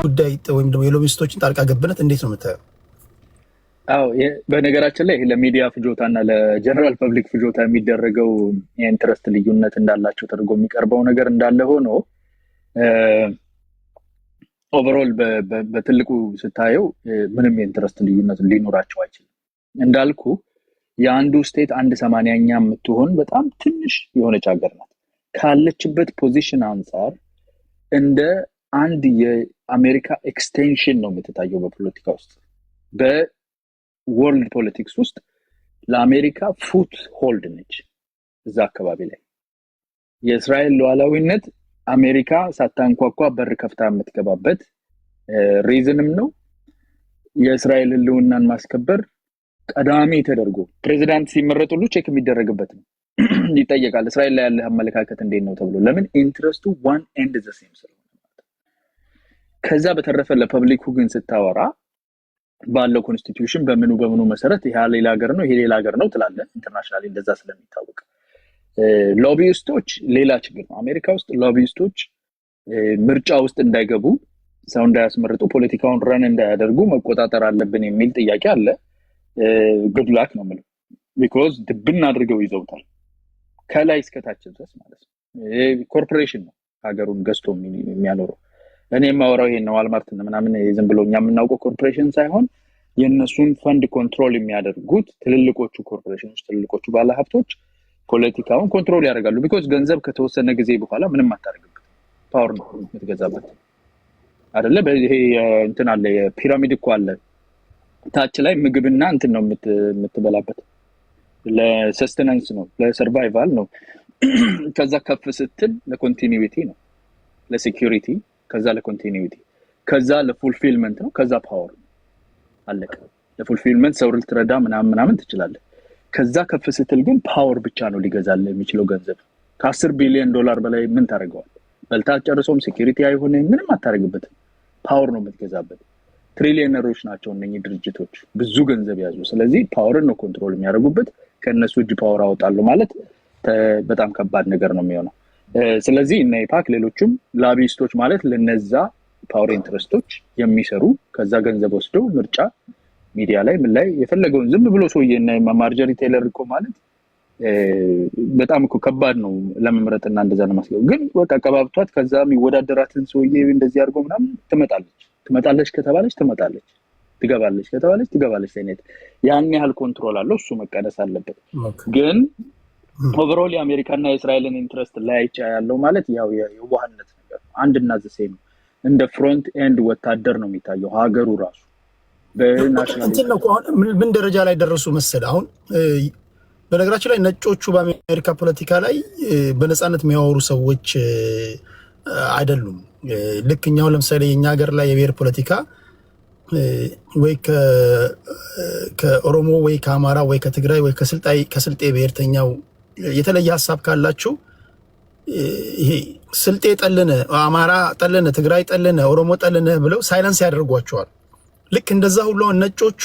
ጉዳይ ወይም ደግሞ የሎቢስቶችን ጣልቃ ገብነት እንዴት ነው የምታየው? አዎ በነገራችን ላይ ለሚዲያ ፍጆታና ለጀነራል ፐብሊክ ፍጆታ የሚደረገው የኢንትረስት ልዩነት እንዳላቸው ተደርጎ የሚቀርበው ነገር እንዳለ ሆኖ ኦቨርኦል በትልቁ ስታየው ምንም የኢንትረስት ልዩነት ሊኖራቸው አይችልም። እንዳልኩ የአንዱ ስቴት 1/80ኛ የምትሆን በጣም ትንሽ የሆነች ሀገር ናት። ካለችበት ፖዚሽን አንጻር እንደ አንድ የአሜሪካ ኤክስቴንሽን ነው የምትታየው በፖለቲካ ውስጥ። በወርልድ ፖለቲክስ ውስጥ ለአሜሪካ ፉት ሆልድ ነች እዛ አካባቢ ላይ። የእስራኤል ሉዓላዊነት አሜሪካ ሳታንኳኳ በር ከፍታ የምትገባበት ሪዝንም ነው። የእስራኤል ህልውናን ማስከበር ቀዳሚ ተደርጎ ፕሬዚዳንት ሲመረጥ ሁሉ ቼክ የሚደረግበት ነው። ይጠየቃል እስራኤል ላይ ያለ አመለካከት እንዴት ነው ተብሎ። ለምን? ኢንትረስቱ ዋን ኤንድ ዘ ሴም ስለሆነ። ከዛ በተረፈ ለፐብሊኩ ግን ስታወራ ባለው ኮንስቲቲዩሽን በምኑ መሰረት ይሄ ሌላ ሀገር ነው ይሄ ሌላ ሀገር ነው ትላለ። ኢንተርናሽናሊ እንደዛ ስለሚታወቅ ሎቢስቶች ሌላ ችግር ነው። አሜሪካ ውስጥ ሎቢስቶች ምርጫ ውስጥ እንዳይገቡ፣ ሰው እንዳያስመርጡ፣ ፖለቲካውን ረን እንዳያደርጉ መቆጣጠር አለብን የሚል ጥያቄ አለ። ጉድ ላክ ነው የምለው። ቢኮዝ ድብን አድርገው ይዘውታል ከላይ እስከታች ድረስ ማለት ነው። ኮርፖሬሽን ነው ሀገሩን ገዝቶ የሚያኖረው። እኔ የማወራው ይሄን ነው። ዋልማርት ምናምን ዝም ብሎ እኛ የምናውቀው ኮርፖሬሽን ሳይሆን የእነሱን ፈንድ ኮንትሮል የሚያደርጉት ትልልቆቹ ኮርፖሬሽኖች፣ ትልልቆቹ ባለሀብቶች ፖለቲካውን ኮንትሮል ያደርጋሉ። ቢኮዝ ገንዘብ ከተወሰነ ጊዜ በኋላ ምንም አታደርግበት፣ ፓወር ነው የምትገዛበት አይደለ? ይሄ እንትን አለ፣ የፒራሚድ እኮ አለ። ታች ላይ ምግብና እንትን ነው የምትበላበት፣ ለሰስተናንስ ነው፣ ለሰርቫይቫል ነው። ከዛ ከፍ ስትል ለኮንቲኒዩቲ ነው፣ ለሴኩሪቲ፣ ከዛ ለኮንቲኒዩቲ፣ ከዛ ለፉልፊልመንት ነው፣ ከዛ ፓወር ነው። አለቀ። ለፉልፊልመንት ሰው ልትረዳ ምናምን ትችላለህ። ከዛ ከፍ ስትል ግን ፓወር ብቻ ነው ሊገዛል የሚችለው ገንዘብ። ከ10 ቢሊዮን ዶላር በላይ ምን ታደርገዋል? በልታ ጨርሶም ሴኩሪቲ አይሆንም፣ ምንም አታደርግበትም። ፓወር ነው የምትገዛበት። ትሪሊየነሮች ናቸው እነኚህ ድርጅቶች፣ ብዙ ገንዘብ ያዙ። ስለዚህ ፓወርን ነው ኮንትሮል የሚያደርጉበት። ከነሱ እጅ ፓወር አወጣሉ ማለት በጣም ከባድ ነገር ነው የሚሆነው። ስለዚህ እነ ኢፓክ ሌሎችም ላቢስቶች ማለት ለነዛ ፓወር ኢንትረስቶች የሚሰሩ ከዛ ገንዘብ ወስደው ምርጫ ሚዲያ ላይ ምን ላይ የፈለገውን ዝም ብሎ ሰውዬና ማርጀሪ ቴይለር እኮ ማለት በጣም እኮ ከባድ ነው ለመምረጥና እንደዛ ለማስገብ። ግን በቃ ቀባብቷት ከዛ የሚወዳደራትን ሰውዬ እንደዚህ አድርጎ ምናምን ትመጣለች ከተባለች ትመጣለች፣ ትገባለች ከተባለች ትገባለች። አይነት ያን ያህል ኮንትሮል አለው። እሱ መቀነስ አለበት። ግን ኦቨርኦል የአሜሪካና የእስራኤልን ኢንትረስት ላይ ያለው ማለት ያው የዋህነት ነገር አንድና ዘሴም እንደ ፍሮንት ኤንድ ወታደር ነው የሚታየው ሀገሩ ራሱ በናሽናል ነው። ምን ደረጃ ላይ ደረሱ መሰለ? አሁን በነገራችን ላይ ነጮቹ በአሜሪካ ፖለቲካ ላይ በነፃነት የሚያወሩ ሰዎች አይደሉም። ልክ እኛው ለምሳሌ የኛ ሀገር ላይ የብሔር ፖለቲካ ወይ ከኦሮሞ ወይ ከአማራ ወይ ከትግራይ ወይ ከስልጤ ብሔርተኛው የተለየ ሀሳብ ካላችሁ ይሄ ስልጤ ጠልነ፣ አማራ ጠልነ፣ ትግራይ ጠልነ፣ ኦሮሞ ጠልነ ብለው ሳይለንስ ያደርጓቸዋል። ልክ እንደዛ ሁሉ ነጮቹ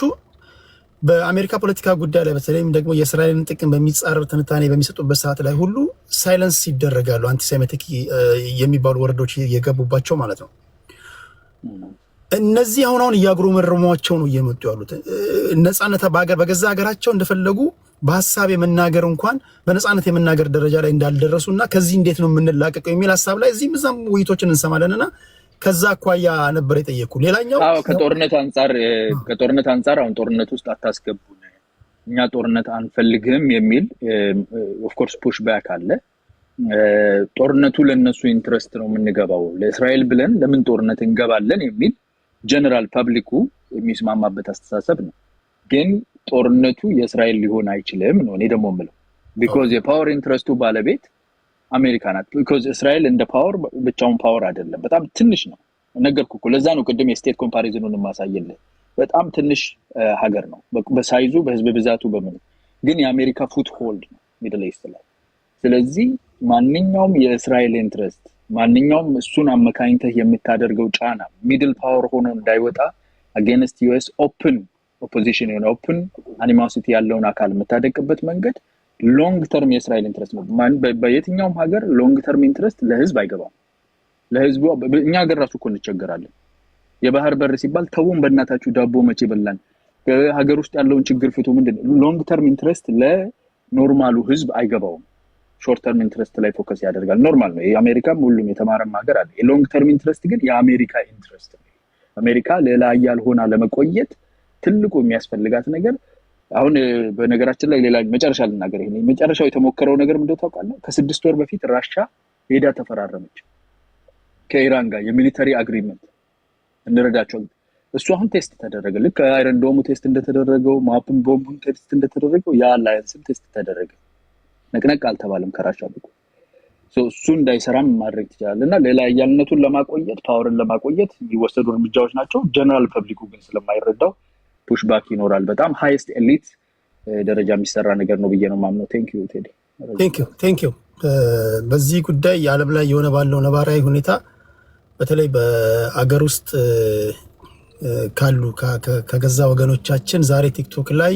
በአሜሪካ ፖለቲካ ጉዳይ ላይ በተለይም ደግሞ የእስራኤልን ጥቅም በሚጻረር ትንታኔ በሚሰጡበት ሰዓት ላይ ሁሉ ሳይለንስ ይደረጋሉ። አንቲሴሜቲክ የሚባሉ ወረዶች እየገቡባቸው ማለት ነው። እነዚህ አሁን እያጉረመረሟቸው ነው እየመጡ ያሉት። ነፃነት በገዛ ሀገራቸው እንደፈለጉ በሀሳብ የመናገር እንኳን በነፃነት የመናገር ደረጃ ላይ እንዳልደረሱና ከዚህ እንዴት ነው የምንላቀቀው የሚል ሀሳብ ላይ እዚህም እዛም ውይይቶችን እንሰማለንና ከዛ አኳያ ነበር የጠየቁ። ሌላኛው ከጦርነት አንፃር አሁን ጦርነት ውስጥ አታስገቡን፣ እኛ ጦርነት አንፈልግም የሚል ኦፍ ኮርስ ፑሽ ባክ አለ። ጦርነቱ ለነሱ ኢንትረስት ነው የምንገባው፣ ለእስራኤል ብለን ለምን ጦርነት እንገባለን የሚል ጀነራል ፐብሊኩ የሚስማማበት አስተሳሰብ ነው። ግን ጦርነቱ የእስራኤል ሊሆን አይችልም ነው እኔ ደግሞ የምለው። ቢኮዝ የፓወር ኢንትረስቱ ባለቤት አሜሪካ ናት። ቢኮዝ እስራኤል እንደ ፓወር ብቻውን ፓወር አይደለም፣ በጣም ትንሽ ነው። ነገርኩ እኮ ለዛ ነው ቅድም የስቴት ኮምፓሪዝኑን ማሳየልህ። በጣም ትንሽ ሀገር ነው በሳይዙ በህዝብ ብዛቱ በምን። ግን የአሜሪካ ፉት ሆልድ ነው ሚድል ኢስት ላይ። ስለዚህ ማንኛውም የእስራኤል ኢንትረስት ማንኛውም እሱን አመካኝተህ የምታደርገው ጫና ሚድል ፓወር ሆኖ እንዳይወጣ አጌንስት ዩኤስ ኦፕን ኦፖዚሽን የሆነ ኦፕን አኒማሲቲ ያለውን አካል የምታደቅበት መንገድ ሎንግ ተርም የእስራኤል ኢንትረስት ነው። በየትኛውም ሀገር ሎንግ ተርም ኢንትረስት ለህዝብ አይገባም። ለህዝቡ እኛ ሀገር ራሱ እኮ እንቸገራለን። የባህር በር ሲባል ተውን በእናታችሁ ዳቦ መቼ በላን። ሀገር ውስጥ ያለውን ችግር ፍቱ። ምንድነው ሎንግ ተርም ኢንትረስት ለኖርማሉ ህዝብ አይገባውም። ሾርት ተርም ኢንትረስት ላይ ፎከስ ያደርጋል። ኖርማል ነው። የአሜሪካም ሁሉም የተማረም ሀገር አለ። የሎንግ ተርም ኢንትረስት ግን የአሜሪካ ኢንትረስት ነው። አሜሪካ ሌላ ኃያል ሆና ለመቆየት ትልቁ የሚያስፈልጋት ነገር አሁን በነገራችን ላይ ሌላ መጨረሻ ልናገር። ይሄ መጨረሻው የተሞከረው ነገር ምንድነው ታውቃለህ? ከ6 ወር በፊት ራሻ ሄዳ ተፈራረመች ከኢራን ጋር የሚሊተሪ አግሪመንት እንረዳቸው። እሱ አሁን ቴስት ተደረገ። ልክ አይረን ዶሙ ቴስት እንደተደረገው ማፕን ቦምቡን ቴስት እንደተደረገው ያ አላያንስም ቴስት ተደረገ። ነቅነቅ አልተባለም ከራሻ በኩ እሱ እንዳይሰራም ማድረግ ይችላል። እና ሌላ ኃያልነቱን ለማቆየት ፓወርን ለማቆየት የሚወሰዱ እርምጃዎች ናቸው። ጀነራል ፐብሊኩ ግን ስለማይረዳው ፑሽ ባክ ይኖራል። በጣም ሃይስት ኤሊት ደረጃ የሚሰራ ነገር ነው ብዬ ነው ማምነው። ቴንክ ዩ ቴዲ። ቴንክ ዩ። በዚህ ጉዳይ የዓለም ላይ የሆነ ባለው ነባራዊ ሁኔታ በተለይ በአገር ውስጥ ካሉ ከገዛ ወገኖቻችን ዛሬ ቲክቶክ ላይ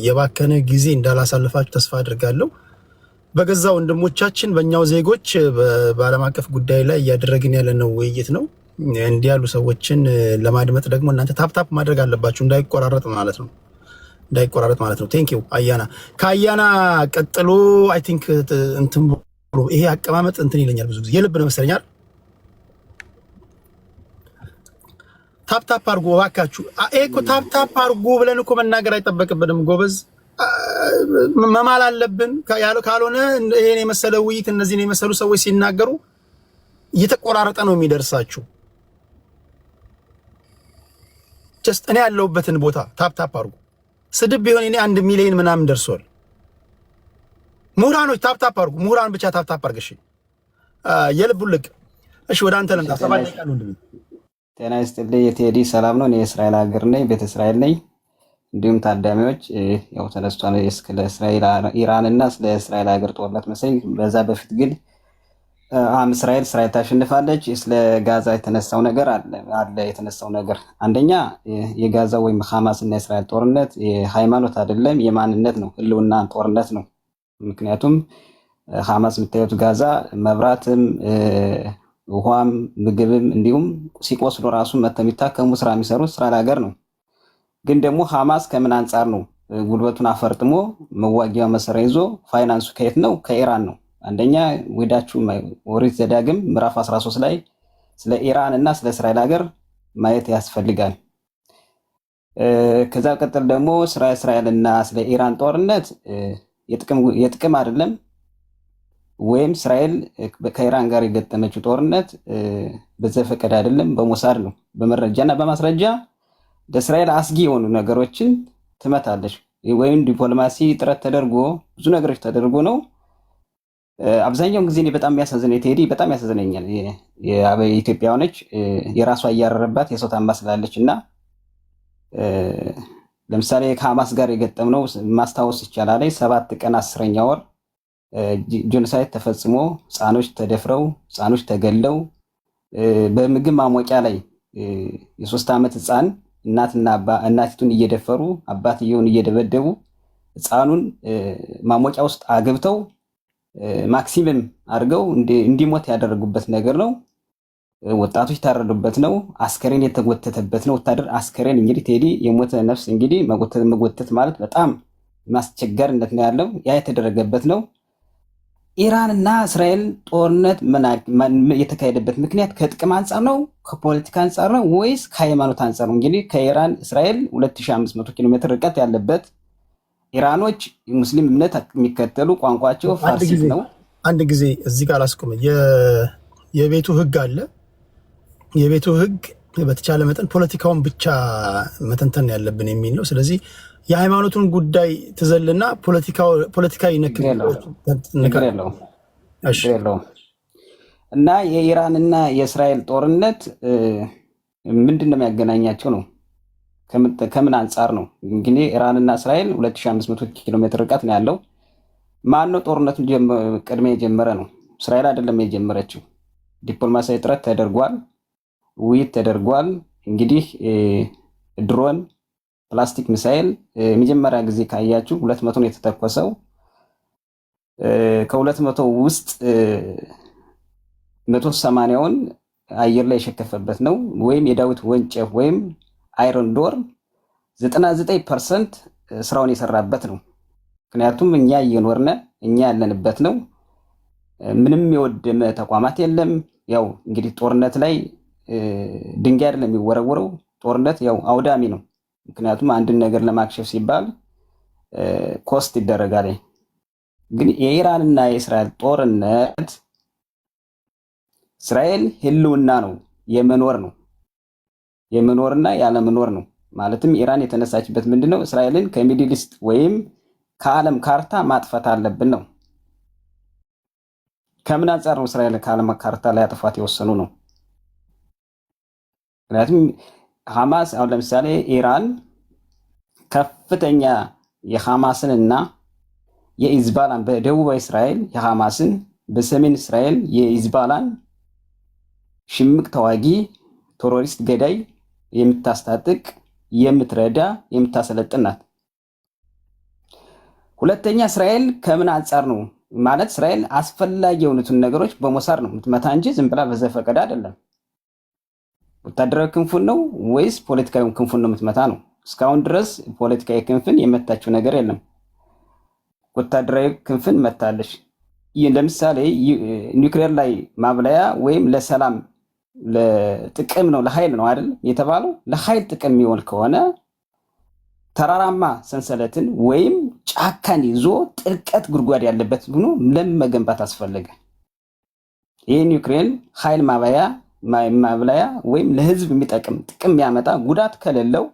የባከነ ጊዜ እንዳላሳልፋችሁ ተስፋ አድርጋለሁ። በገዛ ወንድሞቻችን በእኛው ዜጎች በዓለም አቀፍ ጉዳይ ላይ እያደረግን ያለነው ውይይት ነው። እንዲህ ያሉ ሰዎችን ለማድመጥ ደግሞ እናንተ ታፕታፕ ማድረግ አለባችሁ፣ እንዳይቆራረጥ ማለት ነው። ቴንክ ዩ አያና። ከአያና ቀጥሎ አይ ቲንክ እንትን ብሎ ይሄ አቀማመጥ እንትን ይለኛል ብዙ ጊዜ የልብ ነው መሰለኛል። ታፕታፕ አድርጎ እባካችሁ። ይሄ እኮ ታፕታፕ አድርጎ ብለን እኮ መናገር አይጠበቅብንም ጎበዝ፣ መማል አለብን። ካልሆነ ይሄን የመሰለ ውይይት እነዚህን የመሰሉ ሰዎች ሲናገሩ እየተቆራረጠ ነው የሚደርሳችሁ። ጀስት እኔ ያለሁበትን ቦታ ታፕታፕ አድርጉ። ስድብ ቢሆን እኔ 1 ሚሊዮን ምናምን ደርሷል። ምሁራኖች ታፕታፕ አድርጉ። ምሁራን ብቻ ታፕታፕ አድርገሽ የልቡን ልቅ። እሺ ወደ አንተ ልምጣ። ጤና ይስጥልኝ የቴዲ ሰላም ነው። እኔ የእስራኤል ሀገር ነኝ፣ ቤተ እስራኤል ነኝ። እንዲሁም ታዳሚዎች ያው ተነስቷል ስለ እስራኤል ኢራን እና ስለ እስራኤል ሀገር ጦርነት መሰለኝ። በዛ በፊት ግን እስራኤል ታሸንፋለች። ስለ ጋዛ የተነሳው ነገር አለ የተነሳው ነገር አንደኛ የጋዛ ወይም ሐማስ እና እስራኤል ጦርነት የሃይማኖት አይደለም፣ የማንነት ነው፣ ህልውና ጦርነት ነው። ምክንያቱም ሐማስ የምታዩት ጋዛ መብራትም ውሃም ምግብም እንዲሁም ሲቆስሉ ራሱ መተው የሚታከሙ ስራ የሚሰሩት እስራኤል ሀገር ነው። ግን ደግሞ ሐማስ ከምን አንጻር ነው ጉልበቱን አፈርጥሞ መዋጊያው መሰረ ይዞ ፋይናንሱ ከየት ነው? ከኢራን ነው። አንደኛ ወዳችሁ ኦሪት ዘዳግም ምዕራፍ 13 ላይ ስለ ኢራን እና ስለ እስራኤል ሀገር ማየት ያስፈልጋል። ከዛ ቀጥል ደግሞ ስለ እስራኤል እና ስለ ኢራን ጦርነት የጥቅም አይደለም፣ ወይም እስራኤል ከኢራን ጋር የገጠመችው ጦርነት በዘፈቀድ አይደለም፣ በሞሳድ ነው። በመረጃና በማስረጃ ለእስራኤል አስጊ የሆኑ ነገሮችን ትመታለች። ወይም ዲፕሎማሲ ጥረት ተደርጎ ብዙ ነገሮች ተደርጎ ነው። አብዛኛውን ጊዜ በጣም ያሳዝነኝ ቴዲ፣ በጣም ያሳዝነኛል። የኢትዮጵያ ሆነች የራሷ እያረረባት የሰው ታማስላለች እና ለምሳሌ ከሐማስ ጋር የገጠምነው ማስታወስ ይቻላል። 7 ቀን 10ኛ ወር ጄኖሳይድ ተፈጽሞ ህፃኖች ተደፍረው ህፃኖች ተገለው በምግብ ማሞቂያ ላይ የ3 ዓመት ህፃን እናቲቱን እየደፈሩ አባትየውን እየደበደቡ ህፃኑን ማሞቂያ ውስጥ አገብተው ማክሲመም አድርገው እንዲሞት ያደረጉበት ነገር ነው። ወጣቶች ታረዱበት ነው። አስከሬን የተጎተተበት ነው። ወታደር አስከሬን እንግዲህ ቴዲ የሞተ ነፍስ እንግዲህ መጎተት ማለት በጣም ማስቸጋሪነት ነው ያለው። ያ የተደረገበት ነው። ኢራን እና እስራኤል ጦርነት የተካሄደበት ምክንያት ከጥቅም አንጻር ነው፣ ከፖለቲካ አንጻር ነው ወይስ ከሃይማኖት አንጻር ነው? እንግዲህ ከኢራን እስራኤል 2500 ኪሎ ሜትር ርቀት ያለበት፣ ኢራኖች ሙስሊም እምነት የሚከተሉ ቋንቋቸው ፋርሲ ነው። አንድ ጊዜ እዚህ ጋር አላስቆመ። የቤቱ ህግ አለ። የቤቱ ህግ በተቻለ መጠን ፖለቲካውን ብቻ መተንተን ያለብን የሚል ነው። ስለዚህ የሃይማኖቱን ጉዳይ ትዘልና ፖለቲካዊ ነክ እና የኢራንና የእስራኤል ጦርነት ምንድን ነው የሚያገናኛቸው ነው? ከምን አንጻር ነው? እንግዲህ ኢራንና እስራኤል 2500 ኪሎ ሜትር ርቀት ነው ያለው። ማን ነው ጦርነቱን ቅድሚያ የጀመረ ነው? እስራኤል አይደለም የጀመረችው። ዲፕሎማሲያዊ ጥረት ተደርጓል፣ ውይይት ተደርጓል። እንግዲህ ድሮን ፕላስቲክ ሚሳኤል የመጀመሪያ ጊዜ ካያችሁ 200 ነው የተተኮሰው። ከ200 ውስጥ 180ውን አየር ላይ የሸከፈበት ነው። ወይም የዳዊት ወንጨፍ ወይም አይረን ዶር 99% ስራውን የሰራበት ነው። ምክንያቱም እኛ እየኖርነ እኛ ያለንበት ነው። ምንም የወደመ ተቋማት የለም። ያው እንግዲህ ጦርነት ላይ ድንጋይ አይደለም የሚወረወረው። ጦርነት ያው አውዳሚ ነው። ምክንያቱም አንድን ነገር ለማክሸፍ ሲባል ኮስት ይደረጋል። ግን የኢራንና የእስራኤል ጦርነት እስራኤል ህልውና ነው፣ የመኖር ነው፣ የመኖርና ያለመኖር ነው። ማለትም ኢራን የተነሳችበት ምንድነው? እስራኤልን ከሚድል ኢስት ወይም ከዓለም ካርታ ማጥፋት አለብን ነው። ከምን አንጻር ነው እስራኤል ከዓለም ካርታ ላይ አጥፋት የወሰኑ ነው? ምክንያቱም ሐማስ አሁን ለምሳሌ ኢራን ከፍተኛ የሐማስን እና የኢዝባላን በደቡባዊ እስራኤል የሐማስን በሰሜን እስራኤል የኢዝባላን ሽምቅ ተዋጊ ቴሮሪስት ገዳይ የምታስታጥቅ የምትረዳ የምታሰለጥን ናት። ሁለተኛ እስራኤል ከምን አንጻር ነው ማለት እስራኤል አስፈላጊ የሆኑትን ነገሮች በሞሳድ ነው የምትመታ እንጂ ዝም ብላ በዘፈቀደ አይደለም። ወታደራዊ ክንፉን ነው ወይስ ፖለቲካዊ ክንፉን ነው የምትመታ ነው? እስካሁን ድረስ ፖለቲካዊ ክንፍን የመታችው ነገር የለም። ወታደራዊ ክንፍን መታለች። ለምሳሌ ኒውክሌር ላይ ማብለያ ወይም ለሰላም ለጥቅም ነው ለኃይል ነው አይደል የተባለው። ለኃይል ጥቅም የሚሆን ከሆነ ተራራማ ሰንሰለትን ወይም ጫካን ይዞ ጥልቀት ጉድጓድ ያለበት ሆኖ ለመገንባት አስፈለገ። ይህ ኒውክሌር ኃይል ማብለያ ወይም ለህዝብ የሚጠቅም ጥቅም የሚያመጣ ጉዳት ከሌለው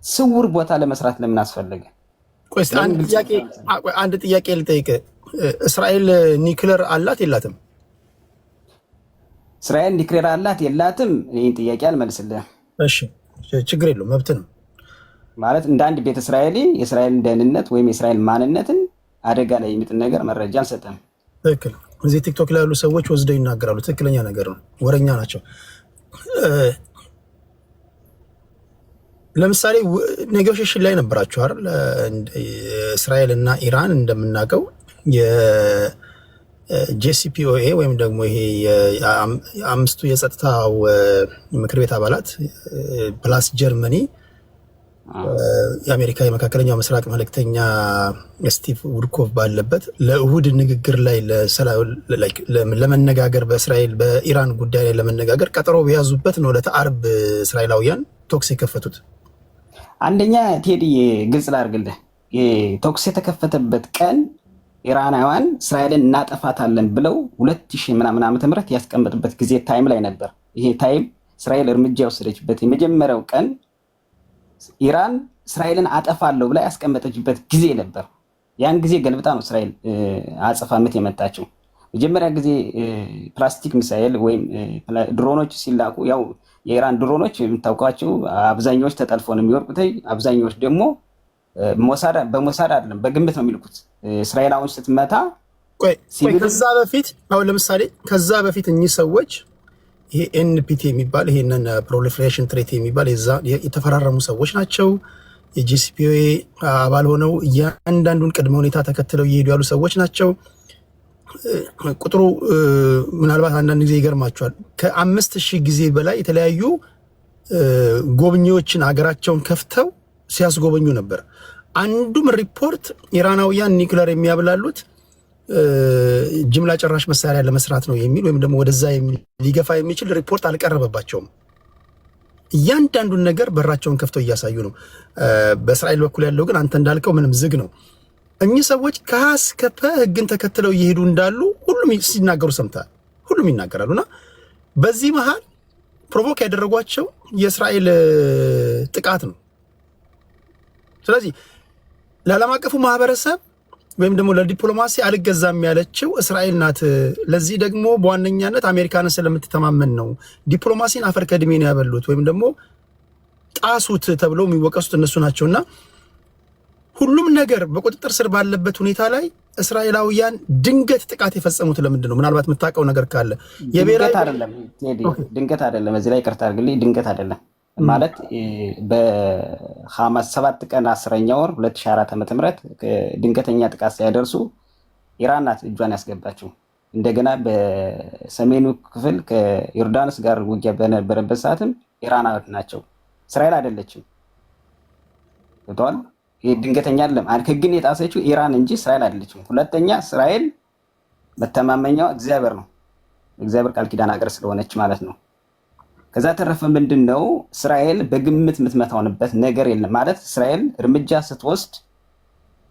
ስውር ቦታ ለመስራት ለምን አስፈለገ? ቆይ አንድ ጥያቄ ልጠይቅ። እስራኤል ኒውክሌር አላት የላትም? እስራኤል ኒውክሌር አላት የላትም? ይህን ጥያቄ አልመልስልህም። እሺ ችግር የለውም፣ መብት ነው። ማለት እንደ አንድ ቤተ እስራኤሊ የእስራኤልን ደህንነት ወይም የእስራኤል ማንነትን አደጋ ላይ የሚጥል ነገር መረጃ አልሰጠም። ትክክል። እዚህ ቲክቶክ ላይ ያሉ ሰዎች ወስደው ይናገራሉ። ትክክለኛ ነገር ነው። ወረኛ ናቸው። ለምሳሌ ኔጎሽዬሽን ላይ ነበራችሁ አይደል? እስራኤል እና ኢራን እንደምናውቀው የጄሲፒኦኤ ወይም ደግሞ ይሄ የአምስቱ የጸጥታው ምክር ቤት አባላት ፕላስ ጀርመኒ የአሜሪካ የመካከለኛው ምስራቅ መልእክተኛ ስቲቭ ውድኮቭ ባለበት ለእሁድ ንግግር ላይ ለመነጋገር በእስራኤል በኢራን ጉዳይ ላይ ለመነጋገር ቀጠሮ በያዙበት ነው ለተአርብ እስራኤላውያን ቶክስ የከፈቱት። አንደኛ ቴዲ ግልጽ ላድርግልህ፣ ቶክስ የተከፈተበት ቀን ኢራናውያን እስራኤልን እናጠፋታለን ብለው 2000 ምናምን ዓመተ ምህረት ያስቀመጡበት ጊዜ ታይም ላይ ነበር። ይሄ ታይም እስራኤል እርምጃ የወሰደችበት የመጀመሪያው ቀን ኢራን እስራኤልን አጠፋለሁ ብላ ያስቀመጠችበት ጊዜ ነበር። ያን ጊዜ ገልብጣ ነው እስራኤል አጸፋ ምት የመጣችው። መጀመሪያ ጊዜ ፕላስቲክ ሚሳኤል ወይም ድሮኖች ሲላኩ ያው የኢራን ድሮኖች የምታውቋቸው አብዛኛዎች ተጠልፎ ነው የሚወርቁት። አብዛኛዎች ደግሞ በሞሳድ አይደለም በግምት ነው የሚልኩት። እስራኤል አሁን ስትመታ ከዛ በፊት አሁን ለምሳሌ ከዛ በፊት እኚህ ሰዎች ይሄ ኤንፒቲ የሚባል ይሄንን ፕሮሊፌሬሽን ትሬት የሚባል የተፈራረሙ ሰዎች ናቸው። የጂሲፒኦኤ አባል ሆነው እያንዳንዱን ቅድመ ሁኔታ ተከትለው እየሄዱ ያሉ ሰዎች ናቸው። ቁጥሩ ምናልባት አንዳንድ ጊዜ ይገርማቸዋል። ከ5000 ጊዜ በላይ የተለያዩ ጎብኚዎችን ሀገራቸውን ከፍተው ሲያስጎበኙ ነበር። አንዱም ሪፖርት ኢራናውያን ኒውክሌር የሚያብላሉት ጅምላ ጨራሽ መሳሪያ ለመስራት ነው የሚል ወይም ደግሞ ወደዛ ሊገፋ የሚችል ሪፖርት አልቀረበባቸውም። እያንዳንዱን ነገር በራቸውን ከፍተው እያሳዩ ነው። በእስራኤል በኩል ያለው ግን አንተ እንዳልከው ምንም ዝግ ነው። እኚህ ሰዎች ከሀስከፈ ህግን ተከትለው እየሄዱ እንዳሉ ሁሉም ሲናገሩ ሰምተሃል። ሁሉም ይናገራሉና በዚህ መሃል ፕሮቮክ ያደረጓቸው የእስራኤል ጥቃት ነው። ስለዚህ ለዓለም አቀፉ ማህበረሰብ ወይም ደግሞ ለዲፕሎማሲ አልገዛም ያለችው እስራኤል ናት። ለዚህ ደግሞ በዋነኛነት አሜሪካንን ስለምትተማመን ነው። ዲፕሎማሲን አፈር ከድሜ ነው ያበሉት ወይም ደግሞ ጣሱት ተብለው የሚወቀሱት እነሱ ናቸውና ሁሉም ነገር በቁጥጥር ስር ባለበት ሁኔታ ላይ እስራኤላውያን ድንገት ጥቃት የፈጸሙት ለምንድን ነው? ምናልባት የምታውቀው ነገር ካለ ድንገት አይደለም። እዚህ ላይ ይቅርታ አድርግልኝ፣ ድንገት አይደለም ማለት በሐማስ 7 ቀን 10ኛ ወር 2004 ዓ.ም ድንገተኛ ጥቃት ሲያደርሱ ኢራን ናት እጇን ያስገባችው። እንደገና በሰሜኑ ክፍል ከዮርዳኖስ ጋር ውጊያ በነበረበት ሰዓትም ኢራናውያን ናቸው፣ እስራኤል አይደለችም። ገብቶሃል? ይሄ ድንገተኛ አይደለም። ህግን የጣሰችው ኢራን እንጂ እስራኤል አይደለችም። ሁለተኛ እስራኤል መተማመኛው እግዚአብሔር ነው፣ እግዚአብሔር ቃል ኪዳን ሀገር ስለሆነች ማለት ነው። ከዛ ተረፈ ምንድነው እስራኤል በግምት የምትመታውንበት ነገር የለም ማለት እስራኤል እርምጃ ስትወስድ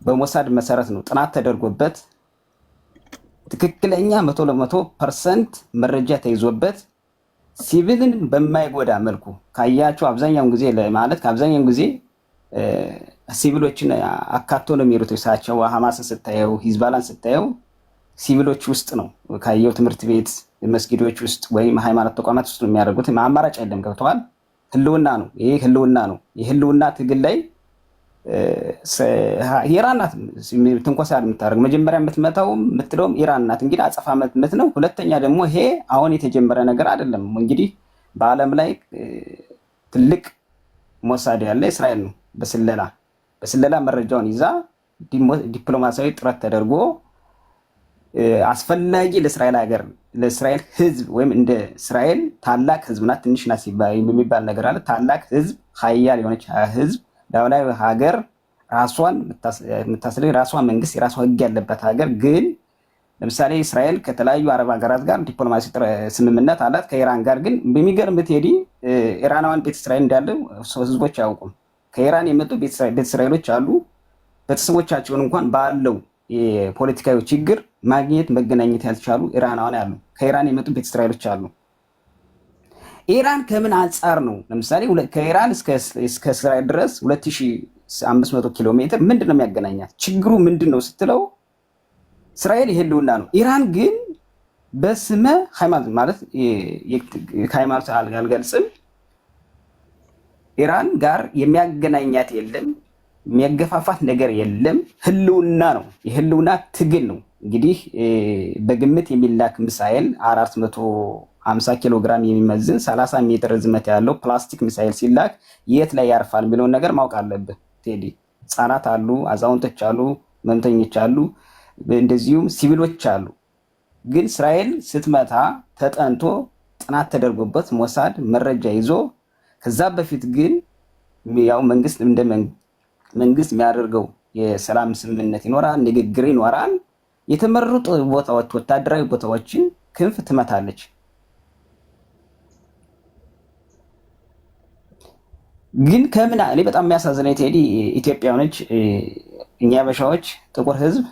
በሞሳድ መሰረት ነው ጥናት ተደርጎበት ትክክለኛ 100% መረጃ ተይዞበት ሲቪልን በማይጎዳ መልኩ ካያቸው አብዛኛውን ጊዜ ማለት ከአብዛኛውን ጊዜ ሲቪሎችን አካቶ ነው የሚሩት። እሳቸው ሐማስን ስታየው ሂዝባላን ስታየው ሲቪሎች ውስጥ ነው ካየው ትምህርት ቤት መስጊዶች ውስጥ ወይም ሃይማኖት ተቋማት ውስጥ ነው የሚያደርጉት። አማራጭ አይደለም። ገብተዋል? ህልውና ነው ይሄ ህልውና ነው። የህልውና ትግል ላይ ኢራን ናት ትንኮሳ የምታደርግ መጀመሪያ የምትመታው የምትለውም ኢራን ናት። እንግዲህ አጸፋ ምት ነው። ሁለተኛ ደግሞ ይሄ አሁን የተጀመረ ነገር አይደለም። እንግዲህ በዓለም ላይ ትልቅ ሞሳድ ያለ እስራኤል ነው። በስለላ መረጃውን ይዛ ዲፕሎማሲያዊ ጥረት ተደርጎ አስፈላጊ ለእስራኤል ሀገር ለእስራኤል ህዝብ ወይም እንደ እስራኤል ታላቅ ህዝብ ናት ትንሽ ናት የሚባል ነገር አለ። ታላቅ ህዝብ ሀያል የሆነች ህዝብ ዳውላይ ሀገር ራሷን የምታስለኝ ራሷን መንግስት የራሷ ህግ ያለበት ሀገር ግን ለምሳሌ እስራኤል ከተለያዩ አረብ ሀገራት ጋር ዲፕሎማሲ ስምምነት አላት። ከኢራን ጋር ግን በሚገርም ብትሄዲ ኢራናውያን ቤተ እስራኤል እንዳለ ህዝቦች አያውቁም። ከኢራን የመጡ ቤተ እስራኤሎች አሉ። ቤተሰቦቻቸውን እንኳን ባለው የፖለቲካዊ ችግር ማግኘት መገናኘት ያልቻሉ ኢራናውያን አሉ። ከኢራን የመጡ ቤተ እስራኤሎች አሉ። ኢራን ከምን አንጻር ነው ለምሳሌ ከኢራን እስከ እስራኤል ድረስ 2500 ኪሎ ሜትር ምንድን ነው የሚያገናኛት? ችግሩ ምንድን ነው ስትለው እስራኤል የህልውና ነው። ኢራን ግን በስመ ሃይማኖት ማለት ሃይማኖት አልገልጽም። ኢራን ጋር የሚያገናኛት የለም፣ የሚያገፋፋት ነገር የለም። ህልውና ነው፣ የህልውና ትግል ነው። እንግዲህ በግምት የሚላክ ሚሳኤል 450 ኪሎ ግራም የሚመዝን 30 ሜትር ርዝመት ያለው ፕላስቲክ ሚሳኤል ሲላክ የት ላይ ያርፋል የሚለውን ነገር ማወቅ አለብህ ቴዲ። ህጻናት አሉ፣ አዛውንቶች አሉ፣ መምተኞች አሉ፣ እንደዚሁም ሲቪሎች አሉ። ግን እስራኤል ስትመታ ተጠንቶ ጥናት ተደርጎበት ሞሳድ መረጃ ይዞ ከዛ በፊት ግን ያው መንግስት እንደ መንግስት የሚያደርገው የሰላም ስምምነት ይኖራል፣ ንግግር ይኖራል። የተመረጡ ቦታዎች ወታደራዊ ቦታዎችን ክንፍ ትመታለች። ግን ከምን እኔ በጣም የሚያሳዝነኝ ቴዲ ኢትዮጵያውያኖች እኛ በሻዎች ጥቁር ህዝብ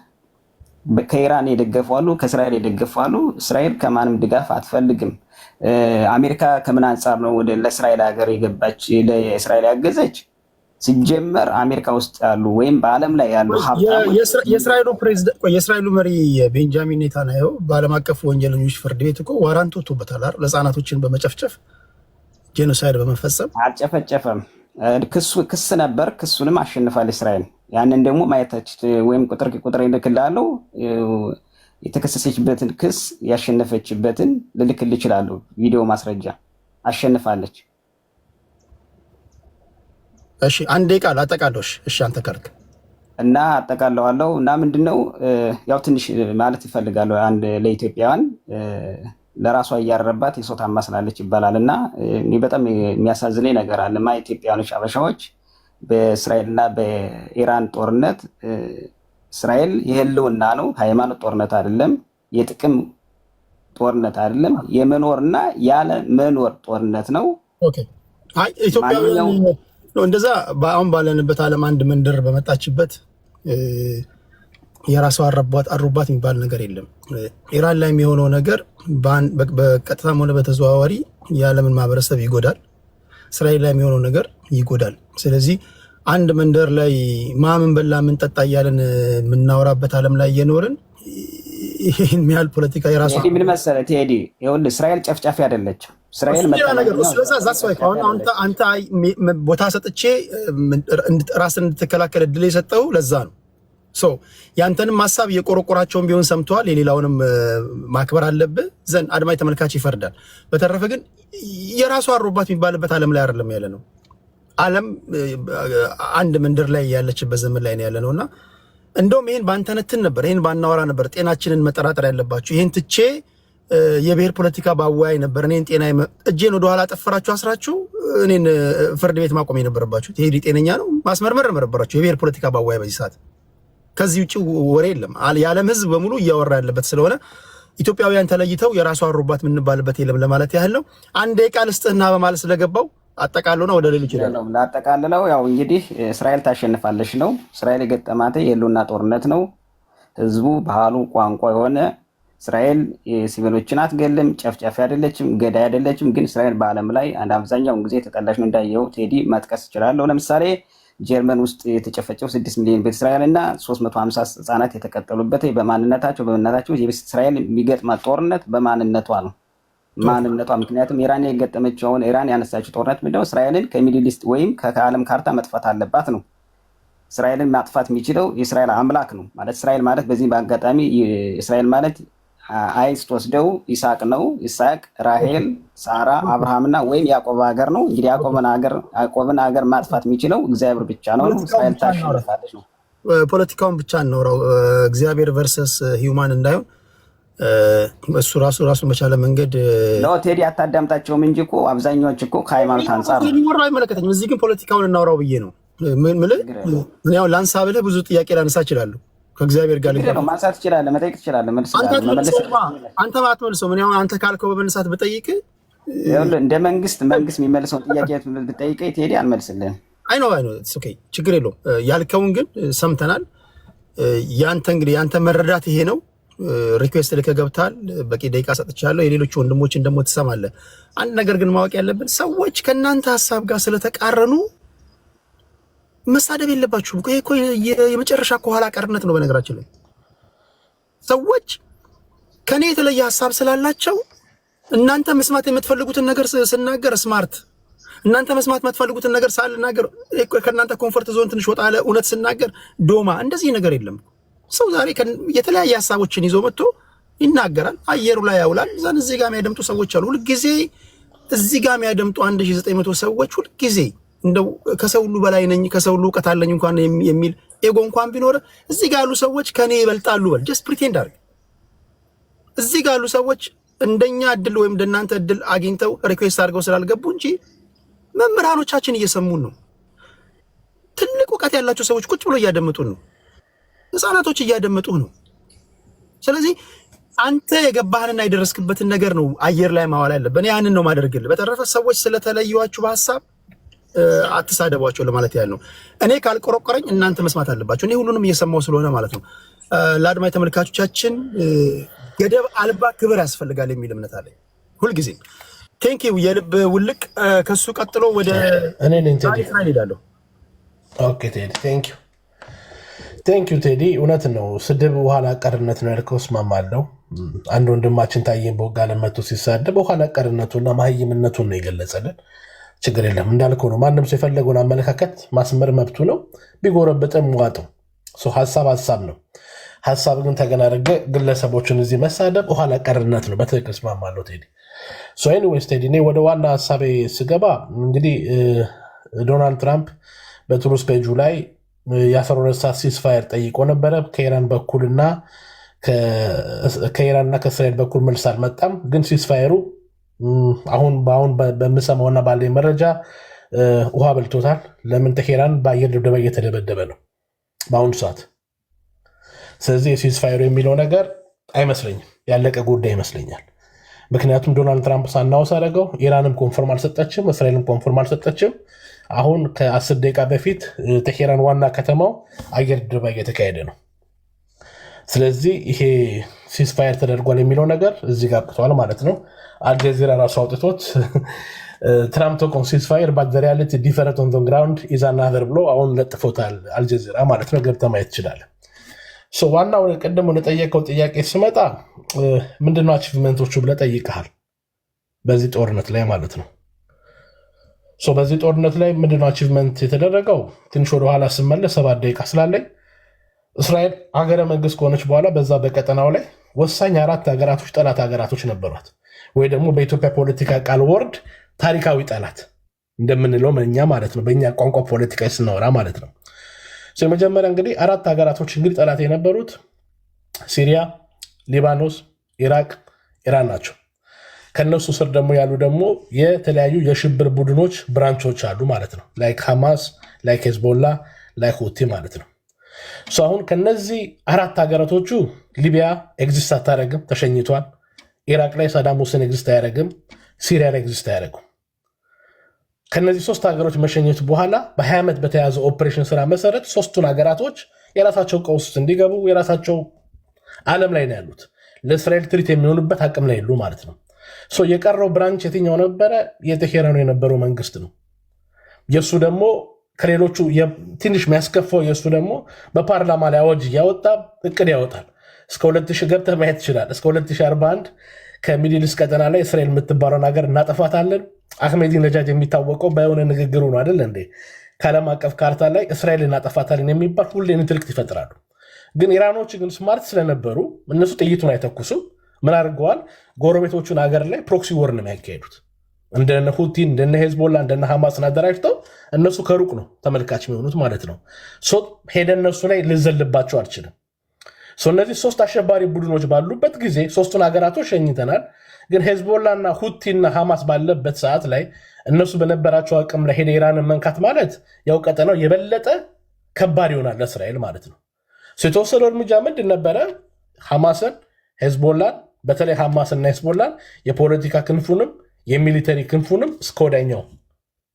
ከኢራን የደገፋሉ፣ ከእስራኤል የደገፋሉ። እስራኤል ከማንም ድጋፍ አትፈልግም። አሜሪካ ከምን አንጻር ነው ወደ ለእስራኤል ሀገር የገባች ለእስራኤል ያገዘች? ሲጀመር አሜሪካ ውስጥ ያሉ ወይም በዓለም ላይ ያሉ የእስራኤሉ ፕሬዝዳንት የእስራኤሉ መሪ ቤንጃሚን ኔታንያሁ በዓለም አቀፍ ወንጀለኞች ፍርድ ቤት እኮ ዋራንት ወጥቶበታል አይደል? ለህፃናቶችን በመጨፍጨፍ ጄኖሳይድ በመፈጸም አልጨፈጨፈም። ክስ ነበር፣ ክሱንም አሸንፋለች እስራኤል። ያንን ደግሞ ማየታች ወይም ቁጥር ይልክልሃለሁ። የተከሰሰችበትን ክስ ያሸነፈችበትን ልልክልህ እችላለሁ። ቪዲዮ ማስረጃ አሸንፋለች። እሺ አንዴ ቃል አጠቃለሽ። እሺ አንተ ካልክ እና አጠቃለዋለሁ። እና ምንድነው ያው ትንሽ ማለት ይፈልጋለሁ። አንድ ለኢትዮጵያውያን ለራሷ እያረባት የሰው ታማስላለች ይባላል። እና እኔ በጣም የሚያሳዝነኝ ነገር አለማ ኢትዮጵያውያኖች አበሻዎች በእስራኤልና በኢራን ጦርነት እስራኤል የህልውና ነው፣ ሃይማኖት ጦርነት አይደለም፣ የጥቅም ጦርነት አይደለም፣ የመኖርና ያለ መኖር ጦርነት ነው። ኦኬ አይ ኢትዮጵያውያን እንደዛ አሁን ባለንበት ዓለም አንድ መንደር በመጣችበት የራሷ አሩባት የሚባል ነገር የለም። ኢራን ላይ የሚሆነው ነገር በቀጥታም ሆነ በተዘዋዋሪ የዓለምን ማህበረሰብ ይጎዳል። እስራኤል ላይ የሚሆነው ነገር ይጎዳል። ስለዚህ አንድ መንደር ላይ ማምን በላ ምን ጠጣ እያለን የምናወራበት ዓለም ላይ እየኖርን ይህን የሚያህል ፖለቲካ የራሷ ምን መሰለህ ቴዲ፣ ይኸውልህ እስራኤል ጨፍጫፊ አይደለችም። እስራኤል አንተ ቦታ ሰጥቼ ራስን እንድትከላከል እድል የሰጠው ለዛ ነው። ያንተንም ሀሳብ የቆረቆራቸውን ቢሆን ሰምተዋል። የሌላውንም ማክበር አለብህ ዘንድ አድማጭ ተመልካች ይፈርዳል። በተረፈ ግን የራሷ አሮባት የሚባልበት ዓለም ላይ አይደለም ያለ ነው። ዓለም አንድ መንደር ላይ ያለችበት ዘመን ላይ ነው ያለ ነውና እንደውም ይሄን ባንተነትን ነበር፣ ይሄን ባናወራ ነበር ጤናችንን መጠራጠር ያለባችሁ። ይሄን ትቼ የብሔር ፖለቲካ ባወያይ ነበር። እኔን ጤና እጄን ወደ ኋላ ጠፈራችሁ አስራችሁ እኔን ፍርድ ቤት ማቆም የነበረባችሁ። ቴዲ ጤነኛ ነው ማስመርመር ነበረባችሁ። የብሔር ፖለቲካ ባወያይ በዚህ ሰዓት ከዚህ ውጪ ወሬ የለም። የዓለም ህዝብ በሙሉ እያወራ ያለበት ስለሆነ ኢትዮጵያውያን ተለይተው የራሱ አሩባት የምንባልበት የለም ለማለት ያህል ነው። አንድ ቃል ስጥህና በማለት ስለገባው አጠቃለው ነው ወደ ሌሎች ይላል። ላጠቃልለው ያው እንግዲህ እስራኤል ታሸንፋለች ነው። እስራኤል የገጠማት የህልውና ጦርነት ነው። ህዝቡ ባህሉ ቋንቋ የሆነ እስራኤል ሲቪሎችን አትገልም፣ ጨፍጫፊ አይደለችም፣ ገዳይ አይደለችም። ግን እስራኤል በዓለም ላይ አብዛኛውን ጊዜ ተጠላሽ ነው። እንዳየው ቴዲ መጥቀስ እችላለሁ። ለምሳሌ ጀርመን ውስጥ የተጨፈጨው 6 ሚሊዮን ቤተ እስራኤል እና 350 ህጻናት የተቀጠሉበት በማንነታቸው በእምነታቸው እስራኤል የሚገጥማት ጦርነት በማንነቷ ነው። ማንነቷ ምክንያቱም ኢራን የገጠመችውን ኢራን ያነሳችው ጦርነት ምንድነው? እስራኤልን ከሚድል ኢስት ወይም ከዓለም ካርታ መጥፋት አለባት ነው። እስራኤልን ማጥፋት የሚችለው የእስራኤል አምላክ ነው ማለት እስራኤል ማለት በዚህ በአጋጣሚ እስራኤል ማለት አይስት ወስደው ይስሐቅ ነው። ይስሐቅ፣ ራሄል፣ ሳራ፣ አብርሃምና ወይም ያዕቆብ ሀገር ነው። እንግዲህ ያዕቆብን ሀገር ማጥፋት የሚችለው እግዚአብሔር ብቻ ነው። እስራኤል ታሸንፋለች ነው። ፖለቲካውን ብቻ እናውራው፣ እግዚአብሔር ቨርሰስ ሂውማን እንዳይሆን እሱ ራሱ መቻለ መንገድ ነው። ቴዲ አታዳምጣቸውም እንጂ እኮ አብዛኛዎች እኮ ከሃይማኖት አንጻር ነው የሚወራው። አይመለከተኝም። እዚህ ግን ፖለቲካውን እናውራው ብዬ ነው። ምን ያው ላንሳ ብለህ ብዙ ጥያቄ ላነሳ እችላለሁ። ከእግዚአብሔር ጋር ማንሳት ትችላለህ፣ መጠየቅ ትችላለህ። አንተ ማትመልሰው ምን ያው አንተ ካልከው በመነሳት ብጠይቅ እንደ መንግስት የሚመልሰውን ጥያቄ ብጠይቅ ቴዲ አልመልስልህም። አይ ነው ኦኬ፣ ችግር የለውም። ያልከውን ግን ሰምተናል። ያንተ መረዳት ይሄ ነው። ሪኩዌስት ልከህ ገብተሃል። በቂ ደቂቃ ሰጥቻለሁ። የሌሎች ወንድሞችን ደግሞ ትሰማለህ። አንድ ነገር ግን ማወቅ ያለብን ሰዎች ከእናንተ ሀሳብ ጋር ስለተቃረኑ መሳደብ የለባችሁም። ይሄ እኮ የመጨረሻ ከኋላ ቀርነት ነው። በነገራችን ላይ ሰዎች ከኔ የተለየ ሀሳብ ስላላቸው እናንተ መስማት የምትፈልጉትን ነገር ስናገር ስማርት፣ እናንተ መስማት የምትፈልጉትን ነገር ሳልናገር ከእናንተ ኮምፎርት ዞን ትንሽ ወጣ ያለ እውነት ስናገር ዶማ፣ እንደዚህ ነገር የለም። ሰው ዛሬ የተለያየ ሀሳቦችን ይዞ መጥቶ ይናገራል፣ አየሩ ላይ ያውላል። እዛን እዚህ ጋር የሚያደምጡ ሰዎች አሉ። ሁልጊዜ እዚህ ጋር የሚያደምጡ 1900 ሰዎች ሁልጊዜ እንደው ከሰው ሁሉ በላይ ነኝ ከሰው ሁሉ እውቀት አለኝ እንኳን የሚል ኤጎ እንኳን ቢኖር እዚህ ጋር ያሉ ሰዎች ከኔ ይበልጣሉ በል። ጀስት ፕሪቴንድ አድርግ። እዚህ ጋር ያሉ ሰዎች እንደኛ እድል ወይም እንደናንተ እድል አግኝተው ሪኩዌስት አድርገው ስላልገቡ እንጂ መምህራኖቻችን እየሰሙን ነው። ትልቅ እውቀት ያላቸው ሰዎች ቁጭ ብሎ እያደመጡን ነው። ህፃናቶች እያደመጡህ ነው። ስለዚህ አንተ የገባህንና የደረስክበትን ነገር ነው አየር ላይ ማዋል ያለብን። ያንን ነው ማድረግልህ። በተረፈ ሰዎች ስለተለዩዋችሁ በሀሳብ አትሳደቧቸው ለማለት ያህል ነው። እኔ ካልቆረቆረኝ እናንተ መስማት አለባችሁ። እኔ ሁሉንም እየሰማው ስለሆነ ማለት ነው። ለአድማጭ ተመልካቾቻችን ገደብ አልባ ክብር ያስፈልጋል የሚል እምነት አለኝ ሁልጊዜ። ቴንክ ዩ የልብ ውልቅ። ከሱ ቀጥሎ ወደ እኔ ነኝ ቴዲ እሄዳለሁ። ኦኬ ቴዲ ቴንክ ዩ ቴዲ። እውነት ነው፣ ስድብ ኋላ ቀርነት ነው ያልከው እስማማለሁ። አንድ ወንድማችን ታየን በወጋለ መቶ ሲሳደብ ኋላ ቀርነቱና መሀይምነቱን ነው የገለጸልን። ችግር የለም እንዳልከው ነው። ማንም ሰው የፈለገውን አመለካከት ማስመር መብቱ ነው። ቢጎረብጥም ዋጠው። ሀሳብ ነው። ሀሳብ ግን ተገና አድርገ ግለሰቦችን እዚህ መሳደብ ኋላ ቀርነት ነው። በትክክል እስማማለሁ ቴዲ። ኤኒዌይስ ቴዲ፣ እኔ ወደ ዋና ሀሳቤ ስገባ እንግዲህ ዶናልድ ትራምፕ በትሩዝ ፔጁ ላይ የ12 ሰዓት ሲስፋየር ጠይቆ ነበረ። ከኢራንና ከእስራኤል በኩል መልስ አልመጣም። ግን ሲስፋየሩ አሁን በምሰማውና ባለኝ መረጃ ውሃ በልቶታል። ለምን? ቴሄራን በአየር ድብደባ እየተደበደበ ነው በአሁኑ ሰዓት። ስለዚህ የሲስፋየሩ የሚለው ነገር አይመስለኝም፣ ያለቀ ጉዳይ ይመስለኛል። ምክንያቱም ዶናልድ ትራምፕ ሳናወስ አደረገው፣ ኢራንም ኮንፈርም አልሰጠችም፣ እስራኤልም ኮንፈርም አልሰጠችም። አሁን ከ10 ደቂቃ በፊት ቴሄራን ዋና ከተማው አየር ድብደባ እየተካሄደ ነው። ስለዚህ ይሄ ሲስፋየር ተደርጓል የሚለው ነገር እዚህ ጋር አብቅተዋል ማለት ነው። አልጀዚራ ራሱ አውጥቶት ትራምፕ ቶኮን ሲስፋየር ባት ሪያሊቲ ዲፈረንት ኦን ዘ ግራውንድ ኢዝ አናዘር ብሎ አሁን ለጥፎታል አልጀዚራ ማለት ነው። ገብተህ ማየት ትችላለህ። ዋናው ቅድም ወደጠየቀው ጥያቄ ስመጣ ምንድነው አቺቭመንቶቹ ብለህ ጠይቀሃል በዚህ ጦርነት ላይ ማለት ነው። በዚህ ጦርነት ላይ ምንድነው አቺቭመንት የተደረገው? ትንሽ ወደኋላ ስመለስ 7 ደቂቃ ስላለኝ እስራኤል ሀገረ መንግስት ከሆነች በኋላ በዛ በቀጠናው ላይ ወሳኝ 4 ሀገራቶች ጠላት ሀገራቶች ነበሯት፣ ወይ ደግሞ በኢትዮጵያ ፖለቲካ ቃል ወርድ ታሪካዊ ጠላት እንደምንለው እኛ ማለት ነው፣ በእኛ ቋንቋ ፖለቲካ ስናወራ ማለት ነው። የመጀመሪያ እንግዲህ አራት ሀገራቶች እንግዲህ ጠላት የነበሩት ሲሪያ፣ ሊባኖስ፣ ኢራቅ፣ ኢራን ናቸው። ከነሱ ስር ደግሞ ያሉ ደግሞ የተለያዩ የሽብር ቡድኖች ብራንቾች አሉ ማለት ነው። ላይክ ሐማስ፣ ላይክ ሄዝቦላ፣ ላይክ ሁቲ ማለት ነው። አሁን ከነዚህ አራት ሀገራቶቹ ሊቢያ ኤግዚስት አታደርግም፣ ተሸኝቷል። ኢራቅ ላይ ሳዳም ሁሴን ኤግዚስት አያደርግም። ሲሪያ ላይ ኤግዚስት አያደርጉም። ከነዚህ ሶስት ሀገሮች መሸኘት በኋላ በ20 ዓመት በተያዘ ኦፕሬሽን ስራ መሰረት ሶስቱን ሀገራቶች የራሳቸው ቀውስ ውስጥ እንዲገቡ የራሳቸው ዓለም ላይ ነው ያሉት። ለእስራኤል ትሪት የሚሆኑበት አቅም ላይ የሉ ማለት ነው። የቀረው ብራንች የትኛው ነበረ? የቴሄራኑ የነበረው መንግስት ነው። የእሱ ደግሞ ከሌሎቹ ትንሽ የሚያስከፋው የእሱ ደግሞ በፓርላማ ላይ አዋጅ እያወጣ እቅድ ያወጣል። እስከ 2000 ገብተህ ማየት ይችላል። እስከ 2041 ከሚድልስ ቀጠና ላይ እስራኤል የምትባለውን ሀገር እናጠፋታለን። አህመዲ ነጃጅ የሚታወቀው በሆነ ንግግሩ ነው አይደል እንዴ? ከዓለም አቀፍ ካርታ ላይ እስራኤል እናጠፋታለን የሚባል ሁሌ ኢንትሪክት ይፈጥራሉ። ግን ኢራኖች ግን ስማርት ስለነበሩ እነሱ ጥይቱን አይተኩሱም። ምን አድርገዋል? ጎረቤቶቹን ሀገር ላይ ፕሮክሲ ወር ነው የሚያካሄዱት። እንደነ ሁቲ፣ እንደነ ሄዝቦላ፣ እንደነ ሐማስን አደራጅተው እነሱ ከሩቅ ነው ተመልካች የሚሆኑት ማለት ነው። ሄደ እነሱ ላይ ልዘልባቸው አልችልም። እነዚህ ሶስት አሸባሪ ቡድኖች ባሉበት ጊዜ ሶስቱን ሀገራቶች ሸኝተናል። ግን ሄዝቦላና ሁቲና ሐማስ ባለበት ሰዓት ላይ እነሱ በነበራቸው አቅም ላይ ሄደ ኢራንን መንካት ማለት ያው ቀጠናው የበለጠ ከባድ ይሆናል ለእስራኤል ማለት ነው። የተወሰደው እርምጃ ምንድን ነበረ? ሐማስን፣ ሄዝቦላን፣ በተለይ ሐማስና ሄዝቦላን የፖለቲካ ክንፉንም የሚሊተሪ ክንፉንም እስከ ወዲያኛው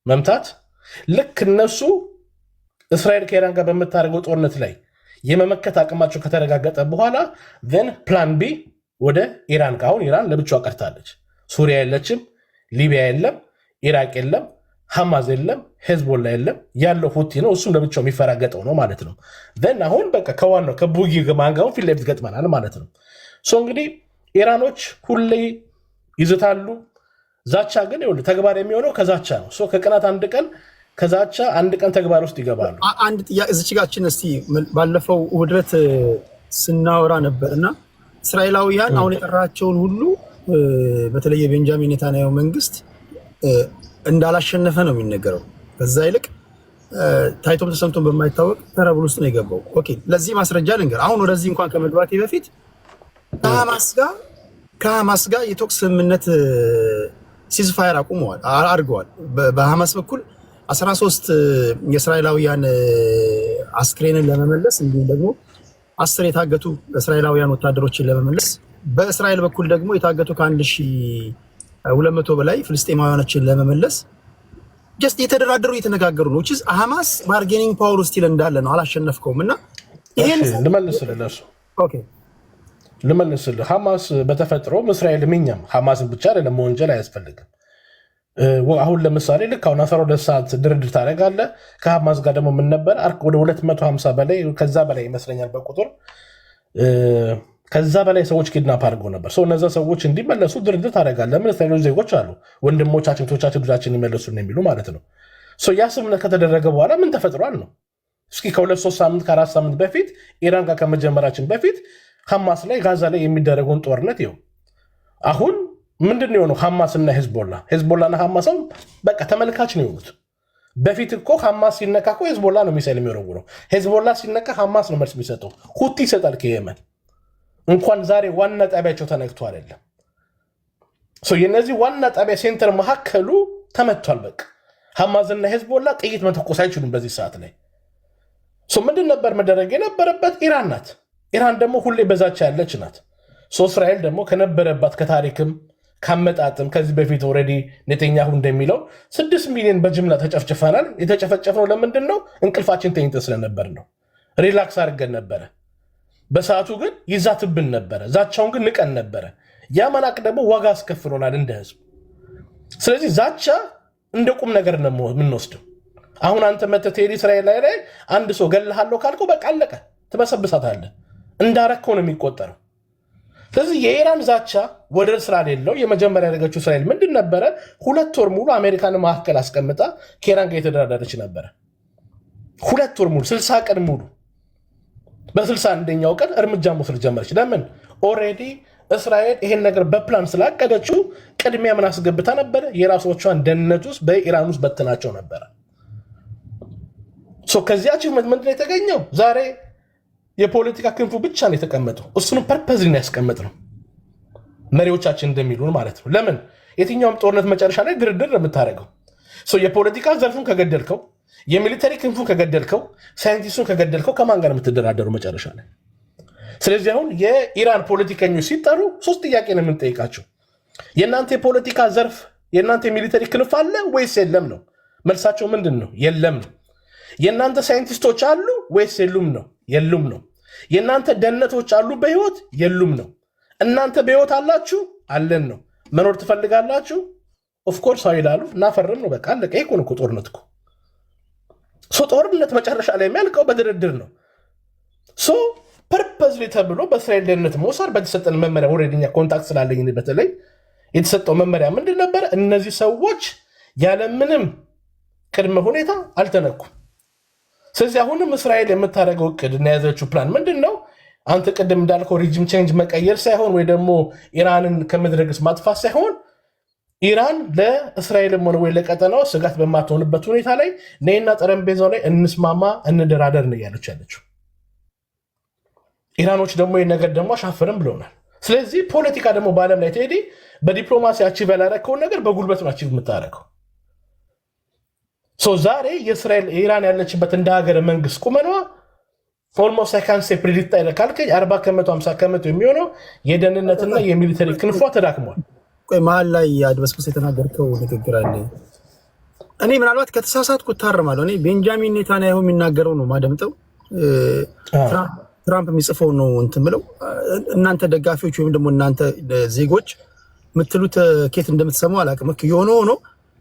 መምታት። ልክ እነሱ እስራኤል ከኢራን ጋር በምታደርገው ጦርነት ላይ የመመከት አቅማቸው ከተረጋገጠ በኋላ ን ፕላን ቢ ወደ ኢራን። አሁን ኢራን ለብቻዋ ቀርታለች። ሱሪያ የለችም፣ ሊቢያ የለም፣ ኢራቅ የለም፣ ሐማስ የለም፣ ሄዝቦላ የለም። ያለው ሁቲ ነው። እሱም ለብቻው የሚፈራገጠው ነው ማለት ነው። ን አሁን በቃ ከዋናው ከቡጊ ማንጋውን ፊት ለፊት ገጥመናል ማለት ነው። እንግዲህ ኢራኖች ሁሌ ይዝታሉ። ዛቻ ግን ይኸውልህ ተግባር የሚሆነው ከዛቻ ነው። ከቀናት አንድ ቀን ከዛቻ አንድ ቀን ተግባር ውስጥ ይገባሉ። አንድ ጥያቄ እዚች ጋችን እስቲ ባለፈው ውህደት ስናወራ ነበር እና እስራኤላውያን አሁን የጠራቸውን ሁሉ በተለይ የቤንጃሚን ኔታንያሁ መንግስት እንዳላሸነፈ ነው የሚነገረው። ከዛ ይልቅ ታይቶም ተሰምቶም በማይታወቅ ተረብል ውስጥ ነው የገባው። ኦኬ፣ ለዚህ ማስረጃ ልንገር። አሁን ወደዚህ እንኳን ከመግባቴ በፊት ከሐማስ ጋር የተኩስ ስምምነት ሲዝፋየር አቁመዋል አድርገዋል። በሐማስ በኩል 13 የእስራኤላውያን አስክሬንን ለመመለስ እንዲሁም ደግሞ 10 የታገቱ እስራኤላውያን ወታደሮችን ለመመለስ፣ በእስራኤል በኩል ደግሞ የታገቱ ከ1200 በላይ ፍልስጤማውያኖችን ለመመለስ ጀስት የተደራደሩ እየተነጋገሩ ነው። ሐማስ ባርጌኒንግ ፓወር ስቲል እንዳለ ነው፣ አላሸነፍከውም። እና ይሄን ልመልስልህ ሐማስ በተፈጥሮም እስራኤል እኛም ሐማስን ብቻ አይደለም መወንጀል አያስፈልግም። አሁን ለምሳሌ ልክ አሁን 12 ሰዓት ድርድር ታደርጋለህ ከሐማስ ጋር ደግሞ ምን ነበር ወደ 250 በላይ ከዛ በላይ ይመስለኛል በቁጥር ከዛ በላይ ሰዎች ኪድናፕ አድርገው ነበር። እነዛ ሰዎች እንዲመለሱ ድርድር ታደርጋለህ። ምን እስራኤሎች ዜጎች አሉ ወንድሞቻችን እህቶቻችን ልጆቻችን ይመለሱ የሚሉ ማለት ነው። ያ ስምምነት ከተደረገ በኋላ ምን ተፈጥሯል ነው? እስኪ ከ2-3 ሳምንት ከ4 ሳምንት በፊት ኢራን ጋር ከመጀመራችን በፊት ሐማስ ላይ ጋዛ ላይ የሚደረገውን ጦርነት ይኸው አሁን ምንድን ነው የሆነው? ሐማስና ሄዝቦላና ሐማስም በቃ ተመልካች ነው የሆኑት። በፊት እኮ ሐማስ ሲነካ እኮ ሄዝቦላ ነው ሚሳይል የሚወረውረው። ሄዝቦላ ሲነካ ሐማስ ነው መልስ የሚሰጠው። ሁቲ ይሰጣል ከየመን። እንኳን ዛሬ ዋና ጣቢያቸው ተነክቶ አይደለም። የነዚህ ዋና ጣቢያ ሴንተር መካከሉ ተመቷል። በቃ ሐማስና ሄዝቦላ ጥይት መተኮስ አይችሉም በዚህ ሰዓት ላይ። ምንድን ነበር መደረግ የነበረበት? ኢራን ናት። ኢራን ደግሞ ሁሌ በዛቻ ያለች ናት። እስራኤል ደግሞ ከነበረባት ከታሪክም ካመጣጥም ከዚህ በፊት ኦልሬዲ ኔተኛሁ እንደሚለው 6 ሚሊዮን በጅምላ ተጨፍጭፈናል። የተጨፈጨፍነው ለምንድን ነው? እንቅልፋችን ተኝተን ስለነበር ነው። ሪላክስ አድርገን ነበረ። በሰዓቱ ግን ይዛትብን ነበረ። ዛቻውን ግን ንቀን ነበረ። ያ መናቅ ደግሞ ዋጋ አስከፍሎናል እንደ ህዝብ። ስለዚህ ዛቻ እንደ ቁም ነገር ነው የምንወስደው። አሁን አንተ መተቴሪ እስራኤል ላይ አንድ ሰው ገለሃለሁ ካልከው በቃ አለቀ፣ ትበሰብሳታለህ። እንዳረከው ነው የሚቆጠረው። ስለዚህ የኢራን ዛቻ ወደር ስላሌለው የመጀመሪያ ያደረገችው እስራኤል ምንድን ነበረ? 2 ወር ሙሉ አሜሪካን መካከል አስቀምጣ ከኢራን ጋር የተደራደረች ነበረ። 2 ወር ሙሉ 60 ቀን ሙሉ። በ61ኛው ቀን እርምጃ መውሰድ ጀመረች። ለምን? ኦልሬዲ እስራኤል ይሄን ነገር በፕላን ስላቀደችው ቅድሚያ ምን አስገብታ ነበረ? የራሶቿን ደህንነት ውስጥ በኢራን ውስጥ በትናቸው ነበረ። ከዚህ አቺቭመንት ምንድን ነው የተገኘው? ዛሬ የፖለቲካ ክንፉ ብቻ ነው የተቀመጠው። እሱንም ፐርፐዝ ነው ያስቀመጥነው መሪዎቻችን እንደሚሉን ማለት ነው። ለምን የትኛውም ጦርነት መጨረሻ ላይ ድርድር የምታደርገው የፖለቲካ ዘርፉን ከገደልከው፣ የሚሊተሪ ክንፉን ከገደልከው፣ ሳይንቲስቱን ከገደልከው ከማን ጋር የምትደራደሩ መጨረሻ ላይ? ስለዚህ አሁን የኢራን ፖለቲከኞች ሲጠሩ 3 ጥያቄ ነው የምንጠይቃቸው። የእናንተ የፖለቲካ ዘርፍ የእናንተ የሚሊተሪ ክንፍ አለ ወይስ የለም ነው። መልሳቸው ምንድን ነው? የለም ነው። የእናንተ ሳይንቲስቶች አሉ ወይስ የሉም ነው? የሉም ነው። የእናንተ ደህንነቶች አሉ በህይወት? የሉም ነው። እናንተ በህይወት አላችሁ? አለን ነው። መኖር ትፈልጋላችሁ? ኦፍኮርስ ይላሉ። እናፈርም ነው። በቃ አለቀ። ይሄ እኮ ጦርነት እኮ ጦርነት መጨረሻ ላይ የሚያልቀው በድርድር ነው። ፐርፐዝሊ ተብሎ በእስራኤል ደህንነት መውሰድ በተሰጠን መመሪያ ወረድኛ ኮንታክት ስላለኝ በተለይ የተሰጠው መመሪያ ምንድን ነበረ? እነዚህ ሰዎች ያለምንም ቅድመ ሁኔታ አልተነኩም። ስለዚህ አሁንም እስራኤል የምታደርገው እቅድ እና የያዘችው ፕላን ምንድን ነው? አንተ ቅድም እንዳልከው ሪጅም ቼንጅ መቀየር ሳይሆን ወይ ደግሞ ኢራንን ከምድረ ገጽ ማጥፋት ሳይሆን ኢራን ለእስራኤልም ሆነ ወይ ለቀጠናው ስጋት በማትሆንበት ሁኔታ ላይ ነይና ጠረጴዛው ላይ እንስማማ፣ እንደራደር ነው እያለች ያለችው። ኢራኖች ደግሞ ይህ ነገር ደግሞ አሻፍርም ብለውናል። ስለዚህ ፖለቲካ ደግሞ በዓለም ላይ ትሄዲ በዲፕሎማሲ አቺቭ ያላረከውን ነገር በጉልበት ነው አቺቭ የምታደረገው። ዛሬ የእስራኤል ኢራን ያለችበት እንደ ሀገር መንግስት ቁመኗ ኦልሞስት ሳይካንሴ ፕሪዲክት አይለካልከኝ 40 ከመቶ 50 ከመቶ የሚሆነው የደህንነትና የሚሊተሪ ክንፏ ተዳክሟል። ቆይ መሀል ላይ አድበስብስ የተናገርከው ንግግር አለ። እኔ ምናልባት ከተሳሳትኩ እታረማለሁ። እኔ ቤንጃሚን ኔታንያሁ የሚናገረው ነው ማደምጠው፣ ትራምፕ የሚጽፈው ነው እንትን ብለው። እናንተ ደጋፊዎች ወይም ደግሞ እናንተ ዜጎች የምትሉት ኬት እንደምትሰሙ አላውቅም። የሆነ ሆኖ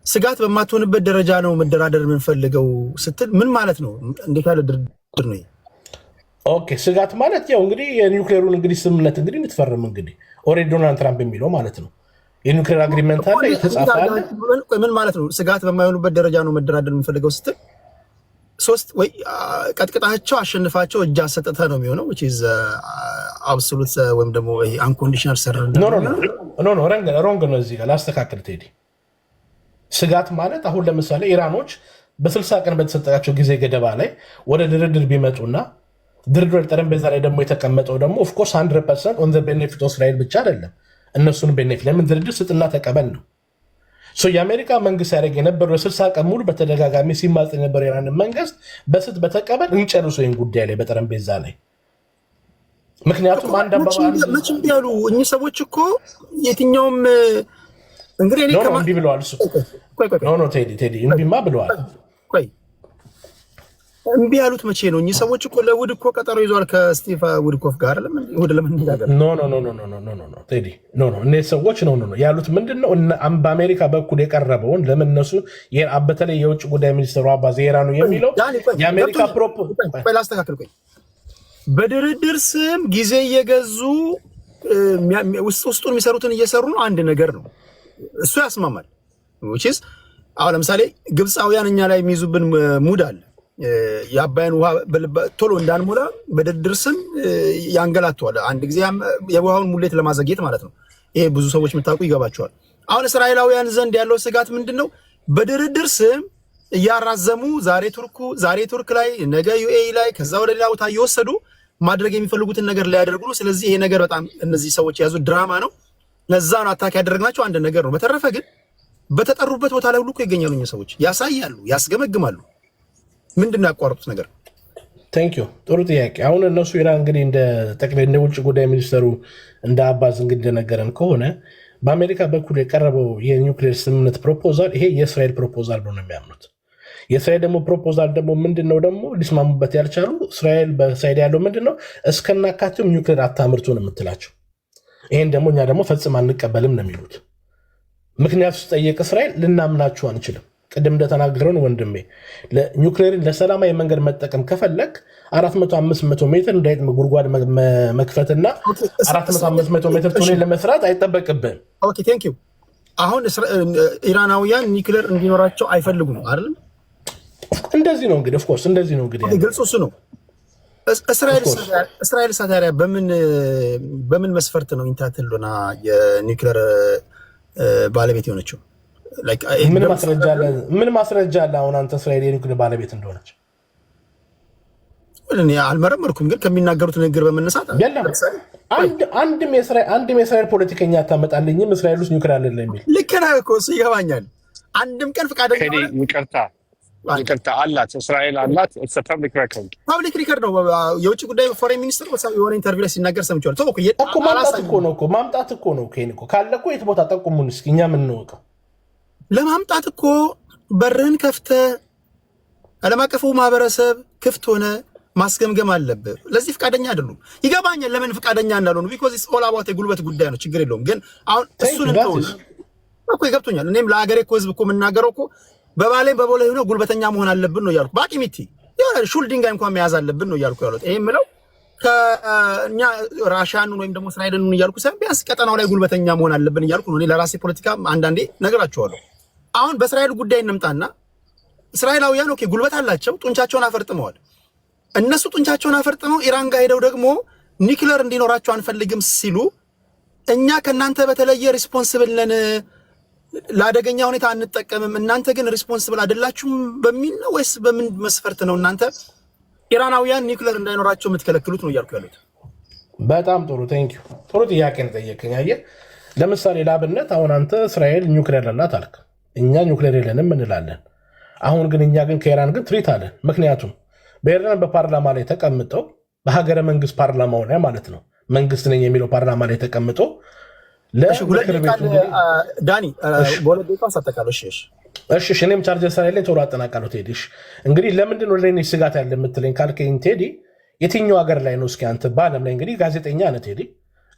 ስጋት በማትሆንበት ደረጃ ነው መደራደር የምንፈልገው ስትል ምን ማለት ነው? እንዴት ያለ ድርድር ነው? ኦኬ ስጋት ማለት ያው እንግዲህ የኒውክሌሩን እንግዲህ ስምምነት እንግዲህ የምትፈርም እንግዲህ ኦልሬዲ ዶናልድ ትራምፕ የሚለው ማለት ነው። የኒውክሌር አግሪመንት አለ የተጻፈ አለ። ምን ማለት ነው? ስጋት በማይሆኑበት ደረጃ ነው መደራደር የምንፈልገው ስትል 3 ወይ ቀጥቅጣቸው አሸንፋቸው እጅ አሰጥተ ነው የሚሆነው which is absolute ወይም ደግሞ unconditional surrender ኖ ሮንግ ነው። እዚህ ጋር ላስተካክል ቴዲ። ስጋት ማለት አሁን ለምሳሌ ኢራኖች በ60 ቀን በተሰጣቸው ጊዜ ገደባ ላይ ወደ ድርድር ቢመጡና ድርድር ጠረጴዛ ላይ ደግሞ የተቀመጠው ደግሞ ኦፍኮርስ 100% ኦን ዘ ቤኔፊት ኦፍ እስራኤል ብቻ አይደለም፣ እነሱን ቤኔፊት ለምን ድርድር ስጥና ተቀበል ነው። የአሜሪካ መንግስት ያደረግ የነበረው 60 ቀን ሙሉ በተደጋጋሚ ሲማጽ የነበረው ኢራን መንግስት በስት በተቀበል እንጨርሶ ይህን ጉዳይ ላይ በጠረጴዛ ላይ። ምክንያቱም አንድ መቼም ቢያሉ እኚህ ሰዎች እኮ የትኛውም እንግዲህ እምቢ ብለዋል። ቴዲ እምቢማ ብለዋል። እምቢ ያሉት መቼ ነው? እኚህ ሰዎች እኮ ለውድ እኮ ቀጠሮ ይዟል ከስቲቭ ውድኮፍ ጋር እሑድ ለመነጋገር። ቴዲ እነዚህ ሰዎች ያሉት ምንድን ነው? በአሜሪካ በኩል የቀረበውን ለምን እነሱ በተለይ የውጭ ጉዳይ ሚኒስትሩ አባዝ ኢራኑ የሚለው የአሜሪካ ላስተካክል። ቆይ በድርድር ስም ጊዜ እየገዙ ውስጡን የሚሰሩትን እየሰሩ ነው። አንድ ነገር ነው እሱ ያስማማል። አሁን ለምሳሌ ግብፃውያን እኛ ላይ የሚይዙብን ሙድ አለ። የአባይን ውሃ ቶሎ እንዳንሞላ በድርድር ስም ያንገላተዋል። አንድ ጊዜ የውሃውን ሙሌት ለማዘግየት ማለት ነው። ይሄ ብዙ ሰዎች የምታውቁ ይገባቸዋል። አሁን እስራኤላውያን ዘንድ ያለው ስጋት ምንድን ነው? በድርድር ስም እያራዘሙ ዛሬ ቱርክ ላይ ነገ ዩኤኢ ላይ ከዛ ወደ ሌላ ቦታ እየወሰዱ ማድረግ የሚፈልጉትን ነገር ሊያደርጉ ነው። ስለዚህ ይሄ ነገር በጣም እነዚህ ሰዎች የያዙት ድራማ ነው። ለዛ ነው አታክ ያደረግናቸው አንድ ነገር ነው። በተረፈ ግን በተጠሩበት ቦታ ላይ ሁሉ እኮ ይገኛሉ። እኛ ሰዎች ያሳያሉ፣ ያስገመግማሉ። ምንድን ነው ያቋረጡት ነገር? ቴንኪዩ ጥሩ ጥያቄ። አሁን እነሱ ኢራን እንግዲህ እንደ ጠቅላይ እንደ ውጭ ጉዳይ ሚኒስተሩ እንደ አባዝ እንግዲህ እንደነገረን ከሆነ በአሜሪካ በኩል የቀረበው የኒውክሌር ስምምነት ፕሮፖዛል ይሄ የእስራኤል ፕሮፖዛል ነው የሚያምኑት። የእስራኤል ደግሞ ፕሮፖዛል ደግሞ ምንድን ነው ደግሞ ሊስማሙበት ያልቻሉ እስራኤል በሳይድ ያለው ምንድን ነው እስከናካቴውም ኒውክሌር አታምርቱ ነው የምትላቸው። ይሄን ደግሞ እኛ ደግሞ ፈጽም አንቀበልም ነው የሚሉት። ምክንያቱ ስጠየቅ እስራኤል ልናምናችሁ አንችልም። ቅድም እንደተናገረውን ወንድሜ ኒውክሌርን ለሰላማዊ መንገድ መጠቀም ከፈለግ 400-500 ሜትር እንዳይጥ ጉድጓድ መክፈትና 400-500 ሜትር ቱኔል ለመስራት አይጠበቅብን። ኦኬ ቴንክ ዩ። አሁን ኢራናውያን ኒውክሌር እንዲኖራቸው አይፈልጉም አይደል? እንደዚህ ነው እንግዲህ ኦፍኮርስ እንደዚህ ነው እንግዲህ ግልጽ እሱ ነው። እስራኤል ታዲያ በምን መስፈርት ነው ኢንታትልና የኒውክሌር ባለቤት የሆነችው? ምን ማስረጃ አለ? አሁን አንተ እስራኤል የኒውክሌር ባለቤት እንደሆነች እኔ አልመረመርኩም፣ ግን ከሚናገሩት ንግግር በመነሳት አንድም የእስራኤል ፖለቲከኛ አታመጣልኝም እስራኤል ውስጥ ኒውክሌር አለ የሚል። ልክ ነህ እኮ እሱ ይገባኛል። አንድም ቀን ፈቃደኛ ይቅርታ አላት እስራኤል አላት። ፐብሊክ ሪከርድ ነው። የውጭ ጉዳይ ፎሬን ሚኒስትር የሆነ ኢንተርቪው ላይ ሲናገር ሰምቼዋለሁ። ማምጣት እኮ ነው ካለ እኮ የት ቦታ ጠቁሙን እስኪ እኛ የምንወቀው። ለማምጣት እኮ በርህን ከፍተህ ዓለም አቀፉ ማህበረሰብ ክፍት ሆነ ማስገምገም አለብህ። ለዚህ ፈቃደኛ አይደሉም። ይገባኛል ለምን ፈቃደኛ እንዳልሆኑ። ቢኮዝ ኢትስ ኦል አባውት የጉልበት ጉዳይ ነው። ችግር የለውም። ግን አሁን እሱን እኮ ይገብቶኛል። እኔም ለሀገሬ እኮ ህዝብ እኮ የምናገረው እኮ በባሌም በቦሌ ሆኖ ጉልበተኛ መሆን አለብን ነው እያልኩ በአቂሚቲ የሆነ ሹል ድንጋይ እንኳን መያዝ አለብን ነው እያልኩ ያሉት። ይሄ የምለው ከእኛ ራሻኑን ወይም ደግሞ እስራኤልን እያልኩ ሳይሆን ቢያንስ ቀጠናው ላይ ጉልበተኛ መሆን አለብን እያልኩ ነው። እኔ ለራሴ ፖለቲካ አንዳንዴ ነገራቸዋለሁ። አሁን በእስራኤል ጉዳይ እንምጣና እስራኤላውያን ኦኬ ጉልበት አላቸው፣ ጡንቻቸውን አፈርጥመዋል። እነሱ ጡንቻቸውን አፈርጥመው ኢራን ጋር ሄደው ደግሞ ኒውክሌር እንዲኖራቸው አንፈልግም ሲሉ እኛ ከእናንተ በተለየ ሪስፖንስብል ነን፣ ለአደገኛ ሁኔታ አንጠቀምም፣ እናንተ ግን ሪስፖንስብል አይደላችሁም በሚል ነው ወይስ በምን መስፈርት ነው እናንተ ኢራናውያን ኒውክሌር እንዳይኖራቸው የምትከለክሉት ነው እያልኩ ያሉት? በጣም ጥሩ ቴንኪው። ጥሩ ጥያቄ ነው ጠየቀኝ። አየህ ለምሳሌ ላብነት አሁን አንተ እስራኤል ኒውክሌር አላት አልክ፣ እኛ ኒውክሌር የለንም እንላለን። አሁን ግን እኛ ግን ከኢራን ግን ትሪት አለን። ምክንያቱም በኢራን በፓርላማ ላይ ተቀምጠው በሀገረ መንግስት ፓርላማው ላይ ማለት ነው መንግስት ነኝ የሚለው ፓርላማ ላይ ተቀምጦ ለምክር ቤቱ ዳኒ በሁለት ደቂቃ ሳጠቃለሁ። እሺ እኔም ቻርጀር ስላለኝ ቶሎ አጠናቃለሁ። ቴዲ እንግዲህ ለምንድን ነው ለኔ ስጋት ያለ የምትለኝ ካልከኝ ቴዲ የትኛው ሀገር ላይ ነው እስኪ አንተ በዓለም ላይ እንግዲህ ጋዜጠኛ ነህ ቴዲ።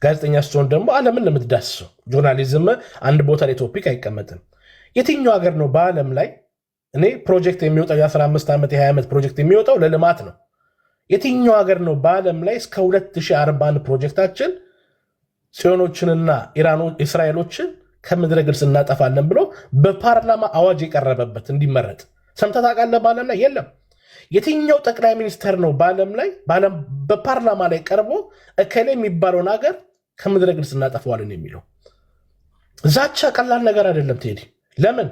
ጋዜጠኛ ስትሆን ደግሞ ዓለምን ነው የምትዳስሰው። ጆርናሊዝም አንድ ቦታ ላይ ቶፒክ አይቀመጥም። የትኛው ሀገር ነው በዓለም ላይ እኔ ፕሮጀክት የሚወጣው የ15 ዓመት የ20 ዓመት ፕሮጀክት የሚወጣው ለልማት ነው? የትኛው ሀገር ነው በዓለም ላይ እስከ 2041 ፕሮጀክታችን ሲዮኖችንና እስራኤሎችን ከምድረ ግብፅ እናጠፋለን ብሎ በፓርላማ አዋጅ የቀረበበት እንዲመረጥ ሰምተህ ታውቃለህ? በዓለም ላይ የለም። የትኛው ጠቅላይ ሚኒስተር ነው በዓለም ላይ በፓርላማ ላይ ቀርቦ እከሌ የሚባለውን ሀገር ከምድረ ግብፅ እናጠፋዋለን የሚለው? ዛቻ ቀላል ነገር አይደለም ቴዲ። ለምን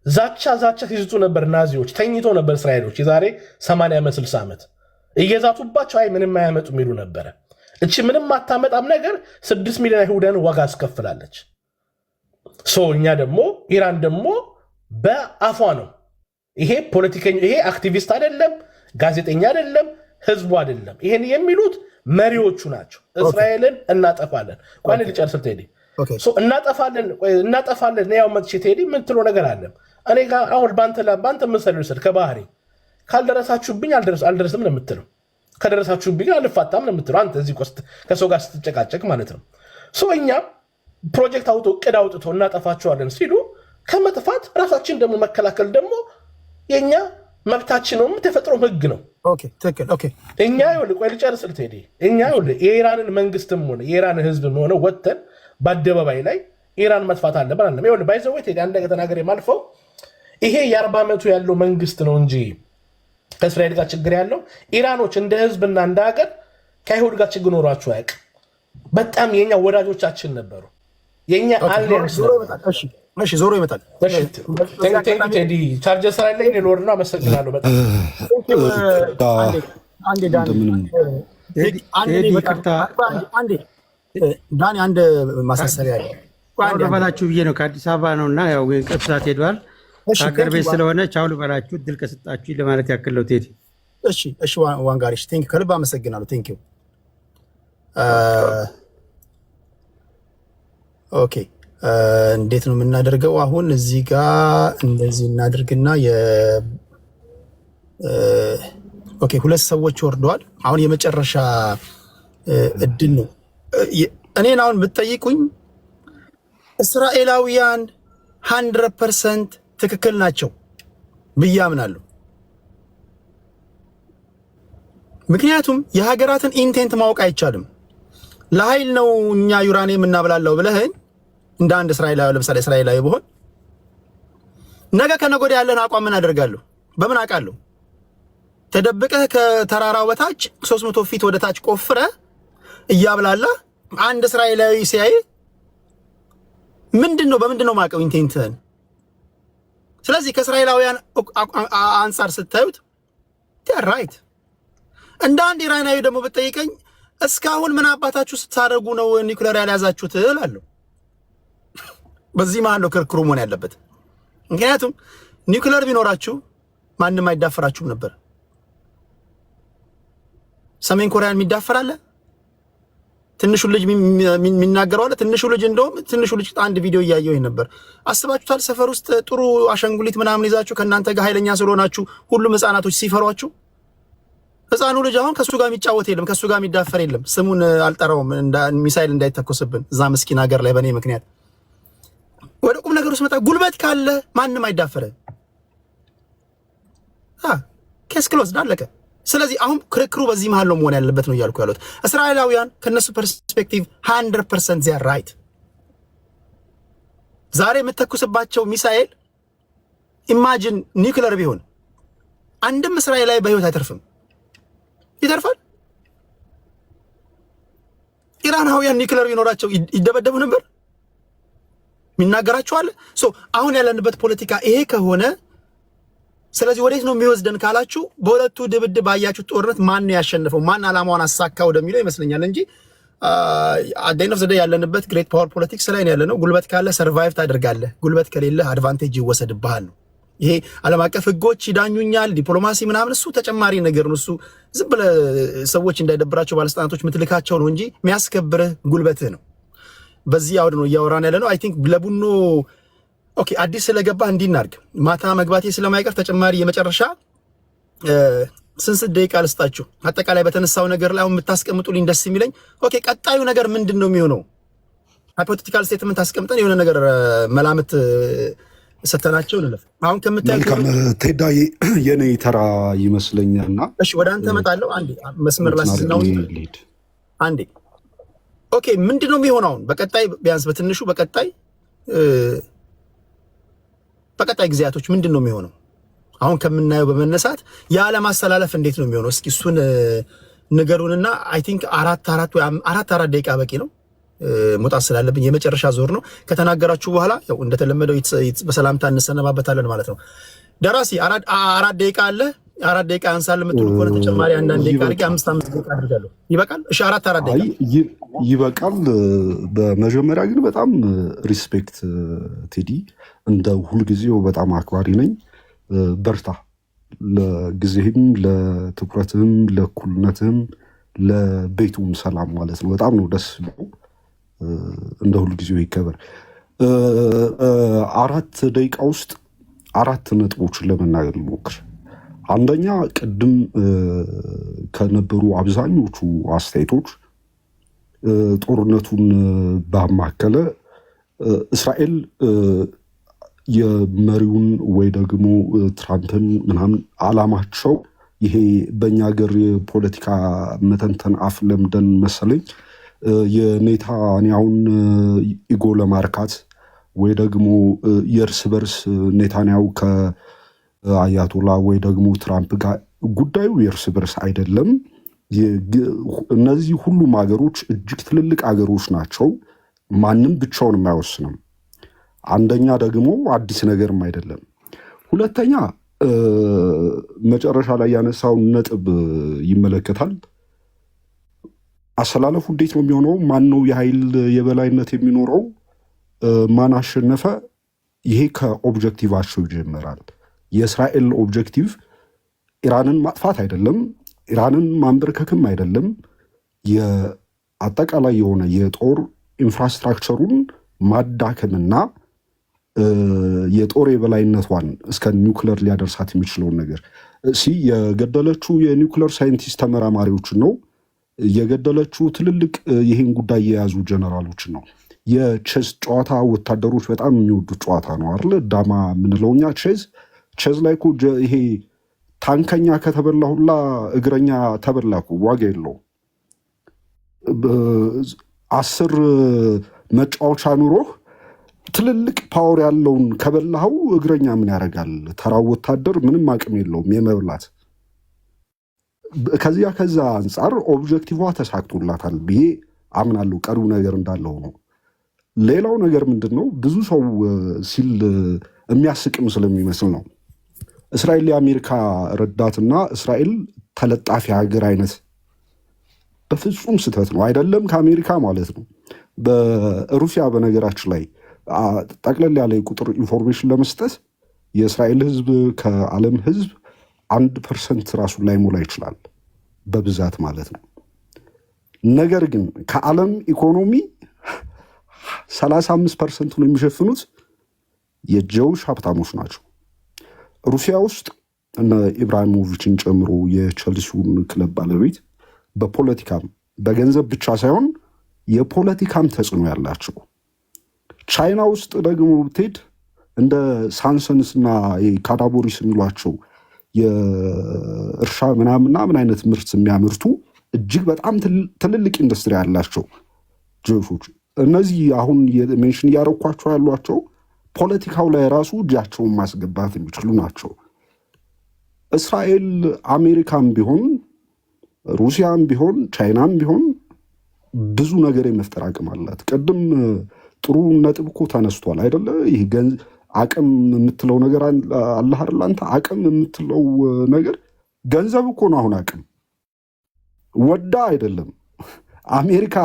ዛቻ ሲዝቱ ነበር ናዚዎች፣ ተኝቶ ነበር እስራኤሎች የዛሬ 80 ዓመት 60 ዓመት እየዛቱባቸው አይ ምንም አያመጡ የሚሉ ነበረ። እቺ ምንም አታመጣም ነገር 6 ሚሊዮን አይሁዳን ዋጋ አስከፍላለች። እኛ ደግሞ ኢራን ደግሞ በአፏ ነው። ይሄ ፖለቲከኛ፣ ይሄ አክቲቪስት አይደለም፣ ጋዜጠኛ አይደለም፣ ህዝቡ አይደለም። ይሄን የሚሉት መሪዎቹ ናቸው። እስራኤልን እናጠፋለን። ቆይ ልጨርስ ቴዲ። እናጠፋለን ያው መጥቼ ቴዲ ምን ትሎ ነገር አለ እኔ ጋር አሁን ባንተ ምሳሌ ልውሰድ። ከባህሪ ካልደረሳችሁብኝ አልደረስም ነው የምትለው፣ ከደረሳችሁብኝ አልፋታም ነው የምትለው። አንተ እዚህ ከሰው ጋር ስትጨቃጨቅ ማለት ነው። እኛ ፕሮጀክት እቅድ አውጥቶ እናጠፋቸዋለን ሲሉ ከመጥፋት ራሳችን ደግሞ መከላከል ደግሞ የኛ መብታችን ነው፣ የተፈጥሮ ህግ ነው። እኛ ቆይ ልጨርስል ቴዲ። እኛ የኢራንን መንግስትም ሆነ የኢራን ህዝብም ሆነ ወጥተን በአደባባይ ላይ ኢራን መጥፋት አለብን አለ ይሁን ባይዘው ቴዲ። አንድ ተናገር የማልፈው ይሄ የ40 ዓመቱ ያለው መንግስት ነው እንጂ ከእስራኤል ጋር ችግር ያለው ኢራኖች እንደ ህዝብና እንደ ሀገር ከአይሁድ ጋር ችግር ኖሯቸው አያውቅም። በጣም የኛ ወዳጆቻችን ነበሩ። የኛ አሊያንስ ዞሮ ይመጣል። ቴዲ ቻርጀር ስራ ላይ ኖርና አመሰግናለሁ በጣም ዳኒ አንድ ማሳሰቢያ አለ ልበላችሁ ብዬ ነው። ከአዲስ አበባ ነው እና ያው ቅብሳት ሄዷል። ሀገር ቤት ስለሆነ ቻው ልበላችሁ እድል ከሰጣችሁ ለማለት ያክል ነው ቴዲ። እሺ ዋንጋሪሽ ቴንክ ከልብ አመሰግናለሁ። ቴንክ ዩ። ኦኬ እንዴት ነው የምናደርገው አሁን? እዚህ ጋር እንደዚህ እናድርግና ኦኬ 2 ሰዎች ወርደዋል። አሁን የመጨረሻ እድል ነው። እኔን አሁን ብትጠይቁኝ እስራኤላውያን 100% ትክክል ናቸው ብዬ አምናለሁ። ምክንያቱም የሀገራትን ኢንቴንት ማወቅ አይቻልም። ለኃይል ነው እኛ ዩራኒየም እናብላለው ብለህኝ እንደ አንድ እስራኤላዊ ለምሳሌ እስራኤላዊ ብሆን ነገ ከነገ ወዲያ ያለን አቋም ምን አደርጋለሁ? በምን አውቃለሁ? ተደብቀህ ከተራራው በታች 300 ፊት ወደ ታች ቆፍረህ እያብላላ አንድ እስራኤላዊ ሲያይ ምንድነው በምንድነው ማቀው ኢንቴንትህን? ስለዚህ ከእስራኤላውያን አንጻር ስታዩት ራይት እንደ አንድ ኢራናዊ ደግሞ ብትጠይቀኝ እስካሁን ምን አባታችሁ ስታደርጉ ነው ኒውክሌር ያልያዛችሁት እላለሁ። በዚህ መሀል ነው ክርክሩ መሆን ያለበት። ምክንያቱም ኒውክሌር ቢኖራችሁ ማንም አይዳፈራችሁም ነበር። ሰሜን ኮሪያን የሚዳፈር አለ? ትንሹ ልጅ የሚናገረው አለ? ትንሹ ልጅ እንደውም ትንሹ ልጅ አንድ ቪዲዮ እያየሁ ነበር። አስባችሁታል? ሰፈር ውስጥ ጥሩ አሻንጉሊት ምናምን ይዛችሁ ከእናንተ ጋር ኃይለኛ ስለሆናችሁ ሁሉም ህፃናቶች ሲፈሯችሁ፣ ህፃኑ ልጅ አሁን ከሱ ጋር የሚጫወት የለም፣ ከሱ ጋር የሚዳፈር የለም። ስሙን አልጠራውም ሚሳይል እንዳይተኮስብን እዛ ምስኪን ሀገር ላይ በእኔ ምክንያት። ወደ ቁም ነገር ውስጥ መጣ። ጉልበት ካለ ማንም አይዳፈረ። ኬስ ክሎዝድ አለቀ። ስለዚህ አሁን ክርክሩ በዚህ መሃል ነው መሆን ያለበት ነው እያልኩ ያሉት። እስራኤላውያን ከነሱ ፐርስፔክቲቭ 100% ዚያ ራይት። ዛሬ የምትተኩስባቸው ሚሳኤል ኢማጂን ኒውክለር ቢሆን አንድም እስራኤላዊ በህይወት አይተርፍም። ይተርፋል? ኢራናውያን ኒውክለር ቢኖራቸው ይደበደቡ ነበር? የሚናገራቸው አለ? አሁን ያለንበት ፖለቲካ ይሄ ከሆነ ስለዚህ ወዴት ነው የሚወስደን ካላችሁ በሁለቱ ድብድብ አያችሁ ጦርነት ማን ነው ያሸነፈው ማን አላማውን አሳካ ወደሚለው ይመስለኛል እንጂ አደይን ኦፍ ዘ ዴይ ያለንበት ግሬት ፓወር ፖለቲክስ ላይ ነው ያለነው። ጉልበት ካለ ሰርቫይቭ ታደርጋለህ፣ ጉልበት ከሌለ አድቫንቴጅ ይወሰድብሃል ነው። ይሄ ዓለም አቀፍ ህጎች ይዳኙኛል፣ ዲፕሎማሲ ምናምን እሱ ተጨማሪ ነገር ነው። እሱ ዝም ብለህ ሰዎች እንዳይደብራቸው ባለስልጣናቶች ምትልካቸው ነው እንጂ የሚያስከብርህ ጉልበትህ ነው። በዚህ አውድ ነው እያወራን ያለነው። አይ ቲንክ ለቡኖ ኦኬ አዲስ ስለገባ እንዲናርግ ማታ መግባቴ ስለማይቀር ተጨማሪ የመጨረሻ ስንት ደቂቃ ልስጣችሁ። አጠቃላይ በተነሳው ነገር ላይ አሁን የምታስቀምጡልኝ ደስ የሚለኝ ኦኬ ቀጣዩ ነገር ምንድን ነው የሚሆነው? ሃይፖቴቲካል ስቴትመንት አስቀምጠን የሆነ ነገር መላምት ሰተናቸው እንለፍ። አሁን መልካም ቴዳዬ የኔ ተራ ይመስለኛልና እሺ ወደ አንተ እመጣለሁ። አንዴ መስመር ላስይዝናው አንዴ ኦኬ ምንድን ነው የሚሆነው አሁን በቀጣይ ቢያንስ በትንሹ በቀጣይ ጊዜያቶች ምንድን ነው የሚሆነው? አሁን ከምናየው በመነሳት የዓለም አስተላለፍ እንዴት ነው የሚሆነው? እስኪ እሱን ንገሩንና አይ ቲንክ አራት ደቂቃ በቂ ነው። መውጣት ስላለብኝ የመጨረሻ ዞር ነው። ከተናገራችሁ በኋላ ያው እንደተለመደው በሰላምታ እንሰነባበታለን ማለት ነው። ደራሲ አራት ደቂቃ አለ። 4 ደቂቃ አንሳል የምትሉ ከሆነ ተጨማሪ አንዳንድ ደቂቃ አድርጌ 5 ደቂቃ አድርጋለሁ። ይበቃል? እሺ 4 ደቂቃ ይበቃል። በመጀመሪያ ግን በጣም ሪስፔክት ቴዲ፣ እንደ ሁልጊዜው በጣም አክባሪ ነኝ። በርታ። ለጊዜህም፣ ለትኩረትህም፣ ለእኩልነትህም፣ ለቤቱም ሰላም ማለት ነው። በጣም ነው ደስ ብሎ እንደ ሁልጊዜው ይከበር። 4 ደቂቃ ውስጥ 4 ነጥቦችን ለመናገር ልሞክር። አንደኛ ቅድም ከነበሩ አብዛኞቹ አስተያየቶች ጦርነቱን ባማከለ እስራኤል የመሪውን ወይ ደግሞ ትራምፕን ምናምን አላማቸው ይሄ በእኛ ሀገር የፖለቲካ መተንተን አፍ ለምደን መሰለኝ የኔታንያሁን ኢጎ ለማርካት ወይ ደግሞ የእርስ በርስ ኔታንያሁ ከአያቶላ ወይ ደግሞ ትራምፕ ጋር ጉዳዩ የእርስ በርስ አይደለም። እነዚህ ሁሉም ሀገሮች እጅግ ትልልቅ ሀገሮች ናቸው። ማንም ብቻውን የማይወስንም። አንደኛ ደግሞ አዲስ ነገርም አይደለም። ሁለተኛ መጨረሻ ላይ ያነሳውን ነጥብ ይመለከታል። አሰላለፉ እንዴት ነው የሚሆነው? ማን ነው የኃይል የበላይነት የሚኖረው? ማን አሸነፈ? ይሄ ከኦብጀክቲቫቸው ይጀምራል። የእስራኤል ኦብጀክቲቭ ኢራንን ማጥፋት አይደለም፣ ኢራንን ማንበርከክም አይደለም። የአጠቃላይ የሆነ የጦር ኢንፍራስትራክቸሩን ማዳከምና የጦር የበላይነቷን እስከ ኒውክለር ሊያደርሳት የሚችለውን ነገር የገደለችው የኒውክለር ሳይንቲስት ተመራማሪዎችን ነው የገደለችው። ትልልቅ ይህን ጉዳይ የያዙ ጀነራሎችን ነው። የቼዝ ጨዋታ ወታደሮች በጣም የሚወዱት ጨዋታ ነው አይደል? ዳማ የምንለው እኛ ቼዝ ላይ እኮ ይሄ ታንከኛ ከተበላ ሁላ እግረኛ ተበላኩ፣ ዋጋ የለው። 10 መጫወቻ ኑሮህ ትልልቅ ፓወር ያለውን ከበላኸው እግረኛ ምን ያደርጋል? ተራው ወታደር ምንም አቅም የለውም የመብላት። ከዛ አንጻር ኦብጀክቲቫ ተሳክቶላታል ብዬ አምናለሁ። ቀሪው ነገር እንዳለው ነው። ሌላው ነገር ምንድን ነው? ብዙ ሰው ሲል የሚያስቅም ስለሚመስል ነው። እስራኤል የአሜሪካ ረዳትና እስራኤል ተለጣፊ ሀገር አይነት በፍጹም ስህተት ነው። አይደለም ከአሜሪካ ማለት ነው። በሩሲያ በነገራችን ላይ ጠቅለል ያለ የቁጥር ኢንፎርሜሽን ለመስጠት የእስራኤል ህዝብ ከዓለም ህዝብ 1% ራሱን ላይ ሞላ ይችላል በብዛት ማለት ነው። ነገር ግን ከዓለም ኢኮኖሚ 35%ን የሚሸፍኑት የጀውሽ ሀብታሞች ናቸው። ሩሲያ ውስጥ እነ ኢብራሂሞቪችን ጨምሮ የቸልሲውን ክለብ ባለቤት በፖለቲካም በገንዘብ ብቻ ሳይሆን የፖለቲካም ተጽዕኖ ያላቸው። ቻይና ውስጥ ደግሞ ብትሄድ እንደ ሳንሰንስ እና ካዳቦሪስ የሚሏቸው የእርሻ ምናምን አይነት ምርት የሚያመርቱ እጅግ በጣም ትልልቅ ኢንዱስትሪ ያላቸው ጀውሾች። እነዚህ አሁን ሜንሽን እያረኳቸው ያሏቸው ፖለቲካው ላይ ራሱ እጃቸውን ማስገባት የሚችሉ ናቸው። እስራኤል አሜሪካም ቢሆን ሩሲያም ቢሆን ቻይናም ቢሆን ብዙ ነገር የመፍጠር አቅም አላት። ቅድም ጥሩ ነጥብ እኮ ተነስቷል አይደለ? ይህ አቅም የምትለው ነገር አላህ አይደል? አንተ አቅም የምትለው ነገር ገንዘብ እኮ ነው። አሁን አቅም ወዳ አይደለም። አሜሪካ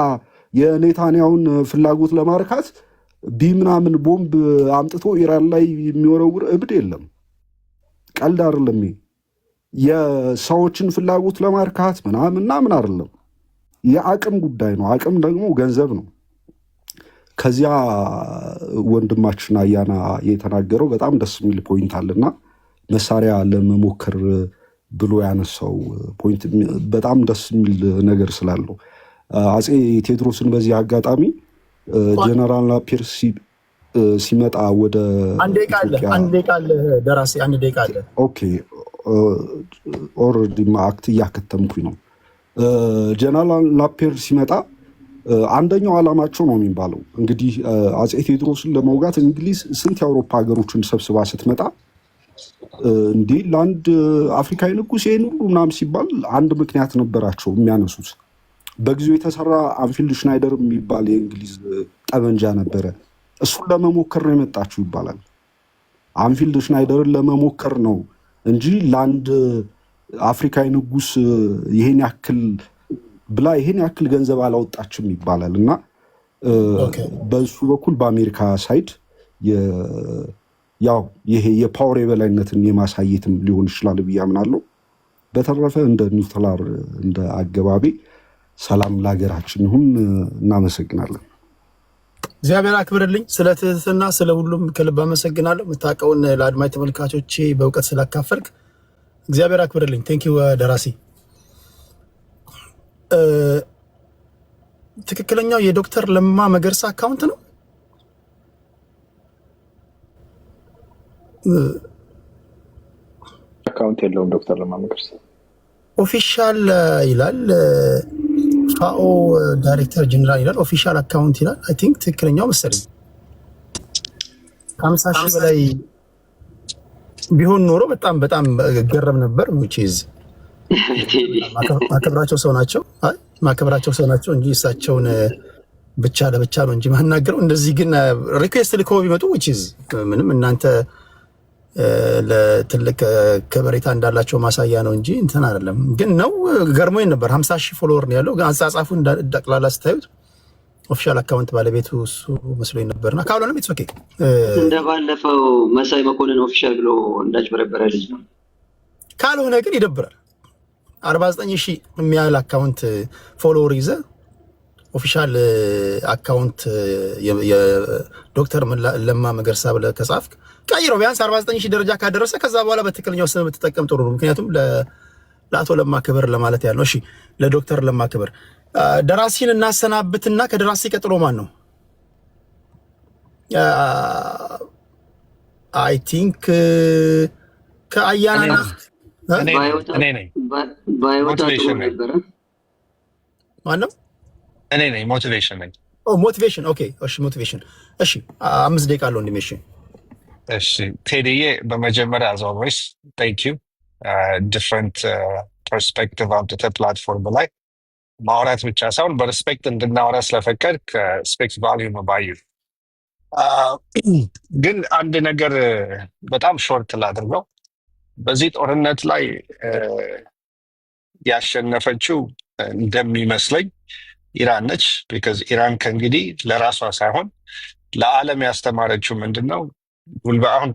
የኔታንያውን ፍላጎት ለማርካት ቢምናምን ቦምብ አምጥቶ ኢራን ላይ የሚወረውር እብድ የለም። ቀልድ አይደለም። የሰዎችን ፍላጎት ለማርካት ምናምን አይደለም። የአቅም ጉዳይ ነው። አቅም ደግሞ ገንዘብ ነው። ከዚያ ወንድማችን አያና የተናገረው በጣም ደስ የሚል ፖይንት አለና መሳሪያ ለመሞከር ብሎ ያነሳው ፖይንት በጣም ደስ የሚል ነገር ስላለው አፄ ቴዎድሮስን በዚህ አጋጣሚ ጀነራል ናፒር ሲመጣ ወደ አንድ ደቂቃ አለ ደራሲ፣ አንድ ደቂቃ አለ። ኦኬ ኦልሬዲ አክት እያከተምኩኝ ነው። ጀነራል ናፒር ሲመጣ አንደኛው ዓላማቸው ነው የሚባለው እንግዲህ አፄ ቴዎድሮስን ለመውጋት እንግሊዝ ስንት የአውሮፓ ሀገሮችን ሰብስባ ስትመጣ እንዲህ ለአንድ አፍሪካዊ ንጉሥ ይህን ሁሉ ምናምን ሲባል አንድ ምክንያት ነበራቸው የሚያነሱት። በጊዜው የተሰራ አንፊልድ ሽናይደር የሚባል የእንግሊዝ ጠመንጃ ነበረ። እሱን ለመሞከር ነው የመጣችው ይባላል። አንፊልድ ሽናይደርን ለመሞከር ነው እንጂ ለአንድ አፍሪካዊ ንጉሥ ይሄን ያክል ብላ ይሄን ያክል ገንዘብ አላወጣችም ይባላል። እና በሱ በኩል በአሜሪካ ሳይድ ያው ይሄ የፓወር የበላይነትን የማሳየትም ሊሆን ይችላል ብዬ አምናለሁ። በተረፈ እንደ ኒውትራል እንደ አገባቢ ሰላም ለሀገራችን ይሁን። እናመሰግናለን። እግዚአብሔር አክብርልኝ። ስለ ትህትና ስለ ሁሉም ከልብ አመሰግናለሁ። የምታውቀውን ለአድማጭ ተመልካቾቼ በእውቀት ስላካፈልክ እግዚአብሔር አክብርልኝ። ቴንኪው ደራሲ። ትክክለኛው የዶክተር ለማ መገርሳ አካውንት ነው? አካውንት የለውም ዶክተር ለማ መገርሳ። ኦፊሻል ይላል ፋኦ ዳይሬክተር ጀነራል ይላል። ኦፊሻል አካውንት ይላል። አይ ቲንክ ትክክለኛው መሰለኝ። 50 ሺህ በላይ ቢሆን ኖሮ በጣም ገረም ነበር። ሙቺዝ ማከብራቸው ሰው ናቸው እንጂ እሳቸውን ብቻ ለብቻ ነው እንጂ ማናገረው። እንደዚህ ግን ሪኩዌስት ልከው ቢመጡ ሙቺዝ ምንም እናንተ ለትልቅ ከበሬታ እንዳላቸው ማሳያ ነው እንጂ እንትን አይደለም። ግን ነው ገርሞኝ ነበር። 50 ሺህ ፎሎወር ነው ያለው። ግን አጻጻፉ እንዳጠቅላላ ስታዩት ኦፊሻል አካውንት ባለቤቱ እሱ መስሎኝ ነበርና ካልሆነም ኢትስ ኦኬ። እንደባለፈው መሳይ መኮንን ኦፊሻል ብሎ እንዳጭበረበረ ልጅ ነው። ካልሆነ ግን ይደብራል። 49 ሺህ የሚያህል አካውንት ፎሎወር ይዘ ኦፊሻል አካውንት የዶክተር ለማ መገርሳ ብለህ ከጻፍክ ቀይረው ቢያንስ 49 ሺህ ደረጃ ካደረሰ ከዛ በኋላ በትክክለኛው ስም ብትጠቀም ጥሩ ነው። ምክንያቱም ለአቶ ለማ ክብር ለማለት ያለው። እሺ ለዶክተር ለማ ክብር ደራሲን እናሰናብትና ከደራሲ ቀጥሎ ማን ነው? አይ ቲንክ ከአያና እኔ ነኝ። ሞቲቬሽን ነበረ። ማን ነው? እኔ ነኝ። ሞቲቬሽን ነኝ። ሞቲቬሽን። ኦኬ እሺ ሞቲቬሽን። እሺ 5 ደቂቃ አለው እንዲሜሽን። እሺ ቴዲዬ፣ በመጀመሪያ አዝ ኦልዌይስ ቴንክ ዩ። ዲፍረንት ፐርስፔክቲቭ አምጥተህ ፕላትፎርም ላይ ማውራት ብቻ ሳይሆን በሪስፔክት እንድናወራ ስለፈቀድ ከስፔክት ቫሊዩ መባዩ። ግን አንድ ነገር በጣም ሾርት ላድርገው። በዚህ ጦርነት ላይ ያሸነፈችው እንደሚመስለኝ ኢራን ነች። ቢካዝ ኢራን ከእንግዲህ ለራሷ ሳይሆን ለዓለም ያስተማረችው ምንድን ነው? አሁን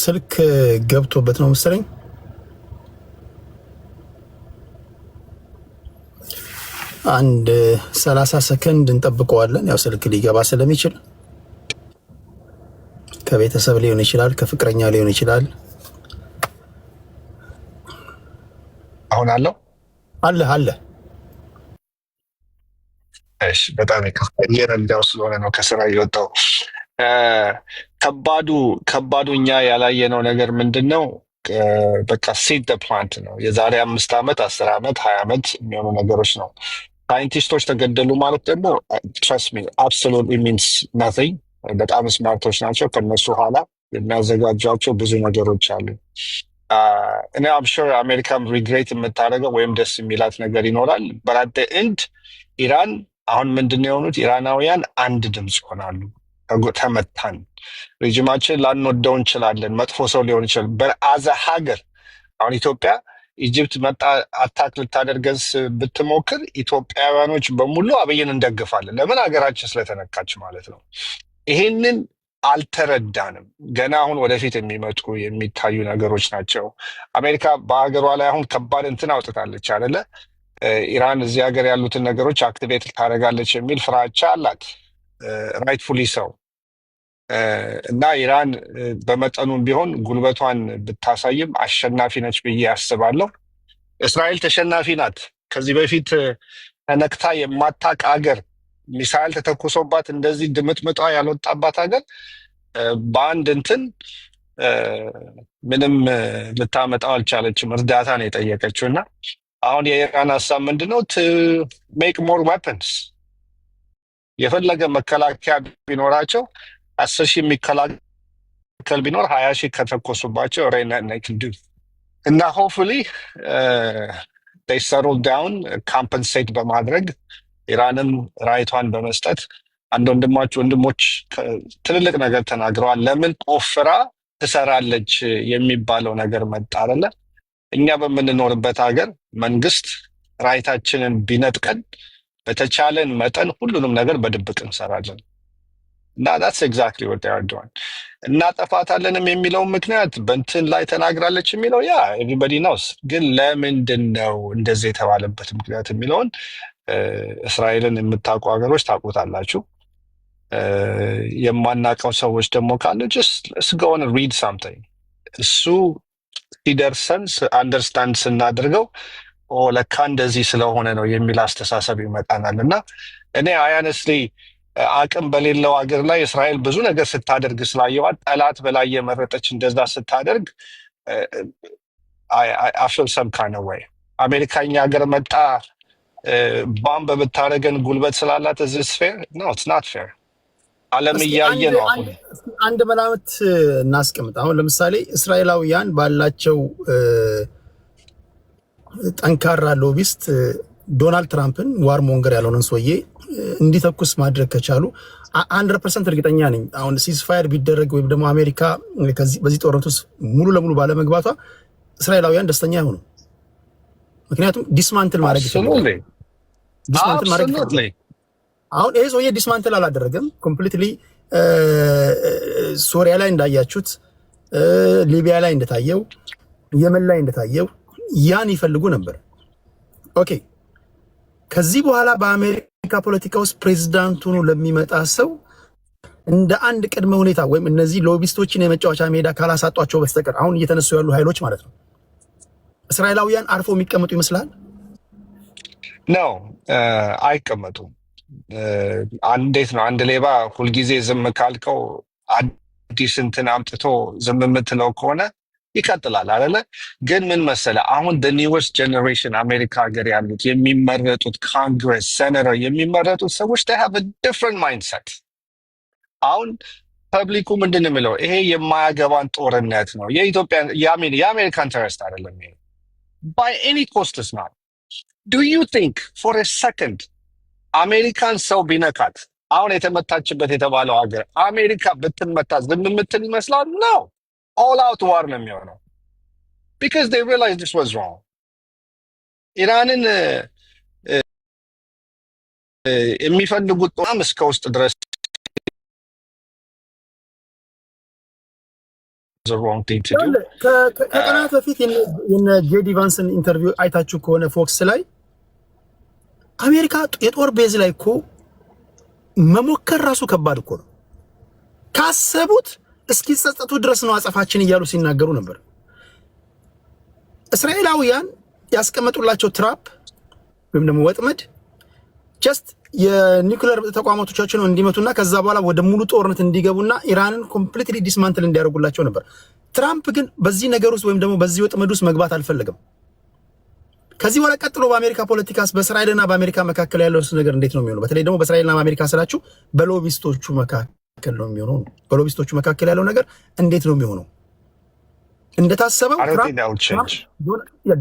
ስልክ ገብቶበት ነው መሰለኝ። አንድ 30 ሰከንድ እንጠብቀዋለን። ያው ስልክ ሊገባ ስለሚችል ከቤተሰብ ሊሆን ይችላል፣ ከፍቅረኛ ሊሆን ይችላል። አሁን አለ። እሺ፣ በጣም እየረዳው ስለሆነ ነው ከስራ እየወጣው። ከባዱ እኛ ያላየነው ነገር ምንድን ነው? በቃ ሲድ ፕላንት ነው። የዛሬ 5 ዓመት 10 ዓመት 20 ዓመት የሚሆኑ ነገሮች ነው። ሳይንቲስቶች ተገደሉ ማለት ደግሞ ትረስት ሚ አብሶሉትሊ ሚንስ ናቲንግ። በጣም ስማርቶች ናቸው። ከነሱ ኋላ የሚያዘጋጇቸው ብዙ ነገሮች አሉ። እኔ አምሹር አሜሪካም ሪግሬት የምታደርገው ወይም ደስ የሚላት ነገር ይኖራል። በራደ ኤንድ ኢራን አሁን ምንድን ነው የሆኑት? ኢራናውያን አንድ ድምፅ ይሆናሉ። ተመታን፣ ሬጅማችን ላንወደው እንችላለን፣ መጥፎ ሰው ሊሆን ይችላል። በአዘ ሀገር አሁን ኢትዮጵያ ኢጅፕት መጣ አታክ ልታደርገን ብትሞክር ኢትዮጵያውያኖች በሙሉ አብይን እንደግፋለን። ለምን? ሀገራችን ስለተነካች ማለት ነው። ይሄንን አልተረዳንም። ገና አሁን ወደፊት የሚመጡ የሚታዩ ነገሮች ናቸው። አሜሪካ በሀገሯ ላይ አሁን ከባድ እንትን አውጥታለች አይደለ? ኢራን እዚህ ሀገር ያሉትን ነገሮች አክቲቬት ታደርጋለች የሚል ፍራቻ አላት። ራይትፉሊ ሰው እና ኢራን በመጠኑም ቢሆን ጉልበቷን ብታሳይም አሸናፊ ነች ብዬ አስባለሁ። እስራኤል ተሸናፊ ናት። ከዚህ በፊት ተነክታ የማታቅ ሀገር፣ ሚሳይል ተተኩሶባት እንደዚህ ድምጥምጧ ያልወጣባት ሀገር በአንድ እንትን ምንም ልታመጣው አልቻለችም። እርዳታ ነው የጠየቀችው። እና አሁን የኢራን ሀሳብ ምንድነው? ቱ ሜክ ሞር ዌፐንስ። የፈለገ መከላከያ ቢኖራቸው 10 ሺህ የሚከላከል ቢኖር 20 ሺህ ከተኮሱባቸው ሬናይክዱ እና ሆፕፉሊ ሰሩ ዳውን ካምፐንሴት በማድረግ ኢራንም ራይቷን በመስጠት አንድ ወንድሞች ትልልቅ ነገር ተናግረዋል። ለምን ቆፍራ ትሰራለች የሚባለው ነገር መጣ አይደለ? እኛ በምንኖርበት ሀገር መንግስት ራይታችንን ቢነጥቀን በተቻለን መጠን ሁሉንም ነገር በድብቅ እንሰራለን። እና that's exactly what they are doing። እናጠፋታለንም የሚለው ምክንያት በእንትን ላይ ተናግራለች የሚለው ያ everybody knows። ግን ለምንድን ነው እንደዚህ የተባለበት ምክንያት የሚለውን እስራኤልን የምታውቁ ሀገሮች ታውቁታላችሁ። የማናውቀው ሰዎች ደግሞ ካለ just let's go and read something። እሱ ሲደርሰን አንደርስታንድ ስናደርገው ለካ እንደዚህ ስለሆነ ነው የሚል አስተሳሰብ ይመጣናል። እና እኔ honestly አቅም በሌለው ሀገር ላይ እስራኤል ብዙ ነገር ስታደርግ ስላየዋት ጠላት በላይ የመረጠች እንደዛ ስታደርግ አፍል ሰም kind of way አሜሪካኛ ሀገር መጣ ባምብ ብታደርገን ጉልበት ስላላት እዚህ ፌር ነው? it's not fair። ዓለም እያየ ነው። አሁን አንድ መላምት እናስቀምጥ። አሁን ለምሳሌ እስራኤላውያን ባላቸው ጠንካራ ሎቢስት ዶናልድ ትራምፕን ዋር ሞንገር ያልሆነን ሰውዬ እንዲተኩስ ማድረግ ከቻሉ 100% እርግጠኛ ነኝ አሁን ሲዝፋየር ቢደረግ ወይም ደግሞ አሜሪካ በዚህ ጦርነት ውስጥ ሙሉ ለሙሉ ባለመግባቷ እስራኤላውያን ደስተኛ አይሆኑ። ምክንያቱም ዲስማንትል ማድረግ ይችላል። አሁን ይሄ ሰውዬ ዲስማንትል አላደረገም። ኮምፕሊትሊ ሶሪያ ላይ እንዳያችሁት፣ ሊቢያ ላይ እንደታየው፣ የመን ላይ እንደታየው ያን ይፈልጉ ነበር። ኦኬ ከዚህ በኋላ በአሜሪካ ፖለቲካ ውስጥ ፕሬዚዳንት ሆኖ ለሚመጣ ሰው እንደ አንድ ቅድመ ሁኔታ ወይም እነዚህ ሎቢስቶችን የመጫወቻ ሜዳ ካላሳጧቸው በስተቀር አሁን እየተነሱ ያሉ ኃይሎች ማለት ነው እስራኤላውያን አርፎ የሚቀመጡ ይመስላል? ነው አይቀመጡም። እንዴት ነው አንድ ሌባ ሁልጊዜ ዝም ካልከው አዲስ እንትን አምጥቶ ዝም የምትለው ከሆነ ይቀጥላል አይደለ? ግን ምን መሰለ አሁን the newest generation አሜሪካ ሀገር ያሉት የሚመረጡት ኮንግረስ ሴኔተር የሚመረጡት ሰዎች they have a different mindset። አሁን ፐብሊኩ ምንድን ነው የሚለው? ይሄ የማያገባን ጦርነት ነው፣ የአሜሪካን ኢንተረስት አይደለም ይሄ by any cost is not። Do you think for a second አሜሪካን ሰው ቢነካት አሁን የተመታችበት የተባለው ሀገር አሜሪካ ብትመታ ዝም የምትል ይመስላል? ነው all out war ነው የሚሆነው because they realized this was wrong. ኢራንን የሚፈልጉት በጣም እስከ ውስጥ ድረስ the wrong thing to do. ከቀናት በፊት የነ ጄዲ ቫንስን ኢንተርቪው አይታችሁ ከሆነ ፎክስ ላይ አሜሪካ የጦር ቤዝ ላይ እኮ መሞከር ራሱ ከባድ እኮ ነው። ካሰቡት እስኪጸጸቱ ድረስ ነው አጸፋችን እያሉ ሲናገሩ ነበር። እስራኤላውያን ያስቀመጡላቸው ትራፕ ወይም ደግሞ ወጥመድ ጀስት የኒውክሌር ተቋማቶቻቸውን እንዲመቱና ከዛ በኋላ ወደ ሙሉ ጦርነት እንዲገቡና ኢራንን ኮምፕሊትሊ ዲስማንትል እንዲያደርጉላቸው ነበር። ትራምፕ ግን በዚህ ነገር ውስጥ ወይም ደግሞ በዚህ ወጥመድ ውስጥ መግባት አልፈለገም። ከዚህ በኋላ ቀጥሎ በአሜሪካ ፖለቲካስ በእስራኤልና በአሜሪካ መካከል ያለው ነገር እንዴት ነው የሚሆነው? በተለይ ደግሞ በእስራኤልና በአሜሪካ ስላችሁ በሎቢስቶቹ መካከል ነው የሚሆነው። በሎቢስቶቹ መካከል ያለው ነገር እንዴት ነው የሚሆነው? እንደታሰበው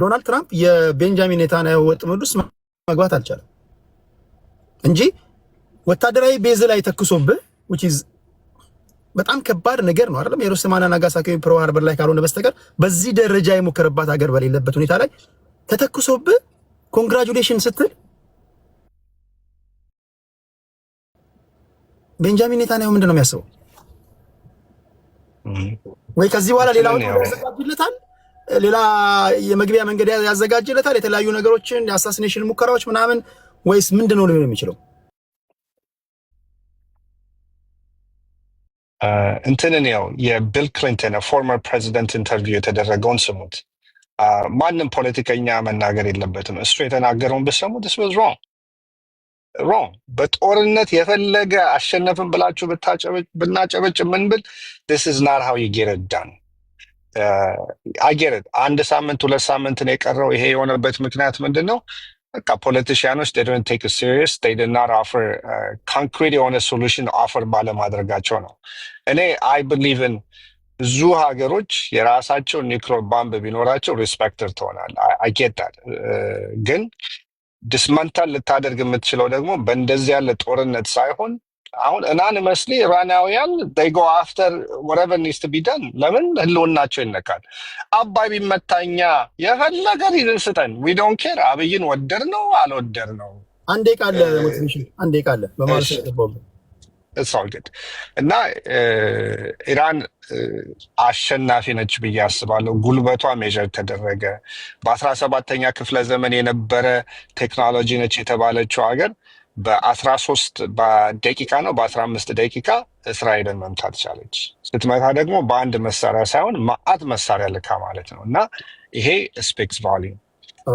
ዶናልድ ትራምፕ የቤንጃሚን ኔታንያሁ ወጥመድ ውስጥ መግባት አልቻለም እንጂ ወታደራዊ ቤዝ ላይ ተክሶብህ which is በጣም ከባድ ነገር ነው አይደለም? ሂሮሺማና ናጋሳኪ ፐርል ሃርበር ላይ ካልሆነ በስተቀር በዚህ ደረጃ የሞከረባት ሀገር በሌለበት ሁኔታ ላይ ተተክሶብህ ኮንግራቹሌሽን ስትል ቤንጃሚን ኔታንያሁ ምንድነው የሚያስበው? ወይ ከዚህ በኋላ ሌላ ያዘጋጅለታል፣ ሌላ የመግቢያ መንገድ ያዘጋጅለታል፣ የተለያዩ ነገሮችን የአሳሲኔሽን ሙከራዎች ምናምን፣ ወይስ ምንድነው ሊሆን የሚችለው? እንትንን ያው የቢል ክሊንተን ፎርመር ፕሬዚደንት ኢንተርቪው የተደረገውን ስሙት። ማንም ፖለቲከኛ መናገር የለበትም። እሱ የተናገረውን ብትሰሙት this was wrong። በጦርነት የፈለገ አሸነፍን ብላችሁ ብናጨበጭ ምን ብል this is not how you get it done. I get it። አንድ ሳምንት 2 ሳምንት ነው የቀረው። ይሄ የሆነበት ምክንያት ምንድነው? በቃ ፖለቲሽያኖች they don't take it serious. They did not offer concrete የሆነ solution offer ባለማድረጋቸው ነው። እኔ I believe in ብዙ ሀገሮች የራሳቸው ኒውክሌር ባምብ ቢኖራቸው ሪስፔክትድ ትሆናል። I get that። ግን ዲስመንታል ልታደርግ የምትችለው ደግሞ በእንደዚህ ያለ ጦርነት ሳይሆን አሁን anonymously ኢራናውያን they go after whatever needs to be done። ለምን ህልውናቸው ይነካል? አባይ ቢመታኛ የፈለገ ሪዝን ስጠን we don't care። አብይን ወደር ነው አልወደር ነው አንዴ ቃለ ሞቲቬሽን አንዴ ቃለ በማለት ተጠባው it's all good። እና ኢራን አሸናፊ ነች ብዬ አስባለሁ። ጉልበቷ ሜጀር ተደረገ። በ17ኛ ክፍለ ዘመን የነበረ ቴክኖሎጂ ነች የተባለችው ሀገር በ13 ደቂቃ ነው በ15 ደቂቃ እስራኤልን መምታት ቻለች። ስትመታ ደግሞ በአንድ መሳሪያ ሳይሆን ማአት መሳሪያ ልካ ማለት ነው። እና ይሄ ስፔክስ ቫልዩ።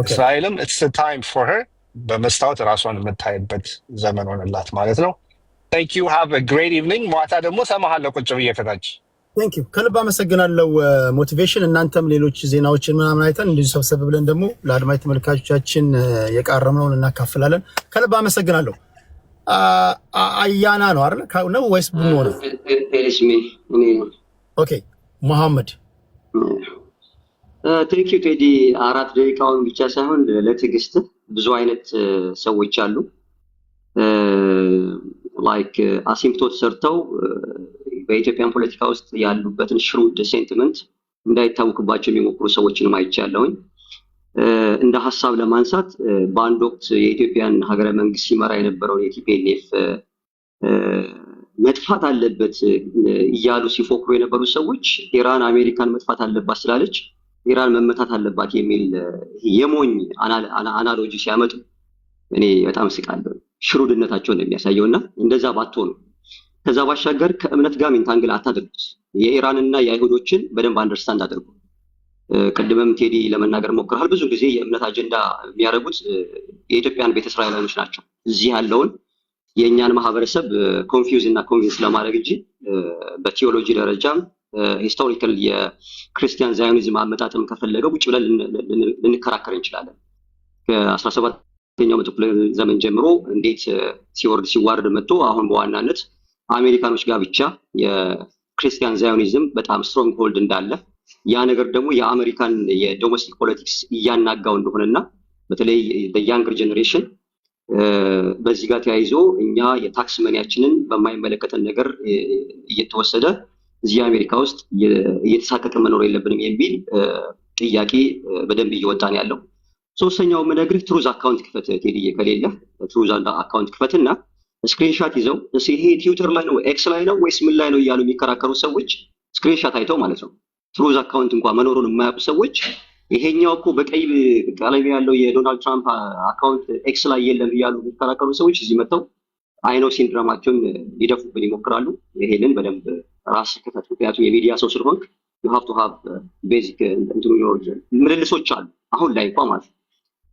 እስራኤልም it's a time for her በመስታወት ራሷን የምታይበት ዘመን ሆነላት ማለት ነው። Thank you. Have a great evening. ማታ ደግሞ ሰማሃለሁ ቁጭ ብዬ ከታች። Thank you። ከልብ አመሰግናለሁ ሞቲቬሽን። እናንተም ሌሎች ዜናዎችን ምናምን አይተን እንደዚህ ሰብሰብ ብለን ደግሞ ለአድማጭ ተመልካቾቻችን የቃረምነውን እናካፍላለን። ከልብ አመሰግናለሁ። አያና ነው አይደል ነው ወይስ ቡኖ ነው? ቴሌስሚ እኔ ኦኬ መሐመድ ቴንክ ዩ ቴዲ። 4 ደቂቃውን ብቻ ሳይሆን ለትዕግስት ብዙ አይነት ሰዎች አሉ ላይክ አሲምፕቶት ሰርተው በኢትዮጵያን ፖለቲካ ውስጥ ያሉበትን ሽሩድ ሴንቲመንት እንዳይታወቅባቸው የሚሞክሩ ሰዎችንም አይቻለሁኝ። እንደ ሀሳብ ለማንሳት በአንድ ወቅት የኢትዮጵያን ሀገረ መንግስት ሲመራ የነበረው የቲፒኤልኤፍ መጥፋት አለበት እያሉ ሲፎክሩ የነበሩ ሰዎች ኢራን አሜሪካን መጥፋት አለባት ስላለች ኢራን መመታት አለባት የሚል የሞኝ አናሎጂ ሲያመጡ እኔ በጣም ስቃለሁ። ሽሩድነታቸውን የሚያሳየውና እንደዛ ባትሆኑ ከዛ ባሻገር ከእምነት ጋር ኢንታንግል አታድርጉት። የኢራንና የአይሁዶችን በደንብ አንደርስታንድ አድርጉ። ቅድምም ቴዲ ለመናገር ሞክረሃል። ብዙ ጊዜ የእምነት አጀንዳ የሚያደርጉት የኢትዮጵያን ቤተ እስራኤላውያኖች ናቸው። እዚህ ያለውን የእኛን ማህበረሰብ ኮንፊውዝ እና ኮንቪንስ ለማድረግ እንጂ በቲዮሎጂ ደረጃም ሂስቶሪካል የክርስቲያን ዛዮኒዝም አመጣጥም ከፈለገው ውጭ ብለን ልንከራከር እንችላለን። ከ17ኛው መቶ ክፍለ ዘመን ጀምሮ እንዴት ሲዋርድ መጥቶ አሁን በዋናነት አሜሪካኖች ጋር ብቻ የክርስቲያን ዛዮኒዝም በጣም ስትሮንግ ሆልድ እንዳለ ያ ነገር ደግሞ የአሜሪካን የዶሜስቲክ ፖለቲክስ እያናጋው እንደሆነና በተለይ በያንግር ጀነሬሽን በዚህ ጋር ተያይዞ እኛ የታክስ መኒያችንን በማይመለከተን ነገር እየተወሰደ እዚህ አሜሪካ ውስጥ እየተሳቀቀ መኖር የለብንም የሚል ጥያቄ በደንብ እየወጣ ነው ያለው። ሶስተኛው ምነግርህ ትሩዝ አካውንት ክፈት ቴዲዬ፣ ከሌለ ትሩዝ አካውንት ክፈትና ስክሪንሻት ይዘው ይሄ ትዊተር ላይ ነው ኤክስ ላይ ነው ወይስ ምን ላይ ነው እያሉ የሚከራከሩ ሰዎች ስክሪንሻት አይተው ማለት ነው ትሩዝ አካውንት እንኳን መኖሩን የማያውቁ ሰዎች ይሄኛው እኮ በቀይ ቀለም ያለው የዶናልድ ትራምፕ አካውንት ኤክስ ላይ የለም እያሉ የሚከራከሩ ሰዎች እዚህ መጥተው አይኖ ሲንድሮማቸውን ሊደፉብን ይሞክራሉ። ይሄንን በደንብ ራስ ክፈት። ምክንያቱም የሚዲያ ሰው ስለሆንክ you have to have basic ምልልሶች አሉ አሁን ላይ እንኳን ማለት ነው።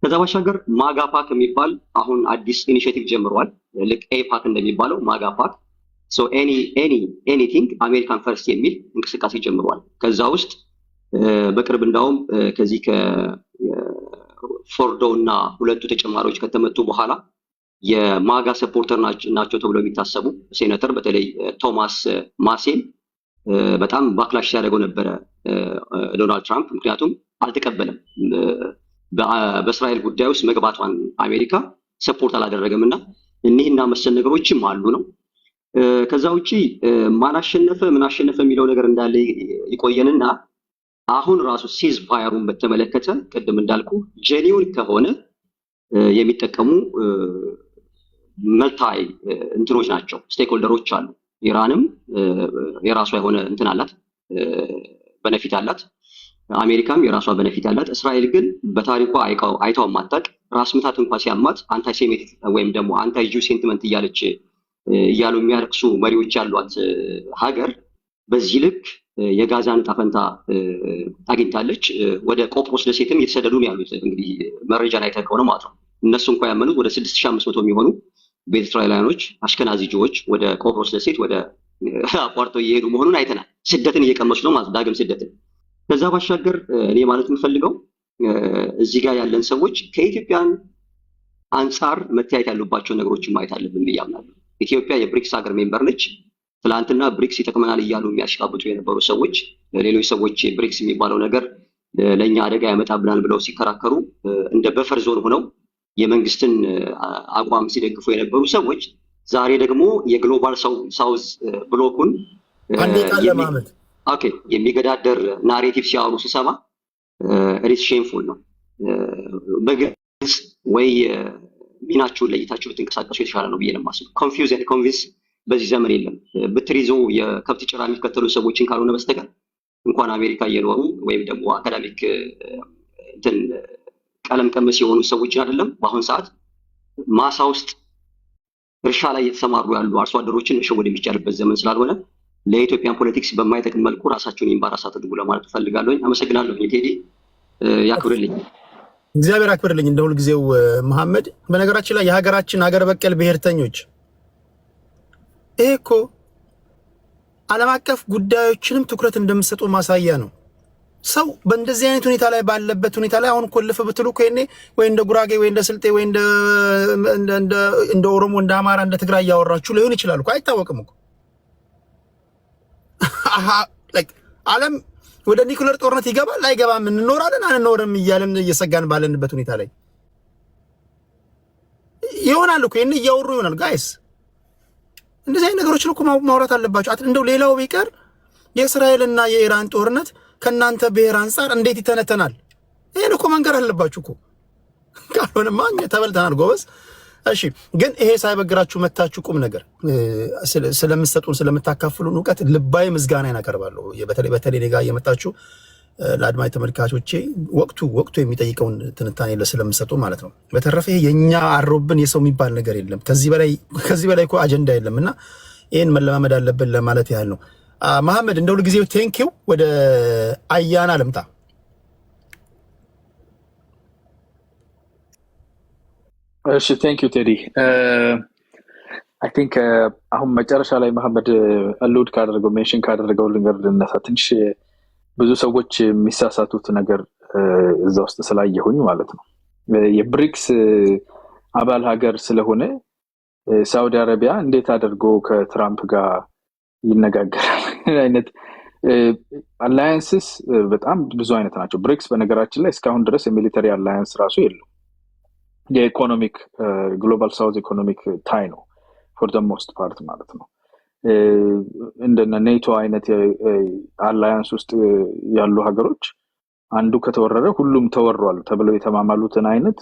ከዛ ባሻገር ማጋፓክ የሚባል አሁን አዲስ ኢኒሺዬቲቭ ጀምሯል። ልክ ኤፓክ እንደሚባለው ማጋፓክ so anything አሜሪካን ፈርስት የሚል እንቅስቃሴ ጀምሯል። ከዛ ውስጥ በቅርብ እንዳውም ከዚህ ከፎርዶ እና ሁለቱ ተጨማሪዎች ከተመቱ በኋላ የማጋ ሰፖርተር ናቸው ተብሎ የሚታሰቡ ሴኔተር በተለይ ቶማስ ማሴን በጣም ባክላሽ ሲያደርገው ነበረ ዶናልድ ትራምፕ። ምክንያቱም አልተቀበለም በእስራኤል ጉዳይ ውስጥ መግባቷን አሜሪካ ሰፖርት አላደረገም እና እኒህና መሰል ነገሮችም አሉ ነው። ከዛ ውጪ ምን አሸነፈ የሚለው ነገር እንዳለ ይቆየንና አሁን ራሱ ሲዝ ፋየሩን በተመለከተ ቅድም እንዳልኩ ጄኒውን ከሆነ የሚጠቀሙ መልታይ እንትኖች ናቸው፣ ስቴክሆልደሮች አሉ። ኢራንም የራሷ የሆነ እንትን አላት፣ በነፊት አላት። አሜሪካም የራሷ በነፊት አላት። እስራኤል ግን በታሪኳ አይታው ማጣቅ ራስ ምታት እንኳን ሲያማት አንታይ ሴሜቲክ ወይም ደግሞ አንታይ ጁ ሴንቲመንት እያሉ የሚያለቅሱ መሪዎች ያሏት ሀገር በዚህ ልክ የጋዛን ዕጣ ፈንታ አግኝታለች። ወደ ቆጵሮስ ደሴትም እየተሰደዱ ነው ያሉት። እንግዲህ መረጃ ላይ ተከሆነ ማለት ነው። እነሱ እንኳን ያመኑት ወደ 6500 የሚሆኑ ቤተ እስራኤላውያኖች አሽከናዚ ጂዎች ወደ ቆጵሮስ ደሴት ወደ አቋርጠው እየሄዱ መሆኑን አይተናል። ስደትን እየቀመሱ ነው ማለት ዳግም ስደትን። ከዛ ባሻገር እኔ ማለት የምፈልገው እዚህ ጋር ያለን ሰዎች ከኢትዮጵያን አንጻር መታየት ያሉባቸው ነገሮችን ማየት አለብን ብዬ አምናለሁ። ኢትዮጵያ የብሪክስ ሀገር ሜምበር ነች። ትላንትና ብሪክስ ይጠቅመናል እያሉ የሚያሽቃብጡ የነበሩ ሰዎች ሌሎች ሰዎች ብሪክስ የሚባለው ነገር ለእኛ አደጋ ያመጣብናል ብለው ሲከራከሩ እንደ በፈር ዞን ሆነው የመንግስትን አቋም ሲደግፉ የነበሩ ሰዎች ዛሬ ደግሞ የግሎባል ሳውዝ ብሎኩን የሚገዳደር ናሬቲቭ ሲያወሩ ስሰማ ሪስ ሼምፉል ነው። በግልጽ ወይ ሚናችሁን ለይታችሁ ብትንቀሳቀሱ የተሻለ ነው ብዬ ነው የማስበው። ኮንፊውዝ ኤንድ ኮንቪንስ በዚህ ዘመን የለም። ብትሪዞ የከብት ጭራ የሚከተሉ ሰዎችን ካልሆነ በስተቀር እንኳን አሜሪካ እየኖሩ ወይም ደግሞ አካዳሚክ እንትን ቀለም ቀመስ የሆኑ ሰዎችን አይደለም በአሁን ሰዓት ማሳ ውስጥ እርሻ ላይ የተሰማሩ ያሉ አርሶ አደሮችን መሸወድ የሚቻልበት ዘመን ስላልሆነ ለኢትዮጵያን ፖለቲክስ በማይጠቅም መልኩ ራሳቸውን ኢምባራስ አድርጉ ለማለት ፈልጋለሁ። አመሰግናለሁ። ቴዲ ያክብርልኝ። እግዚአብሔር አክብርልኝ። እንደ ሁልጊዜው መሐመድ። በነገራችን ላይ የሀገራችን ሀገር በቀል ብሔርተኞች ይሄ እኮ ዓለም አቀፍ ጉዳዮችንም ትኩረት እንደምትሰጡ ማሳያ ነው። ሰው በእንደዚህ አይነት ሁኔታ ላይ ባለበት ሁኔታ ላይ አሁን ኮልፍ ብትሉ እኮ እኔ ወይ እንደ ጉራጌ ወይ እንደ ስልጤ ወይ እንደ ኦሮሞ እንደ አማራ እንደ ትግራይ እያወራችሁ ሊሆን ይችላል እኮ አይታወቅም እኮ። ዓለም ወደ ኒኩለር ጦርነት ይገባል አይገባም፣ እንኖራለን አንኖርም እያለን እየሰጋን ባለንበት ሁኔታ ላይ ይሆናል እኮ እኔ እያወሩ ይሆናል። ጋይስ እንደዚህ አይነት ነገሮችን እኮ ማውራት አለባቸው። እንደው ሌላው ቢቀር የእስራኤልና የኢራን ጦርነት ከናንተ ብሔር አንፃር እንዴት ይተነተናል? ይሄን እኮ መንገር አለባችሁ እኮ። ካልሆነማ እኛ ተበልተናል ጎበዝ። እሺ ግን ይሄ ሳይበግራችሁ መታችሁ ቁም ነገር ስለምትሰጡን ስለምታካፍሉን እውቀት ልባዊ ምስጋና እናቀርባለሁ። በተለይ እኔ ጋር እየመጣችሁ ለአድማጭ ተመልካቾቼ ወቅቱ የሚጠይቀውን ትንታኔ ስለምትሰጡ ማለት ነው። በተረፈ የኛ አሮብን የሰው የሚባል ነገር የለም። ከዚህ በላይ እኮ አጀንዳ የለምና ይሄን መለማመድ አለብን ለማለት ያህል ነው። መሐመድ እንደው ለጊዜው ቴንኪው። ወደ አያና ልምጣ። እሺ ቴንኪው ቴዲ። አይ ቲንክ አሁን መጨረሻ ላይ መሐመድ አሉድ ካደረገው ሜንሽን ካደረገው ልንገር ልነሳ። ትንሽ ብዙ ሰዎች የሚሳሳቱት ነገር እዛ ውስጥ ስላየሁኝ ማለት ነው። የብሪክስ አባል ሀገር ስለሆነ ሳውዲ አረቢያ እንዴት አድርጎ ከትራምፕ ጋር ይነጋገራል? አይነት አላያንስስ በጣም ብዙ አይነት ናቸው። ብሪክስ በነገራችን ላይ እስካሁን ድረስ የሚሊተሪ አላያንስ ራሱ የለው። የኢኮኖሚክ ግሎባል ሳውዝ ኢኮኖሚክ ታይ ነው ፎር ዘ ሞስት ፓርት ማለት ነው። እንደነ ኔቶ አይነት አላያንስ ውስጥ ያሉ ሀገሮች አንዱ ከተወረረ ሁሉም ተወሯል ተብለው የተማማሉትን አይነት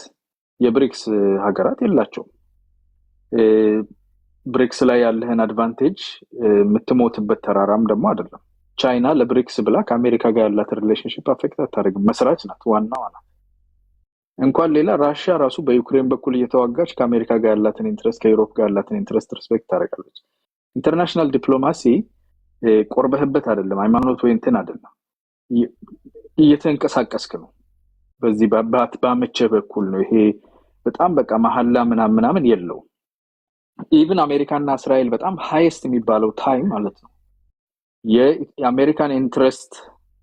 የብሪክስ ሀገራት የላቸውም። ብሪክስ ላይ ያለህን አድቫንቴጅ የምትሞትበት ተራራም ደግሞ አይደለም። ቻይና ለብሪክስ ብላ ከአሜሪካ ጋር ያላት ሪሌሽንሽፕ አፌክት አታደርግም። መስራች ናት፣ ዋናዋ ናት። እንኳን ሌላ ራሽያ ራሱ በዩክሬን በኩል እየተዋጋች ከአሜሪካ ጋር ያላትን ኢንትረስት ከዩሮፕ ጋር ያላትን ኢንትረስት ሪስፔክት ታደርጋለች። ኢንተርናሽናል ዲፕሎማሲ ቆርበህበት አይደለም፣ ሃይማኖት ወይ እንትን አይደለም፣ እየተንቀሳቀስክ ነው። በዚህ ባመቸህ በኩል ነው። ይሄ በጣም በቃ መሐላ ምናምን የለውም። ኢቭን አሜሪካና እስራኤል በጣም ሃይስት የሚባለው ታይም ማለት ነው የአሜሪካን ኢንትረስት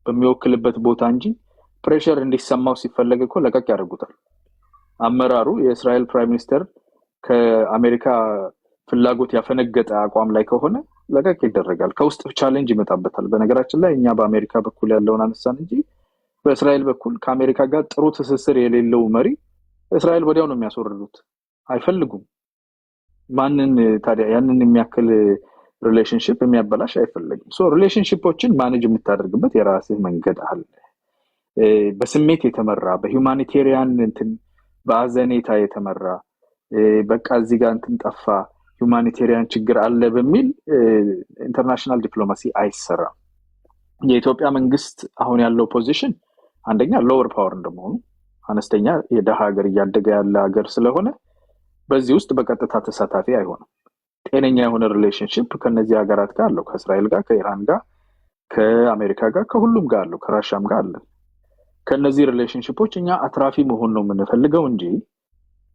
በሚወክልበት ቦታ እንጂ ፕሬሸር እንዲሰማው ሲፈለግ እኮ ለቀቅ ያደርጉታል። አመራሩ የእስራኤል ፕራይም ሚኒስተር ከአሜሪካ ፍላጎት ያፈነገጠ አቋም ላይ ከሆነ ለቀቅ ይደረጋል። ከውስጥ ቻሌንጅ ይመጣበታል። በነገራችን ላይ እኛ በአሜሪካ በኩል ያለውን አነሳን እንጂ በእስራኤል በኩል ከአሜሪካ ጋር ጥሩ ትስስር የሌለው መሪ እስራኤል ወዲያው ነው የሚያስወርዱት። አይፈልጉም። ማንን ታዲያ ያንን የሚያክል ሪሌሽንሽፕ የሚያበላሽ አይፈልግም። ሶ ሪሌሽንሽፖችን ማኔጅ የምታደርግበት የራስህ መንገድ አለ። በስሜት የተመራ በሂውማኒቴሪያን እንትን በአዘኔታ የተመራ በቃ እዚህ ጋር እንትን ጠፋ ሁማኒቴሪያን ችግር አለ በሚል ኢንተርናሽናል ዲፕሎማሲ አይሰራም። የኢትዮጵያ መንግስት አሁን ያለው ፖዚሽን አንደኛ ሎወር ፓወር እንደመሆኑ አነስተኛ የደሃ ሀገር እያደገ ያለ ሀገር ስለሆነ በዚህ ውስጥ በቀጥታ ተሳታፊ አይሆንም። ጤነኛ የሆነ ሪሌሽንሽፕ ከነዚህ ሀገራት ጋር አለው። ከእስራኤል ጋር፣ ከኢራን ጋር፣ ከአሜሪካ ጋር፣ ከሁሉም ጋር አለው። ከራሻም ጋር አለ። ከነዚህ ሪሌሽንሽፖች እኛ አትራፊ መሆን ነው የምንፈልገው እንጂ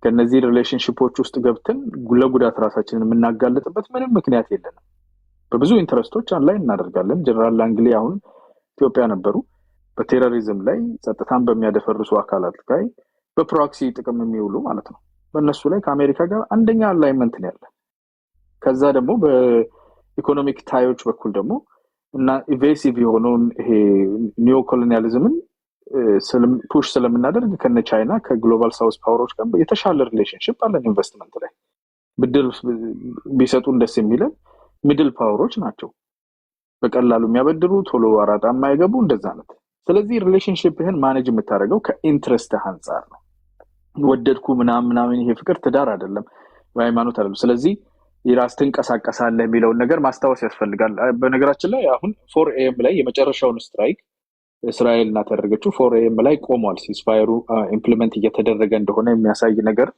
ከነዚህ ሪሌሽንሽፖች ውስጥ ገብተን ለጉዳት ራሳችንን የምናጋለጥበት ምንም ምክንያት የለንም። በብዙ ኢንተረስቶች ላይ እናደርጋለን። ጀነራል ላንግሊ አሁን ኢትዮጵያ ነበሩ። በቴሮሪዝም ላይ ጸጥታን በሚያደፈርሱ አካላት ላይ በፕሮክሲ ጥቅም የሚውሉ ማለት ነው። በእነሱ ላይ ከአሜሪካ ጋር አንደኛ አላይመንት ነው ያለ። ከዛ ደግሞ በኢኮኖሚክ ታዮች በኩል ደግሞ እና ኢቬሲቭ የሆነውን ይሄ ኒዮ ኮሎኒያሊዝምን ፑሽ ስለምናደርግ ከነ ቻይና ከግሎባል ሳውዝ ፓወሮች ጋር የተሻለ ሪሌሽንሽፕ አለን። ኢንቨስትመንት ላይ ብድር ቢሰጡን ደስ የሚለን ሚድል ፓወሮች ናቸው። በቀላሉ የሚያበድሩ ቶሎ አራጣ የማይገቡ እንደዛ ነው። ስለዚህ ሪሌሽንሽፕህን ማኔጅ የምታደርገው ከኢንትረስት አንጻር ነው። ወደድኩ ምናምን ይሄ ፍቅር ትዳር አይደለም፣ ሃይማኖት አይደለም። ስለዚህ የራስ ትንቀሳቀሳለህ የሚለውን ነገር ማስታወስ ያስፈልጋል። በነገራችን ላይ አሁን 4 AM ላይ የመጨረሻውን ስትራይክ እስራኤል እና ተደረገችው 4 AM ላይ ቆሟል። ሲስፋየሩ ኢምፕሊመንት እየተደረገ እንደሆነ የሚያሳይ ነገር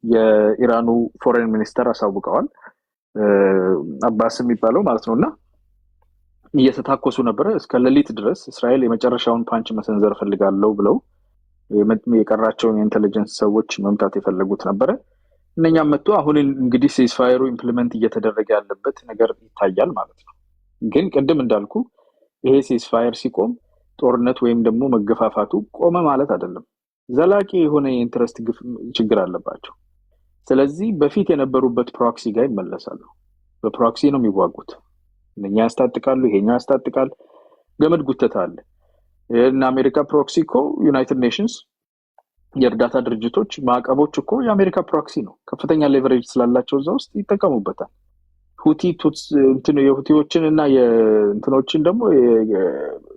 የኢራኑ ፎሬን ሚኒስተር አሳውቀዋል። አባስ የሚባለው ማለት ነውና እየተታኮሱ ነበረ እስከ ሌሊት ድረስ። እስራኤል የመጨረሻውን ፓንች መሰንዘር ፈልጋለሁ ብለው የቀራቸውን የኢንተለጀንስ ሰዎች መምታት የፈለጉት ነበረ። እነኛም መጥቶ አሁን እንግዲህ ሲስፋየሩ ኢምፕሊመንት እየተደረገ ያለበት ነገር ይታያል ማለት ነው። ግን ቅድም እንዳልኩ ይሄ ሲስፋየር ሲቆም ጦርነት ወይም ደግሞ መገፋፋቱ ቆመ ማለት አይደለም። ዘላቂ የሆነ የኢንትረስት ችግር አለባቸው። ስለዚህ በፊት የነበሩበት ፕሮክሲ ጋር ይመለሳሉ። በፕሮክሲ ነው የሚዋጉት። እነኛ ያስታጥቃሉ፣ ይሄኛው ያስታጥቃል። ገመድ ጉተታ አለ። እና አሜሪካ ፕሮክሲ እኮ ዩናይትድ ኔሽንስ የእርዳታ ድርጅቶች ማዕቀቦች እኮ የአሜሪካ ፕሮክሲ ነው። ከፍተኛ ሌቨሬጅ ስላላቸው እዛ ውስጥ ይጠቀሙበታል። የሁቲዎችን እና የእንትኖችን ደግሞ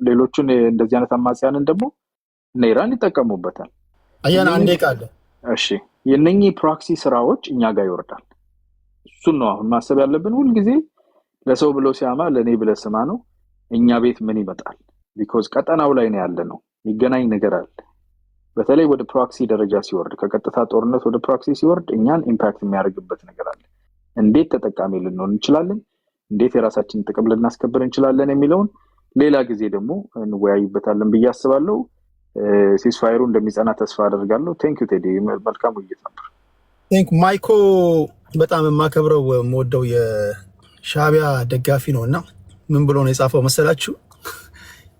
ሌሎችን እንደዚህ አይነት አማጽያንን ደግሞ እነ ኢራን ይጠቀሙበታል። አያና አንዴ ቃል እሺ፣ የነኚህ ፕሮክሲ ስራዎች እኛ ጋር ይወርዳል። እሱን ነው አሁን ማሰብ ያለብን። ሁልጊዜ ለሰው ብሎ ሲያማ ለኔ ብለህ ስማ ነው። እኛ ቤት ምን ይመጣል? ቢኮዝ ቀጠናው ላይ ነው ያለ ነው። የሚገናኝ ነገር አለ። በተለይ ወደ ፕሮክሲ ደረጃ ሲወርድ፣ ከቀጥታ ጦርነት ወደ ፕሮክሲ ሲወርድ እኛን ኢምፓክት የሚያደርግበት ነገር አለ። እንዴት ተጠቃሚ ልንሆን እንችላለን፣ እንዴት የራሳችንን ጥቅም ልናስከብር እንችላለን የሚለውን ሌላ ጊዜ ደግሞ እንወያይበታለን ብዬ አስባለሁ። ሲስፋየሩ እንደሚጸና ተስፋ አደርጋለሁ። ቴንክ ዩ ቴዲ፣ መልካም ውይይት ነበር። ቴንክ ማይኮ በጣም የማከብረው የምወደው የሻዕቢያ ደጋፊ ነው እና ምን ብሎ ነው የጻፈው መሰላችሁ?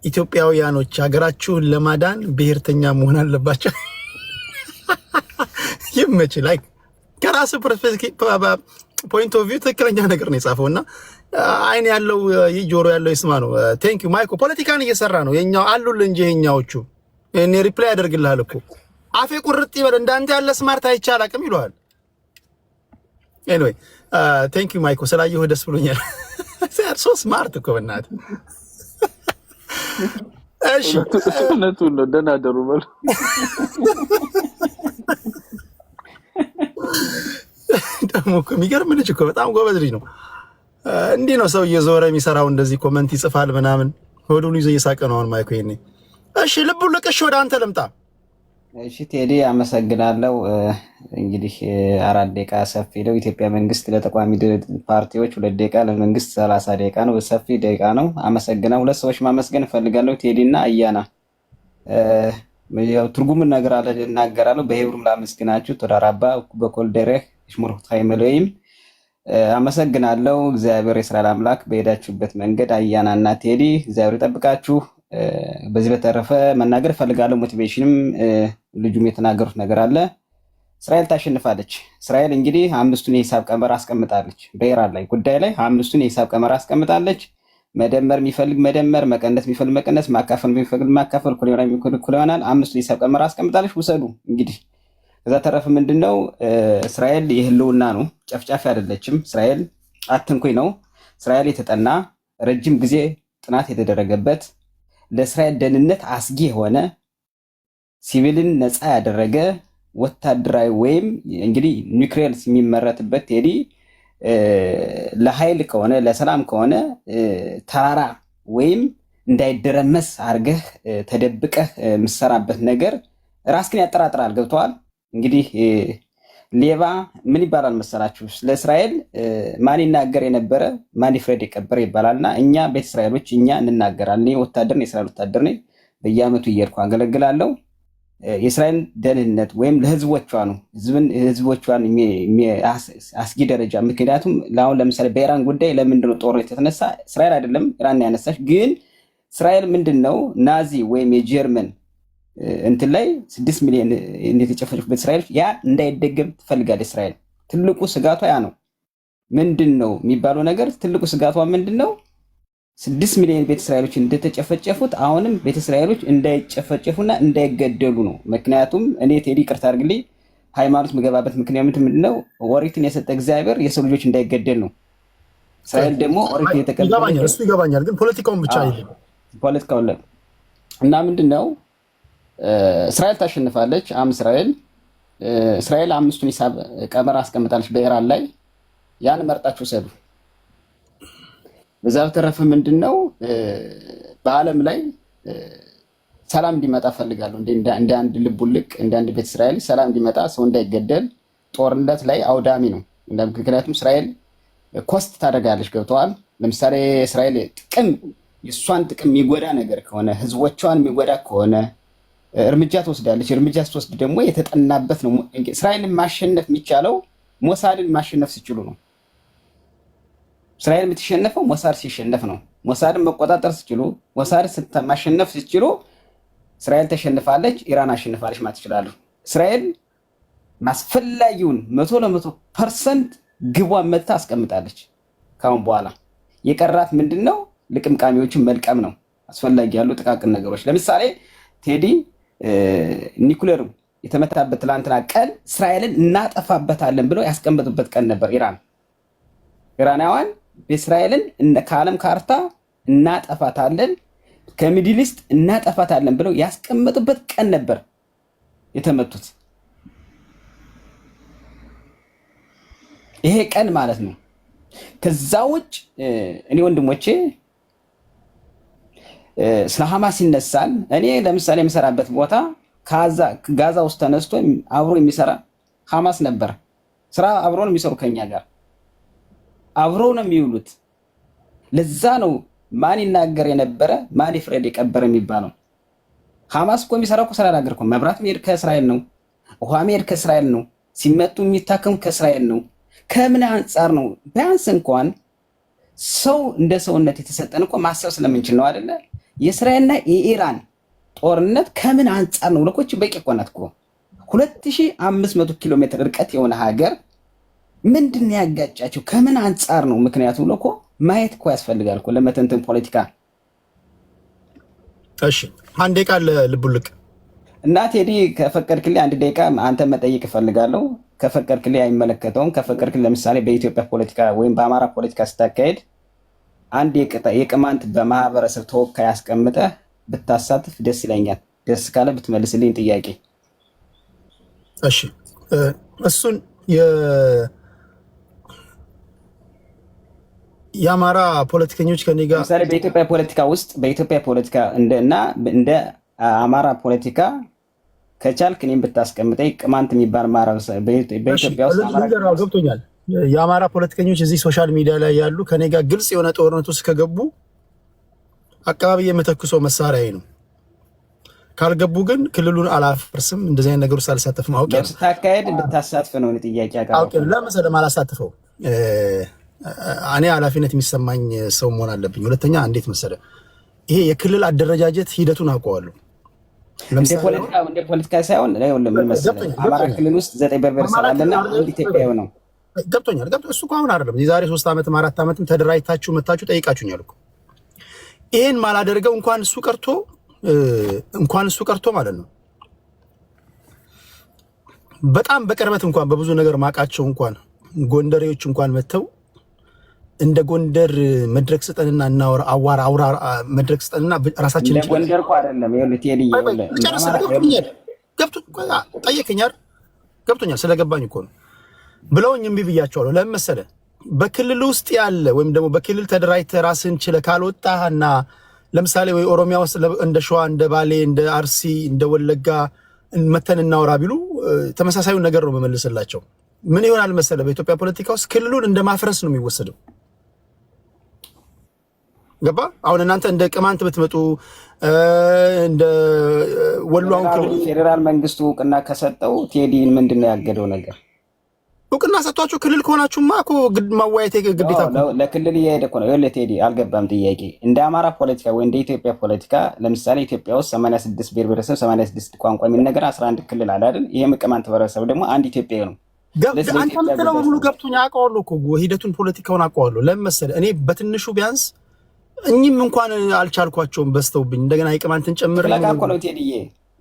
ኢትዮጵያውያኖች ሀገራችሁን ለማዳን ብሔርተኛ መሆን አለባቸው። ይመች ላይ ከራስ ፖይንት ኦፍ ቪው ትክክለኛ ነገር ነው የጻፈው እና አይን ያለው ጆሮ ያለው ይስማ ነው። ቴንክ ዩ ማይኮ። ፖለቲካን እየሰራ ነው። የኛው አሉል እንጂ የኛዎቹ እኔ ሪፕላይ ያደርግልሃል እኮ አፌ ቁርጥ ይበል እንዳንተ ያለ ስማርት አይቻል አቅም ይሏል። ኤኒዌይ ቴንክ ዩ ማይኮ ስላየሁ ደስ ብሎኛል። ሶ ስማርት እኮ በእናትህ። እሺ እውነቱን ነው። ደህና ደሩ በሉ። ደግሞ እኮ የሚገርም ልጅ እኮ በጣም ጎበዝ ልጅ ነው። እንዲህ ነው ሰው እየዞረ የሚሰራው፣ እንደዚህ ኮመንት ይጽፋል ምናምን፣ ሆዱን ይዞ እየሳቀ ነው አሁን ማይኮ ይሄኔ። እሺ ልቡን ልቅሽ ወደ አንተ ልምጣ። እሺ ቴዲ አመሰግናለሁ። እንግዲህ 4 ደቂቃ ሰፊ ነው። ኢትዮጵያ መንግስት ለተቋሚ ፓርቲዎች 2 ደቂቃ፣ ለመንግስት 30 ደቂቃ ነው። ሰፊ ደቂቃ ነው። አመሰግናለሁ። 2 ሰዎች ማመስገን እፈልጋለሁ፣ ቴዲና አያና። ያው ትርጉምን ነገር አለ እናገራለሁ። በሄብሩም ላመስግናችሁ ተራራባ በኮልደረህ ሽሙር ታይመለይም አመሰግናለሁ። እግዚአብሔር የእስራኤል አምላክ በሄዳችሁበት መንገድ አያናና ቴዲ እግዚአብሔር ይጠብቃችሁ። በዚህ በተረፈ መናገር እፈልጋለሁ። ሞቲቬሽንም ልጁም የተናገሩት ነገር አለ። እስራኤል ታሸንፋለች። እስራኤል እንግዲህ 5ቱን የሂሳብ ቀመር አስቀምጣለች። በኢራን ላይ ጉዳይ ላይ 5ቱን የሂሳብ ቀመር አስቀምጣለች። መደመር የሚፈልግ መደመር፣ መቀነስ የሚፈልግ መቀነስ፣ ማካፈል የሚፈልግ ማካፈል፣ እኩል ይሆናል። 5ቱን የሂሳብ ቀመር አስቀምጣለች። ውሰዱ እንግዲህ። ከዛ ተረፈ ምንድነው? እስራኤል የህልውና ነው፣ ጨፍጫፊ አይደለችም። እስራኤል አትንኩኝ ነው። እስራኤል የተጠና ረጅም ጊዜ ጥናት የተደረገበት ለእስራኤል ደህንነት አስጊ የሆነ ሲቪልን ነፃ ያደረገ ወታደራዊ ወይም እንግዲህ ኒውክሌር የሚመረትበት ቴዲ ለኃይል ከሆነ ለሰላም ከሆነ ተራራ ወይም እንዳይደረመስ አድርገህ ተደብቀህ የምትሰራበት ነገር ራስህን ያጠራጥራል። ገብተዋል። እንግዲህ ሌባ ምን ይባላል መሰላችሁ? ለእስራኤል ማን ይናገር የነበረ ማን ይፍረድ የቀበረ ይባላልና እኛ ቤተ እስራኤሎች እኛ እንናገራለን። እኔ ወታደር ነኝ፣ የእስራኤል ወታደር ነኝ። በየዓመቱ እየሄድኩ አገለግላለሁ። የእስራኤል ደህንነት ወይም ለህዝቦቿ ነው፣ ህዝቦቿን አስጊ ደረጃ። ምክንያቱም ለአሁን ለምሳሌ በኢራን ጉዳይ ለምንድነው ጦርነት የተነሳ? እስራኤል አይደለም ኢራን ያነሳች፣ ግን እስራኤል ምንድነው ናዚ ወይም የጀርመን እንትን ላይ 6 ሚሊዮን የተጨፈጨፉበት እስራኤል ያ እንዳይደገም ትፈልጋለች። እስራኤል ትልቁ ስጋቷ ያ ነው። ምንድነው የሚባለው ነገር ትልቁ ስጋቷ ምንድነው? 6 ሚሊዮን ቤተ እስራኤሎች እንደተጨፈጨፉት አሁንም ቤተ እስራኤሎች እንዳይጨፈጨፉና እንዳይገደሉ ነው። ምክንያቱም እኔ ቴዲ ይቅርታ አድርግልኝ ሃይማኖት የምገባበት ምክንያት ምንድነው? ኦሪትን የሰጠ እግዚአብሔር የሰው ልጆች እንዳይገደል ነው። እስራኤል ደግሞ ኦሪትን የተቀበለ እሱ ይገባኛል፣ ግን ፖለቲካውን ብቻ አይደለም ፖለቲካው እና ምንድነው እስራኤል ታሸንፋለች። እስራኤል 5ቱን ሂሳብ ቀመር አስቀምጣለች በኢራን ላይ። ያን መርጣችሁ ሰዱ። በዛ በተረፈ ምንድነው በዓለም ላይ ሰላም እንዲመጣ ፈልጋለሁ። እንደ አንድ ልቡልቅ እንደ አንድ ቤተ እስራኤል ሰላም እንዲመጣ፣ ሰው እንዳይገደል። ጦርነት ላይ አውዳሚ ነው። ምክንያቱም እስራኤል ኮስት ታደርጋለች። ገብተዋል። ለምሳሌ እስራኤል የእሷን ጥቅም የሚጎዳ ነገር ከሆነ ህዝቦቿን የሚጎዳ ከሆነ እርምጃ ትወስዳለች። እርምጃ ስትወስድ ደግሞ የተጠናበት ነው። እስራኤልን ማሸነፍ የሚቻለው ሞሳድን ማሸነፍ ሲችሉ ነው። እስራኤል የምትሸነፈው ሞሳድ ሲሸነፍ ነው። ሞሳድን መቆጣጠር ሲችሉ፣ ሞሳድን ማሸነፍ ሲችሉ እስራኤል ተሸንፋለች፣ ኢራን አሸንፋለች ማለት ይችላሉ። እስራኤል ማስፈላጊውን 100% ግቧን መታ አስቀምጣለች። ካሁን በኋላ የቀራት ምንድነው? ልቅምቃሚዎችን መልቀም ነው። አስፈላጊ ያሉ ጥቃቅን ነገሮች ለምሳሌ ቴዲ ኒኩሌር የተመታበት ትላንትና ቀን እስራኤልን እናጠፋበታለን ብለው ያስቀመጡበት ቀን ነበር። ኢራናውያን እስራኤልን ከዓለም ካርታ እናጠፋታለን፣ ከሚድል ኢስት እናጠፋታለን ብለው ያስቀመጡበት ቀን ነበር የተመቱት። ይሄ ቀን ማለት ነው። ከዛ ውጭ እኔ ወንድሞቼ ስለ ሐማስ ይነሳል። እኔ ለምሳሌ የምሰራበት ቦታ ጋዛ ውስጥ ተነስቶ አብሮ የሚሰራ ሐማስ ነበር። ስራ አብሮ ነው የሚሰሩ ከኛ ጋር አብሮ ነው የሚውሉት። ለዛ ነው ማን ይናገር የነበረ ማን ይፍረድ የቀበረ የሚባለው። ሐማስ እኮ የሚሰራው እኮ ስላላገር እኮ መብራት የሚሄድ ከእስራኤል ነው፣ ውሃ የሚሄድ ከእስራኤል ነው፣ ሲመቱ የሚታከሙ ከእስራኤል ነው። ከምን አንጻር ነው? ቢያንስ እንኳን ሰው እንደ ሰውነት የተሰጠን እኮ ማሰብ ስለምንችል ነው አይደለ? የእስራኤልና የኢራን ጦርነት ከምን አንጻር ነው? ለኮች በቂ እኮ ናት እኮ 2500 ኪሎ ሜትር ርቀት የሆነ ሀገር ምንድን ያጋጫቸው? ከምን አንጻር ነው? ምክንያቱም ለኮ ማየት እኮ ያስፈልጋል እኮ ለመተንተን ፖለቲካ። እሺ አንዴ ቃል ልቡልቅ እና ቴዲ ከፈቀድክልኝ አንድ ደቂቃ አንተ መጠየቅ እፈልጋለሁ። ከፈቀድክልኝ አይመለከተውም። ከፈቀድክልኝ ለምሳሌ በኢትዮጵያ ፖለቲካ ወይም በአማራ ፖለቲካ ስታካሄድ አንድ የቅማንት በማህበረሰብ ተወካይ አስቀምጠህ ብታሳትፍ ደስ ይለኛል። ደስ ካለ ብትመልስልኝ ጥያቄ። እሺ እሱን የአማራ ፖለቲከኞች ከኔ ጋር ለምሳሌ በኢትዮጵያ ፖለቲካ እንደ አማራ ፖለቲካ ከቻልክ እኔም ብታስቀምጠኝ ቅማንት የሚባል ማህበረሰብ በኢትዮጵያ ውስጥ ገብቶኛል። የአማራ ፖለቲከኞች እዚህ ሶሻል ሚዲያ ላይ ያሉ ከኔ ጋር ግልጽ የሆነ ጦርነት ውስጥ ከገቡ አካባቢ የምተኩሰው መሳሪያ ነው። ካልገቡ ግን ክልሉን አላፈርስም። እንደዚህ አይነት ነገር ውስጥ አልሳተፍም። አውቄ ስታካሄድ እንድታሳትፍ ነው ጥያቄ አውቄ ለምሳሌ አላሳትፈው። እኔ ኃላፊነት የሚሰማኝ ሰው መሆን አለብኝ። ሁለተኛ እንዴት መሰለ ይሄ የክልል አደረጃጀት ሂደቱን አውቀዋለሁ። እንደ ፖለቲካ ሳይሆን ምን መሰለህ አማራ ክልል ውስጥ 9 ብሔር ስላለና አንድ ኢትዮጵያዊ ነው። ገብቶኛል። እሱ እኮ አሁን አይደለም የዛሬ 3 ዓመትም 4 ዓመትም ተደራጅታችሁ መታችሁ ጠይቃችሁኛል እኮ። ይሄን ማላደርገው እንኳን እሱ ቀርቶ ማለት ነው በጣም በቅርበት እንኳን በብዙ ነገር ማቃቸው እንኳን ጎንደሬዎች እንኳን መተው እንደ ጎንደር መድረክ ስጠንና እናወራ አውራ መድረክ ስጠንና ራሳችን እንደ ጎንደር እኮ አይደለም ገብቶኛል። ስለገባኝ እኮ ነው ብለውኝ እምቢ ብያቸዋለሁ። ለምን መሰለህ በክልል ውስጥ ያለ ወይም ደግሞ በክልል ተደራጅተህ ራስን ችለህ ካልወጣህና ለምሳሌ ወይ ኦሮሚያ ውስጥ እንደ ሸዋ እንደ ባሌ እንደ አርሲ እንደ ወለጋ መተን እናወራ ቢሉ ተመሳሳዩን ነገር ነው መመልስላቸው። ምን ይሆናል መሰለህ በኢትዮጵያ ፖለቲካ ውስጥ ክልሉን እንደ ማፍረስ ነው የሚወሰደው። ገባ? አሁን እናንተ እንደ ቅማንት ብትመጡ እንደ ወሎን ክልል ፌደራል መንግስቱ እውቅና ከሰጠው ቴዲን ምንድነው ያገደው ነገር? እውቅና ሰጥቷችሁ ክልል ከሆናችሁማ እኮ ማወያየት ግዴታ ነው። ለክልል እየሄደ እኮ ነው። ይኸውልህ ቴዲ አልገባም ጥያቄ። እንደ አማራ ፖለቲካ ወይ እንደ ኢትዮጵያ ፖለቲካ ለምሳሌ ኢትዮጵያ ውስጥ 86 ብሔር ብሔረሰብ 86 ቋንቋ የሚነገር 11 ክልል አለ አይደል? ይሄም ቅማንት ብሔረሰብ ደግሞ አንድ ኢትዮጵያዊ ነው። አንተ የምትለው በሙሉ ገብቶኛል፣ አውቀዋለሁ እኮ ሂደቱን ፖለቲካውን አውቀዋለሁ። ለምን መሰለህ እኔ በትንሹ ቢያንስ እኚህም እንኳን አልቻልኳቸውም በስተውብኝ እንደገና የቅማንትን ጨምር ለካኮ ነው ቴዲዬ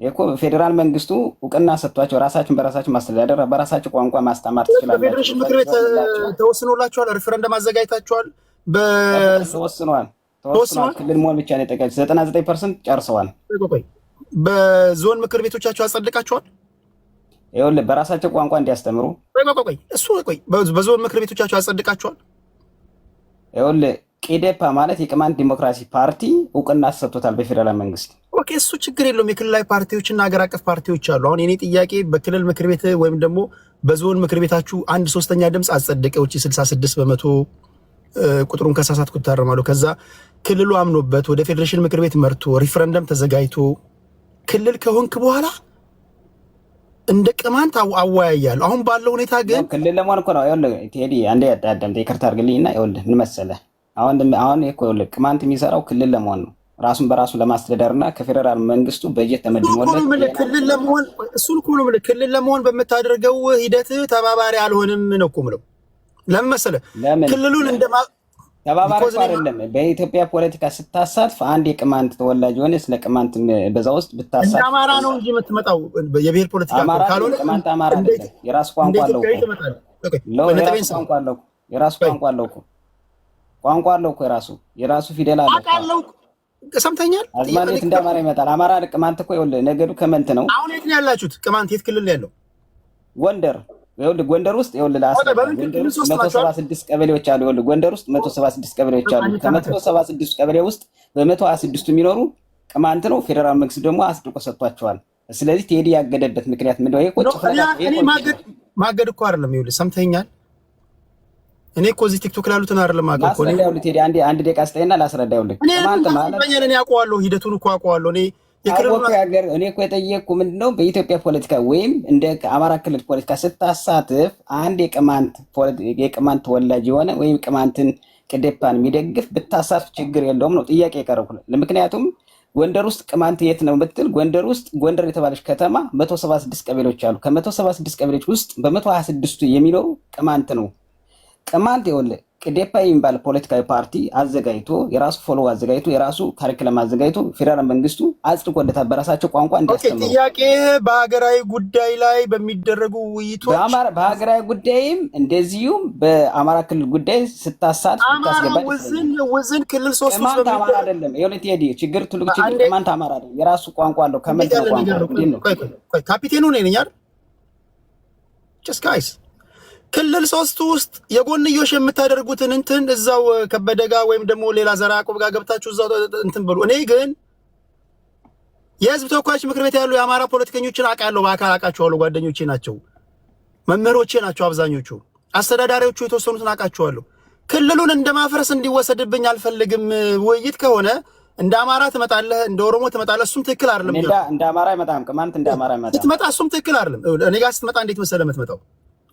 እኮ ፌደራል መንግስቱ እውቅና ሰጥቷቸው ራሳችን በራሳችን ማስተዳደር በራሳቸው ቋንቋ ማስተማር ትችላላችሁ። በፌዴሬሽን ምክር ቤት ተወስኖላችኋል፣ ሪፈረንደም አዘጋጅታችኋል። ተወስኗል። ክልል መሆን ብቻ ነው የጠቀች 99% ጨርሰዋል። በዞን ምክር ቤቶቻቸው አጸድቃችኋል። ይኸውልህ በራሳቸው ቋንቋ እንዲያስተምሩ በዞን ምክር ቤቶቻቸው አጸድቃችኋል። ይኸውልህ ቄዴፓ ማለት የቅማንት ዲሞክራሲ ፓርቲ እውቅና ተሰጥቶታል በፌደራል መንግስት። ኦኬ እሱ ችግር የለውም። የክልላዊ ፓርቲዎችና ሀገር አቀፍ ፓርቲዎች አሉ። አሁን የኔ ጥያቄ በክልል ምክር ቤት ወይም ደግሞ በዞን ምክር ቤታችሁ 1/3 ድምፅ አጸደቀ። ውጪ 66% ቁጥሩን ከሳሳትኩት ታረማለሁ። ከዛ ክልሉ አምኖበት ወደ ፌዴሬሽን ምክር ቤት መርቶ ሪፈረንደም ተዘጋጅቶ ክልል ከሆንክ በኋላ እንደ ቅማንት አወያያለሁ። አሁን ባለው ሁኔታ ግን ክልል ለመሆን እኮ ነው። ይኸውልህ ቴዲ አንዴ ያዳምጥ ይቅርታ አድርግልኝና ይኸውልህ ምን መሰለህ አሁን እኮ ቅማንት የሚሰራው ክልል ለመሆን ነው። ራሱን በራሱ ለማስተዳደርና ከፌደራል መንግስቱ በጀት ተመድቦለት ክልል ለመሆን እሱን እኮ ነው የምልህ። ክልል ለመሆን በምታደርገው ሂደት ተባባሪ አልሆንም ነው እኮ የምለው። ለምን መሰለህ ክልሉን ተባባሪ አይደለም። በኢትዮጵያ ፖለቲካ ስታሳትፍ አንድ የቅማንት ተወላጅ ሆነ ስለ ቅማንት በዛ ውስጥ ብታሳትፍ አማራ ነው እንጂ የምትመጣው የብሔር ፖለቲካ ካልሆነ ቅማንት አማራ አይደለም። የራሱ ቋንቋ አለው እኮ ቋንቋ አለው እኮ የራሱ ፊደል አለው። ሰምተኛል። አዝማኔት እንደ አማራ ይመጣል። አማራ ቅማንት እኮ ይኸውልህ ነገዱ ከመንት ነው። አሁን የት ነው ያላችሁት? ቅማንት የት ክልል ነው ያለው? ጎንደር። ይኸውልህ ጎንደር ውስጥ ይኸውልህ 176 ቀበሌዎች አሉ። ይኸውልህ ጎንደር ውስጥ 176 ቀበሌዎች አሉ። ከ176 ቀበሌ ውስጥ በ126ቱ የሚኖሩ ቅማንት ነው። ፌደራል መንግስት ደግሞ አስድቆ ሰጥቷቸዋል። ስለዚህ ቴዲ ያገደበት ምክንያት ምንድነው? ይሄ ቁጭ ማገድ እኮ አይደለም። ይኸውልህ ሰምተኛል። እኔ እኮ እዚህ ቲክቶክ ላሉትን አይደለም አገር እኮ ነው። ቴዲ አንድ ደቂቃ ስጠኝና ላስረዳውልህ። ቅማንት ማለት እኔ አውቀዋለሁ፣ ሂደቱን እኮ አውቀዋለሁ። እኔ እኮ የጠየቅኩህ ምንድነው በኢትዮጵያ ፖለቲካ ወይም እንደ አማራ ክልል ፖለቲካ ስታሳትፍ አንድ የቅማንት ተወላጅ የሆነ ወይም ቅማንትን ቅዴፓን የሚደግፍ ብታሳትፍ ችግር የለውም ነው ጥያቄ የቀረብኩት። ምክንያቱም ጎንደር ውስጥ ቅማንት የት ነው ብትል ጎንደር ውስጥ ጎንደር የተባለች ከተማ 176 ቀበሌዎች አሉ። ከ176 ቀበሌዎች ውስጥ በ126ቱ የሚኖሩ ቅማንት ነው። ቅማንት ይኸውልህ ቅዴፓ የሚባል ፖለቲካዊ ፓርቲ አዘጋጅቶ የራሱ ፎሎ አዘጋጅቶ የራሱ ካሪክለም አዘጋጅቶ ፌደራል መንግስቱ አጽድቆለታል በራሳቸው ቋንቋ እንዲያስተምሩ። ጥያቄ በሀገራዊ ጉዳይ ላይ በሚደረጉ ውይይቶች በሀገራዊ ጉዳይም እንደዚሁም በአማራ ክልል ጉዳይ ስታሳት ውዝን ክልል ሶስት ቅማንት አማራ አይደለም። ይኸውልህ ቴዲ ችግር ትልቅ ችግር ቅማንት አማራ አይደለም። የራሱ ቋንቋ አለው። ከመንት ነው ቋንቋ ካፒቴኑ ነኝ አይደል? ጀስት ጋይስ ክልል ሶስት ውስጥ የጎንዮሽ የምታደርጉትን እንትን እዛው ከበደ ጋር ወይም ደግሞ ሌላ ዘራ ያዕቆብ ጋር ገብታችሁ እዛው እንትን ብሉ። እኔ ግን የህዝብ ተወካዮች ምክር ቤት ያሉ የአማራ ፖለቲከኞችን አውቃለሁ፣ በአካል አውቃቸዋለሁ። ጓደኞቼ ናቸው፣ መምህሮቼ ናቸው አብዛኞቹ። አስተዳዳሪዎቹ የተወሰኑትን አውቃቸዋለሁ። ክልሉን እንደማፍረስ እንዲወሰድብኝ አልፈልግም። ውይይት ከሆነ እንደ አማራ ትመጣለህ፣ እንደ ኦሮሞ ትመጣለህ። እሱም ትክክል አይደለም። እንደ አማራ አይመጣም። ቅማንት እንደ አማራ አይመጣም። ስትመጣ እሱም ትክክል አይደለም። እኔ ጋር ስትመጣ እንዴት መሰለህ የምትመጣው?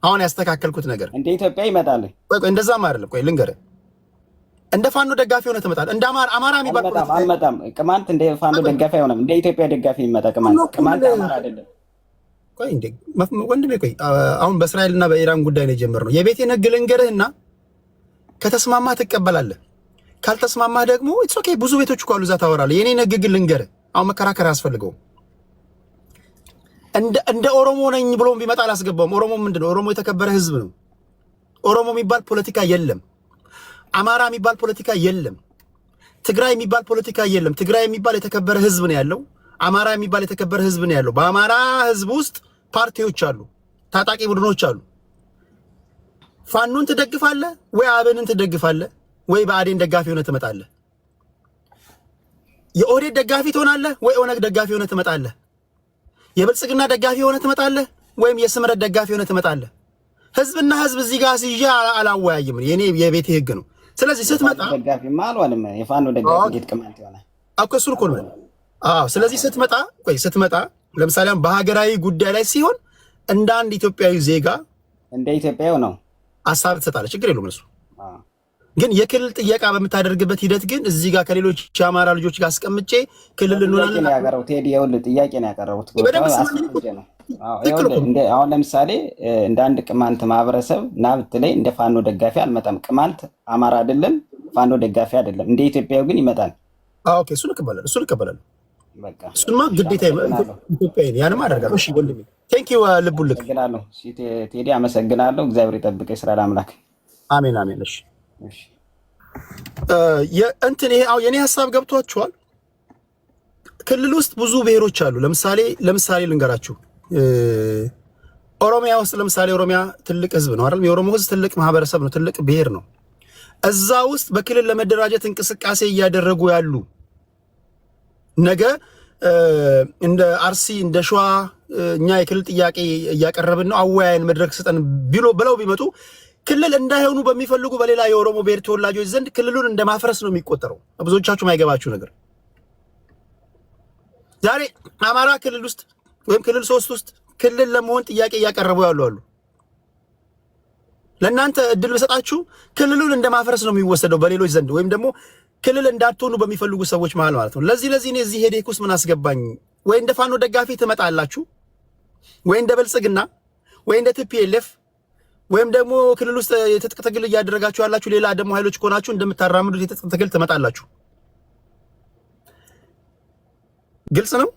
አሁን ያስተካከልኩት ነገር እንደ ኢትዮጵያ ይመጣል። ቆይ እንደዛም አይደለም። ቆይ ልንገርህ፣ እንደ ፋኖ ደጋፊ ሆነ ትመጣለህ። እንደ አማራ የሚባል አልመጣም። ቅማንት እንደ ፋኖ ደጋፊ አይሆንም። እንደ ኢትዮጵያ ደጋፊ ይመጣ። ቅማንት አማራ አይደለም። ቆይ እንዴ ወንድሜ፣ ቆይ አሁን በእስራኤልና በኢራን ጉዳይ ነው የጀመርነው። የቤቴን ህግ ልንገርህና ከተስማማህ ትቀበላለህ፣ ካልተስማማህ ደግሞ ኢትስ ኦኬ። ብዙ ቤቶች እኮ አሉ እዛ ታወራለህ። የኔን ህግ ግን ልንገርህ፣ አሁን መከራከር አያስፈልገውም። እንደ ኦሮሞ ነኝ ብሎ ቢመጣ አላስገባውም። ኦሮሞ ምንድነው? ኦሮሞ የተከበረ ህዝብ ነው። ኦሮሞ የሚባል ፖለቲካ የለም። አማራ የሚባል ፖለቲካ የለም። ትግራይ የሚባል ፖለቲካ የለም። ትግራይ የሚባል የተከበረ ህዝብ ነው ያለው። አማራ የሚባል የተከበረ ህዝብ ነው ያለው። በአማራ ህዝብ ውስጥ ፓርቲዎች አሉ፣ ታጣቂ ቡድኖች አሉ። ፋኖን ትደግፋለህ ወይ አብንን ትደግፋለህ ወይ በአዴን ደጋፊ ሆነ ትመጣለህ? የኦህዴድ ደጋፊ ትሆናለህ ወይ ኦነግ ደጋፊ ሆነ ትመጣለህ? የብልጽግና ደጋፊ ሆነ ትመጣለህ ወይም የስምረት ደጋፊ ሆነ ትመጣለህ? ህዝብና ህዝብ እዚህ ጋር ሲያ አላወያይም። የኔ የቤቴ ህግ ነው። ስለዚህ ስትመጣ ደጋፊ ማልዋልም የፋኖ ደጋፊ እንዴት ቅማንት ይሆናል? እሱ እኮ ነው። ስለዚህ ስትመጣ ለምሳሌ በሀገራዊ ጉዳይ ላይ ሲሆን እንደ አንድ ኢትዮጵያዊ ዜጋ እንደ ኢትዮጵያዊ ነው ሀሳብ ትሰጣለህ። ችግር የለውም እሱ። ግን የክልል ጥያቄ በምታደርግበት ሂደት ግን እዚህ ጋር ከሌሎች የአማራ ልጆች ጋር አስቀምጬ ክልል እንሆናለን ያቀረው ቴዲ ይኸውልህ ጥያቄ ነው ያቀረቡት። አሁን ለምሳሌ እንደ አንድ ቅማንት ማህበረሰብ ና ብትለኝ እንደ ፋኖ ደጋፊ አልመጣም። ቅማንት አማራ አይደለም፣ ፋኖ ደጋፊ አይደለም። እንደ ኢትዮጵያዊ ግን ይመጣል። ኦኬ፣ እሱን እቀበላለሁ። በቃ እሱማ ግዴታ ኢትዮጵያዊ ነው። ያንም አደርጋለሁ። እሺ ወንድሜ፣ ቴንክ ዩ ልቡልክ። አመሰግናለሁ ቴዲ፣ አመሰግናለሁ። እግዚአብሔር ይጠብቀህ፣ እስራኤል አምላክ። አሜን አሜን። እሺ እንትን ይሄ የኔ ሀሳብ ገብቷችኋል? ክልል ውስጥ ብዙ ብሔሮች አሉ። ለምሳሌ ልንገራችሁ። ኦሮሚያ ውስጥ ለምሳሌ ኦሮሚያ ትልቅ ህዝብ ነው አይደል? የኦሮሞ ህዝብ ትልቅ ማህበረሰብ ነው፣ ትልቅ ብሔር ነው። እዛ ውስጥ በክልል ለመደራጀት እንቅስቃሴ እያደረጉ ያሉ ነገ እንደ አርሲ እንደ ሸዋ እኛ የክልል ጥያቄ እያቀረብን ነው፣ አወያየን መድረክ ስጠን ብለው ቢመጡ ክልል እንዳይሆኑ በሚፈልጉ በሌላ የኦሮሞ ብሔር ተወላጆች ዘንድ ክልሉን እንደማፍረስ ነው የሚቆጠረው። ብዙዎቻችሁ ማይገባችሁ ነገር ዛሬ አማራ ክልል ውስጥ ወይም ክልል 3 ውስጥ ክልል ለመሆን ጥያቄ እያቀረቡ ያሉ አሉ። ለእናንተ እድል በሰጣችሁ ክልሉን እንደማፍረስ ነው የሚወሰደው በሌሎች ዘንድ፣ ወይም ደግሞ ክልል እንዳትሆኑ በሚፈልጉ ሰዎች መሃል ማለት ነው። ለዚህ እኔ እዚህ ሄዴክ ውስጥ ምን አስገባኝ? ወይ እንደ ፋኖ ደጋፊ ትመጣላችሁ፣ ወይ እንደ ብልጽግና፣ ወይ እንደ ቲፒኤልኤፍ፣ ወይም ደግሞ ክልል ውስጥ የትጥቅ ትግል እያደረጋችሁ ያላችሁ ሌላ ደግሞ ኃይሎች ከሆናችሁ እንደምታራምዱት የትጥቅ ትግል ትመጣላችሁ። ግልጽ ነው።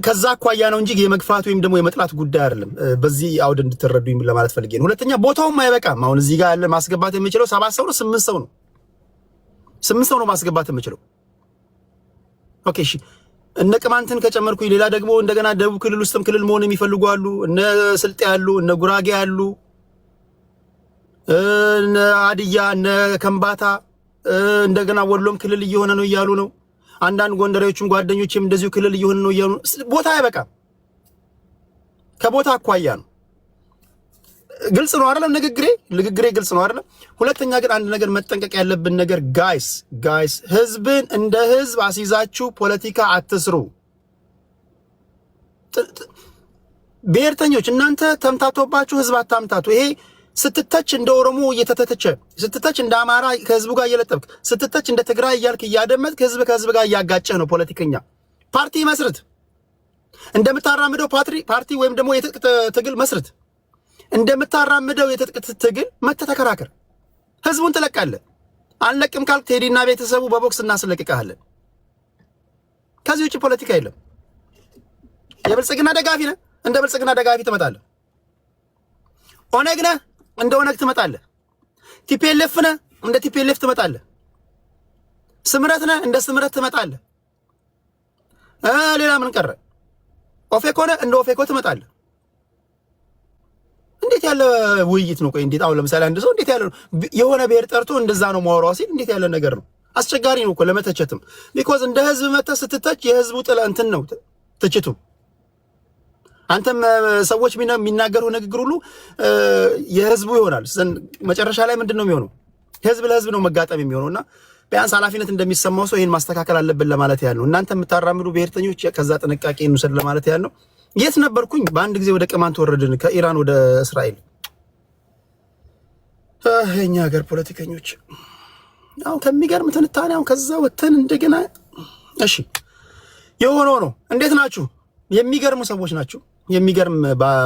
ከዛ አኳያ ነው እንጂ የመግፋት ወይም ደግሞ የመጥላት ጉዳይ አይደለም። በዚህ አውድ እንድትረዱኝ ለማለት ፈልጌ ነው። ሁለተኛ ቦታውም አይበቃም። አሁን እዚህ ጋር ያለ ማስገባት የምችለው 7 ሰው ነው፣ 8 ሰው ነው። 8 ሰው ነው ማስገባት የምችለው። ኦኬ እሺ። እነ ቅማንትን ከጨመርኩኝ ሌላ ደግሞ እንደገና ደቡብ ክልል ውስጥም ክልል መሆን የሚፈልጉ አሉ። እነ ስልጤ አሉ፣ እነ ጉራጌ አሉ፣ እነ ሀዲያ፣ እነ ከምባታ፣ እንደገና ወሎም ክልል እየሆነ ነው እያሉ ነው። አንዳንድ ጎንደሬዎችም ጓደኞችም እንደዚሁ ክልል እየሆነ ነው እያሉ ነው። ቦታ አይበቃም። ከቦታ አኳያ ነው። ግልጽ ነው አይደለም? ንግግሬ ግልጽ ነው አይደለም? ሁለተኛ ግን አንድ ነገር መጠንቀቅ ያለብን ነገር ጋይስ ህዝብን እንደ ህዝብ አስይዛችሁ ፖለቲካ አትስሩ። ብሔርተኞች እናንተ ተምታቶባችሁ ህዝብ አታምታቱ። ይሄ ስትተች እንደ ኦሮሞ እየተተቸ ስትተች እንደ አማራ ከህዝቡ ጋር እየለጠብክ ስትተች እንደ ትግራይ እያልክ እያደመጥክ ህዝብ ከህዝብ ጋር እያጋጨህ ነው። ፖለቲከኛ ፓርቲ መስርት፣ እንደምታራምደው ፓርቲ ወይም ደግሞ የትጥቅ ትግል መስርት፣ እንደምታራምደው የትጥቅ ትግል መተህ ተከራከር። ህዝቡን ትለቃለህ። አንለቅም ካልክ ቴዲና ቤተሰቡ በቦክስ እናስለቅቅሃለን። ከዚህ ውጭ ፖለቲካ የለም። የብልጽግና ደጋፊ ነህ፣ እንደ ብልጽግና ደጋፊ ትመጣለህ። ኦነግ ነህ፣ እንደ ኦነግ ትመጣለህ። ቲፒኤልኤፍ ነህ፣ እንደ ቲፒኤልኤፍ ትመጣለህ። ስምረት ነህ፣ እንደ ስምረት ትመጣለህ። ሌላ ምን ቀረ? ኦፌኮ ነህ፣ እንደ ኦፌኮ ትመጣለህ። እንዴት ያለ ውይይት ነው? ቆይ እንዴት አሁን ለምሳሌ አንድ ሰው እንዴት ያለ የሆነ ብሔር ጠርቶ እንደዛ ነው ማወራው ሲል እንዴት ያለ ነገር ነው? አስቸጋሪ ነው እኮ ለመተቸትም። ቢኮዝ እንደ ህዝብ መተህ ስትተች የህዝቡ ጥላ እንትን ነው ትችቱ። አንተም ሰዎች የሚናገሩ ንግግር ሁሉ የህዝቡ ይሆናል። መጨረሻ ላይ ምንድነው የሚሆነው? ህዝብ ለህዝብ ነው መጋጠም የሚሆነውና ቢያንስ ኃላፊነት እንደሚሰማው ሰው ይሄን ማስተካከል አለብን ለማለት ያህል ነው። እናንተ የምታራምዱ ብሔርተኞች ከዛ ጥንቃቄ እንውሰድ ለማለት ያህል ነው። የት ነበርኩኝ? በአንድ ጊዜ ወደ ቅማንት ወረድን፣ ከኢራን ወደ እስራኤል። የኛ ሀገር ፖለቲከኞች አሁን ከሚገርም ትንታኔ አሁን ከዛ ወተን እንደገና እሺ የሆነው ነው። እንዴት ናችሁ? የሚገርሙ ሰዎች ናቸው። የሚገርም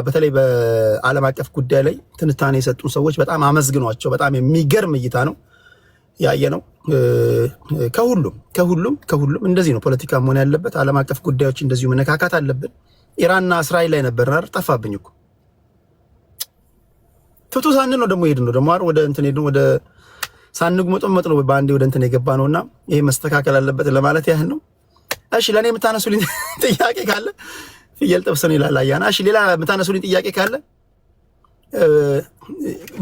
በተለይ በዓለም አቀፍ ጉዳይ ላይ ትንታኔ የሰጡን ሰዎች በጣም አመስግኗቸው። በጣም የሚገርም እይታ ነው ያየ ነው። ከሁሉም እንደዚህ ነው ፖለቲካ መሆን ያለበት። ዓለም አቀፍ ጉዳዮች እንደዚሁ መነካካት አለብን። ኢራንና እስራኤል ላይ ነበር አይደል? ጠፋብኝ እኮ ፍቱ ሳንል ነው ደግሞ ሄድን ነው ደግሞ ወደ እንትን ሄድን ወደ ሳንጉመጠመጥ ነው በአንዴ ወደ እንትን የገባ ነውና ይሄ መስተካከል አለበት ለማለት ያህል ነው። እሺ ለኔ የምታነሱልኝ ጥያቄ ካለ ፍየል ጥብስ ነው ይላል አያና። እሺ ሌላ የምታነሱልኝ ጥያቄ ካለ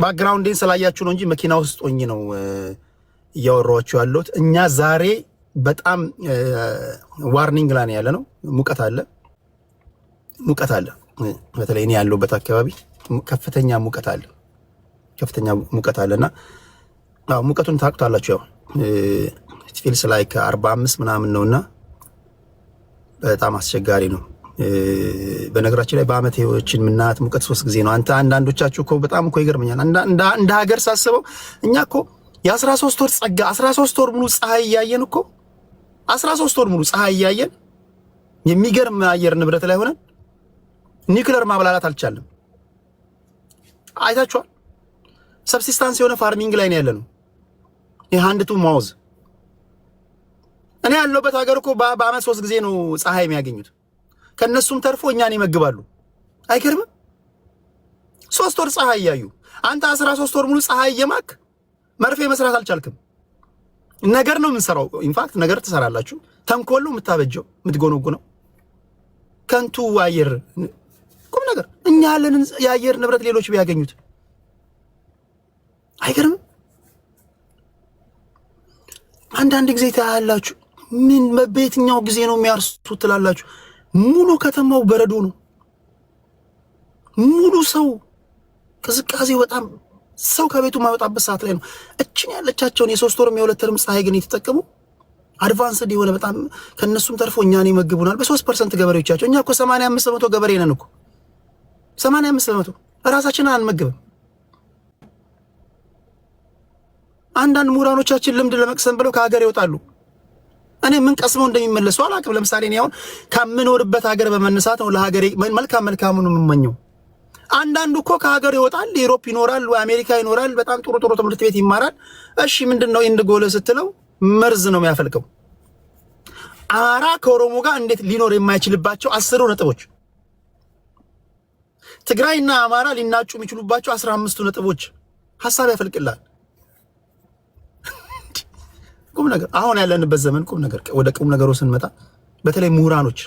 ባክግራውንዴን ስላያችሁ ነው እንጂ መኪና ውስጥ ሆኜ ነው እያወራኋችሁ ያለሁት። እኛ ዛሬ በጣም ዋርኒንግ ላይ ያለ ነው። ሙቀት አለ። በተለይ እኔ ያለሁበት አካባቢ ከፍተኛ ሙቀት አለና ሙቀቱን ታውቁታላችሁ። ያው ፊልስ ላይክ 45 ምናምን ነውና በጣም አስቸጋሪ ነው። በነገራችን ላይ በአመት ህይወችን ምናት ሙቀት 3 ጊዜ ነው። አንዳንዶቻችሁ እኮ በጣም እኮ ይገርመኛል። እንደ ሀገር ሳስበው እኛ እኮ የ13 ወር ጸጋ 13 ወር ሙሉ ፀሐይ እያየን እኮ 13 ወር ሙሉ ፀሐይ እያየን የሚገርም አየር ንብረት ላይ ሆነን ኒውክሌር ማብላላት አልቻለም። አይታችኋል። ሰብሲስታንስ የሆነ ፋርሚንግ ላይ ነው ያለነው። የሃንድ ቱ ማውዝ እኔ ያለሁበት ሀገር እኮ በአመት 3 ጊዜ ነው ፀሐይ የሚያገኙት። ከነሱም ተርፎ እኛን ይመግባሉ። አይገርምም? 3 ወር ፀሐይ እያዩ አንተ 13 ወር ሙሉ ፀሐይ እየማክ መርፌ መስራት አልቻልክም። ነገር ነው የምንሰራው። ኢንፋክት ነገር ትሰራላችሁ። ተንኮል ነው የምታበጀው፣ የምትጎነጉነው ከንቱ አየር ቁም ነገር። እኛ ያለንን የአየር ንብረት ሌሎች ቢያገኙት አይገርምም? አንዳንድ ጊዜ ታያላችሁ። ምን በየትኛው ጊዜ ነው የሚያርሱት ትላላችሁ። ሙሉ ከተማው በረዶ ነው። ሙሉ ሰው ቅዝቃዜ በጣም ሰው ከቤቱ ማይወጣበት ሰዓት ላይ ነው። እችን ያለቻቸውን የ3 ወርም የ2 ወርም ፀሐይ ግን የተጠቀሙ አድቫንስድ የሆነ በጣም ከነሱም ተርፎ እኛን ይመግቡናል። በ3% ገበሬዎቻቸው። እኛ እኮ 85% ገበሬ ነን እኮ 85% ራሳችንን አንመግብም። አንዳንድ ምሁራኖቻችን ልምድ ለመቅሰም ብለው ከሀገር ይወጣሉ። እኔ ምን ቀስመው እንደሚመለሱ አላውቅም። ለምሳሌ እኔ አሁን ከምኖርበት ሀገር በመነሳት ነው ለሀገሬ መልካሙን የምመኘው። አንዳንዱ እኮ ከሀገር ይወጣል፣ ዩሮፕ ይኖራል፣ አሜሪካ ይኖራል፣ በጣም ጥሩ ትምህርት ቤት ይማራል። እሺ ምንድነው ኢንድ ጎል ስትለው መርዝ ነው የሚያፈልቀው። አማራ ከኦሮሞ ጋር እንዴት ሊኖር የማይችልባቸው 10 ነጥቦች፣ ትግራይና አማራ ሊናጩ የሚችሉባቸው 15 ነጥቦች ሐሳብ ያፈልቅላል። ቁም ነገር አሁን ያለንበት ዘመን ቁም ነገር። ወደ ቁም ነገሩ ስንመጣ በተለይ ምሁራኖች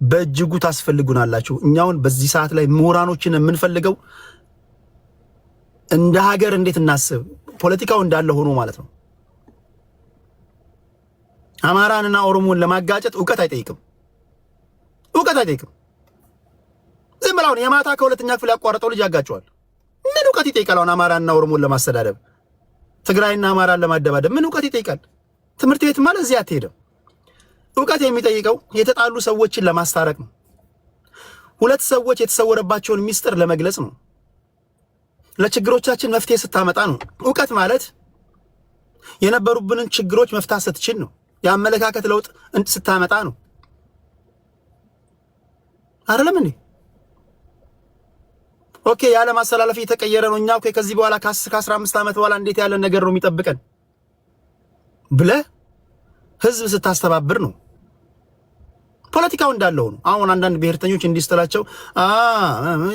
በእጅጉ ታስፈልጉናላችሁ። እኛውን በዚህ ሰዓት ላይ ምሁራኖችን የምንፈልገው እንደ ሀገር እንዴት እናስብ፣ ፖለቲካው እንዳለ ሆኖ ማለት ነው። አማራንና ኦሮሞን ለማጋጨት ዕውቀት አይጠይቅም። ዝም ብለው የማታ ከሁለተኛ ክፍል ያቋረጠው ልጅ ያጋጨዋል። ምን ዕውቀት ይጠይቃል? አሁን አማራንና ኦሮሞን ለማስተዳደብ ትግራይና አማራን ለማደባደብ ምን ዕውቀት ይጠይቃል? ትምህርት ቤት ማለት እዚህ አትሄድም። ዕውቀት የሚጠይቀው የተጣሉ ሰዎችን ለማስታረቅ ነው። ሁለት ሰዎች የተሰወረባቸውን ሚስጥር ለመግለጽ ነው። ለችግሮቻችን መፍትሄ ስታመጣ ነው። ዕውቀት ማለት የነበሩብንን ችግሮች መፍታት ስትችል ነው። የአመለካከት ለውጥ ስታመጣ ነው። አይደለም እንዴ? ኦኬ ያለ ማስተላለፍ እየተቀየረ ነው። እኛ ኦኬ ከዚህ በኋላ ከ15 ዓመት በኋላ እንዴት ያለ ነገር ነው የሚጠብቀን ብለህ ህዝብ ስታስተባብር ነው። ፖለቲካው እንዳለው ነው። አሁን አንዳንድ ብሔርተኞች እንዲስተላቸው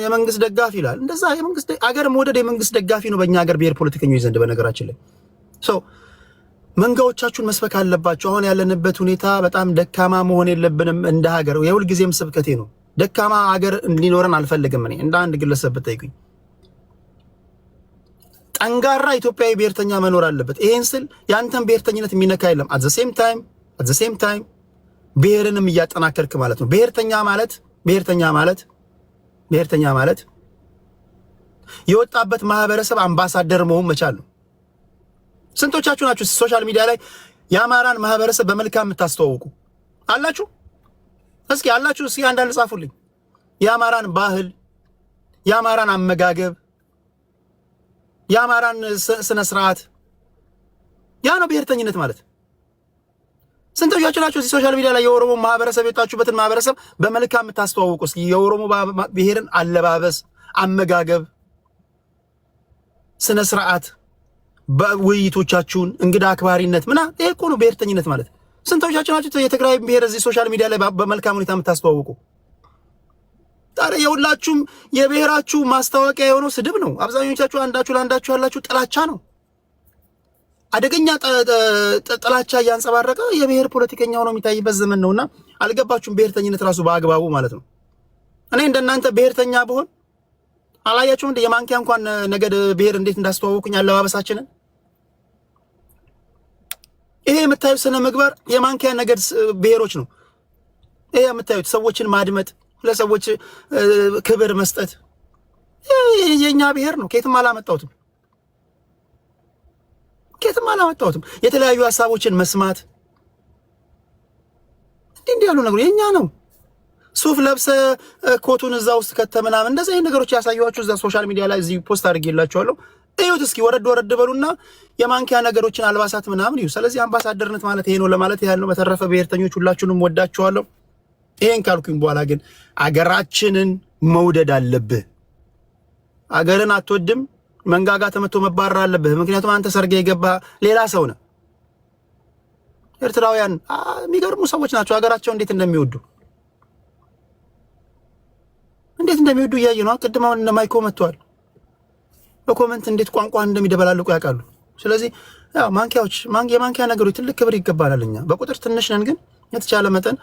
የመንግስት ደጋፊ ይላል። እንደዛ የመንግስት አገር መውደድ የመንግስት ደጋፊ ነው በእኛ ሀገር ብሔር ፖለቲከኞች ዘንድ። በነገራችን ላይ መንጋዎቻችሁን መስበክ አለባችሁ። አሁን ያለንበት ሁኔታ በጣም ደካማ መሆን የለብንም እንደ ሀገር። የሁል ጊዜም ስብከቴ ነው። ደካማ ሀገር እንዲኖረን አልፈልግም። እኔ እንደ አንድ ግለሰብ ብትጠይቁኝ ጠንካራ ኢትዮጵያዊ ብሔርተኛ መኖር አለበት። ይሄን ስል ያንተን ብሔርተኝነት የሚነካ የለም። አት ዘ ሴም ታይም ብሔርንም እያጠናከርክ ማለት ነው። ብሔርተኛ ማለት የወጣበት ማህበረሰብ አምባሳደር መሆን መቻል ነው። ስንቶቻችሁ ናችሁ ሶሻል ሚዲያ ላይ የአማራን ማህበረሰብ በመልካም የምታስተዋውቁ አላችሁ? እስኪ አላችሁ? እስኪ አንዳንድ ጻፉልኝ። የአማራን ባህል፣ የአማራን አመጋገብ፣ የአማራን ስነ ስርዓት፣ ያ ነው ብሔርተኝነት ማለት። ስንቶቻችሁ ናችሁ እዚህ ሶሻል ሚዲያ ላይ የኦሮሞ ማህበረሰብ የወጣችሁበትን ማህበረሰብ በመልካም የምታስተዋውቁ? እስኪ የኦሮሞ ብሔርን አለባበስ፣ አመጋገብ፣ ስነ ስርዓት፣ በውይይቶቻችሁን እንግዳ አክባሪነት ይሄ እኮ ነው ብሔርተኝነት ማለት። ስንቶቻችሁ ናችሁ የትግራይ ብሔር እዚህ ሶሻል ሚዲያ ላይ በመልካም ሁኔታ የምታስተዋውቁ? ታዲያ የሁላችሁም የብሔራችሁ ማስታወቂያ የሆነው ስድብ ነው። አብዛኞቻችሁ አንዳችሁ ለአንዳችሁ ያላችሁ ጥላቻ ነው። አደገኛ ጥላቻ እያንጸባረቀ የብሔር ፖለቲከኛ ሆኖ የሚታይበት ዘመን ነውና አልገባችሁም? ብሔርተኝነት ራሱ በአግባቡ ማለት ነው። እኔ እንደናንተ ብሔርተኛ ብሆን አላያችሁም እንደ የማንኪያ እንኳን ነገድ ብሔር እንዴት እንዳስተዋወቁኝ አለባበሳችንን። ይሄ የምታዩት ስነ ምግባር የማንኪያ ነገድ ብሔሮች ነው። ይሄ የምታዩት ሰዎችን ማድመጥ፣ ለሰዎች ክብር መስጠት የኛ ብሔር ነው። ከየትም አላመጣሁትም። የተለያዩ ሀሳቦችን መስማት እንዲህ ያሉ ነገሮች የኛ ነው። ሱፍ ለብሰ ኮቱን እዛ ውስጥ ከተምናም እንደዚህ አይነት ነገሮች ያሳየኋችሁ እዛ ሶሻል ሚዲያ ላይ እዚህ ፖስት አድርጌላችኋለሁ። እዩት እስኪ ወረድ በሉና የማንኪያ ነገሮችን አልባሳት ምናምን እዩ። ስለዚህ አምባሳደርነት ማለት ይሄ ነው ለማለት ያህል ነው። በተረፈ ብሔርተኞች ሁላችሁንም ወዳችኋለሁ። ይሄን ካልኩኝ በኋላ ግን አገራችንን መውደድ አለብህ። አገርን አትወድም መንጋጋ ተመቶ መባረር አለብህ። ምክንያቱም አንተ ሰርገ የገባ ሌላ ሰው ነህ። ኤርትራውያን የሚገርሙ ሰዎች ናቸው። ሀገራቸው እንዴት እንደሚወዱ እያየ ነው። ቅድም አሁን ማይኮ መጥቷል። በኮመንት እንዴት ቋንቋ እንደሚደበላልቁ ያውቃሉ። ስለዚህ ያው የማንኪያ ነገሮች ትልቅ ክብር ይገባናል። እኛ በቁጥር ትንሽ ነን፣ ግን የተቻለ መጠን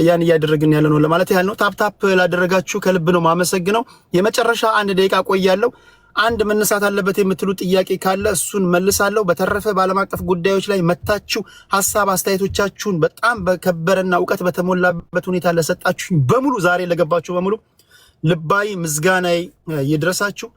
ያን እያደረግን ያለ ነው ለማለት ያህል ነው። ታፕ ላደረጋችሁ ከልብ ነው ማመሰግነው። የመጨረሻ 1 ደቂቃ ቆያለሁ። አንድ መነሳት አለበት የምትሉ ጥያቄ ካለ እሱን መልሳለሁ። በተረፈ በዓለም አቀፍ ጉዳዮች ላይ መታችሁ ሐሳብ አስተያየቶቻችሁን በጣም በከበረና ዕውቀት በተሞላበት ሁኔታ ለሰጣችሁ በሙሉ ዛሬ ለገባችሁ በሙሉ ልባዊ ምስጋናዬ ይድረሳችሁ።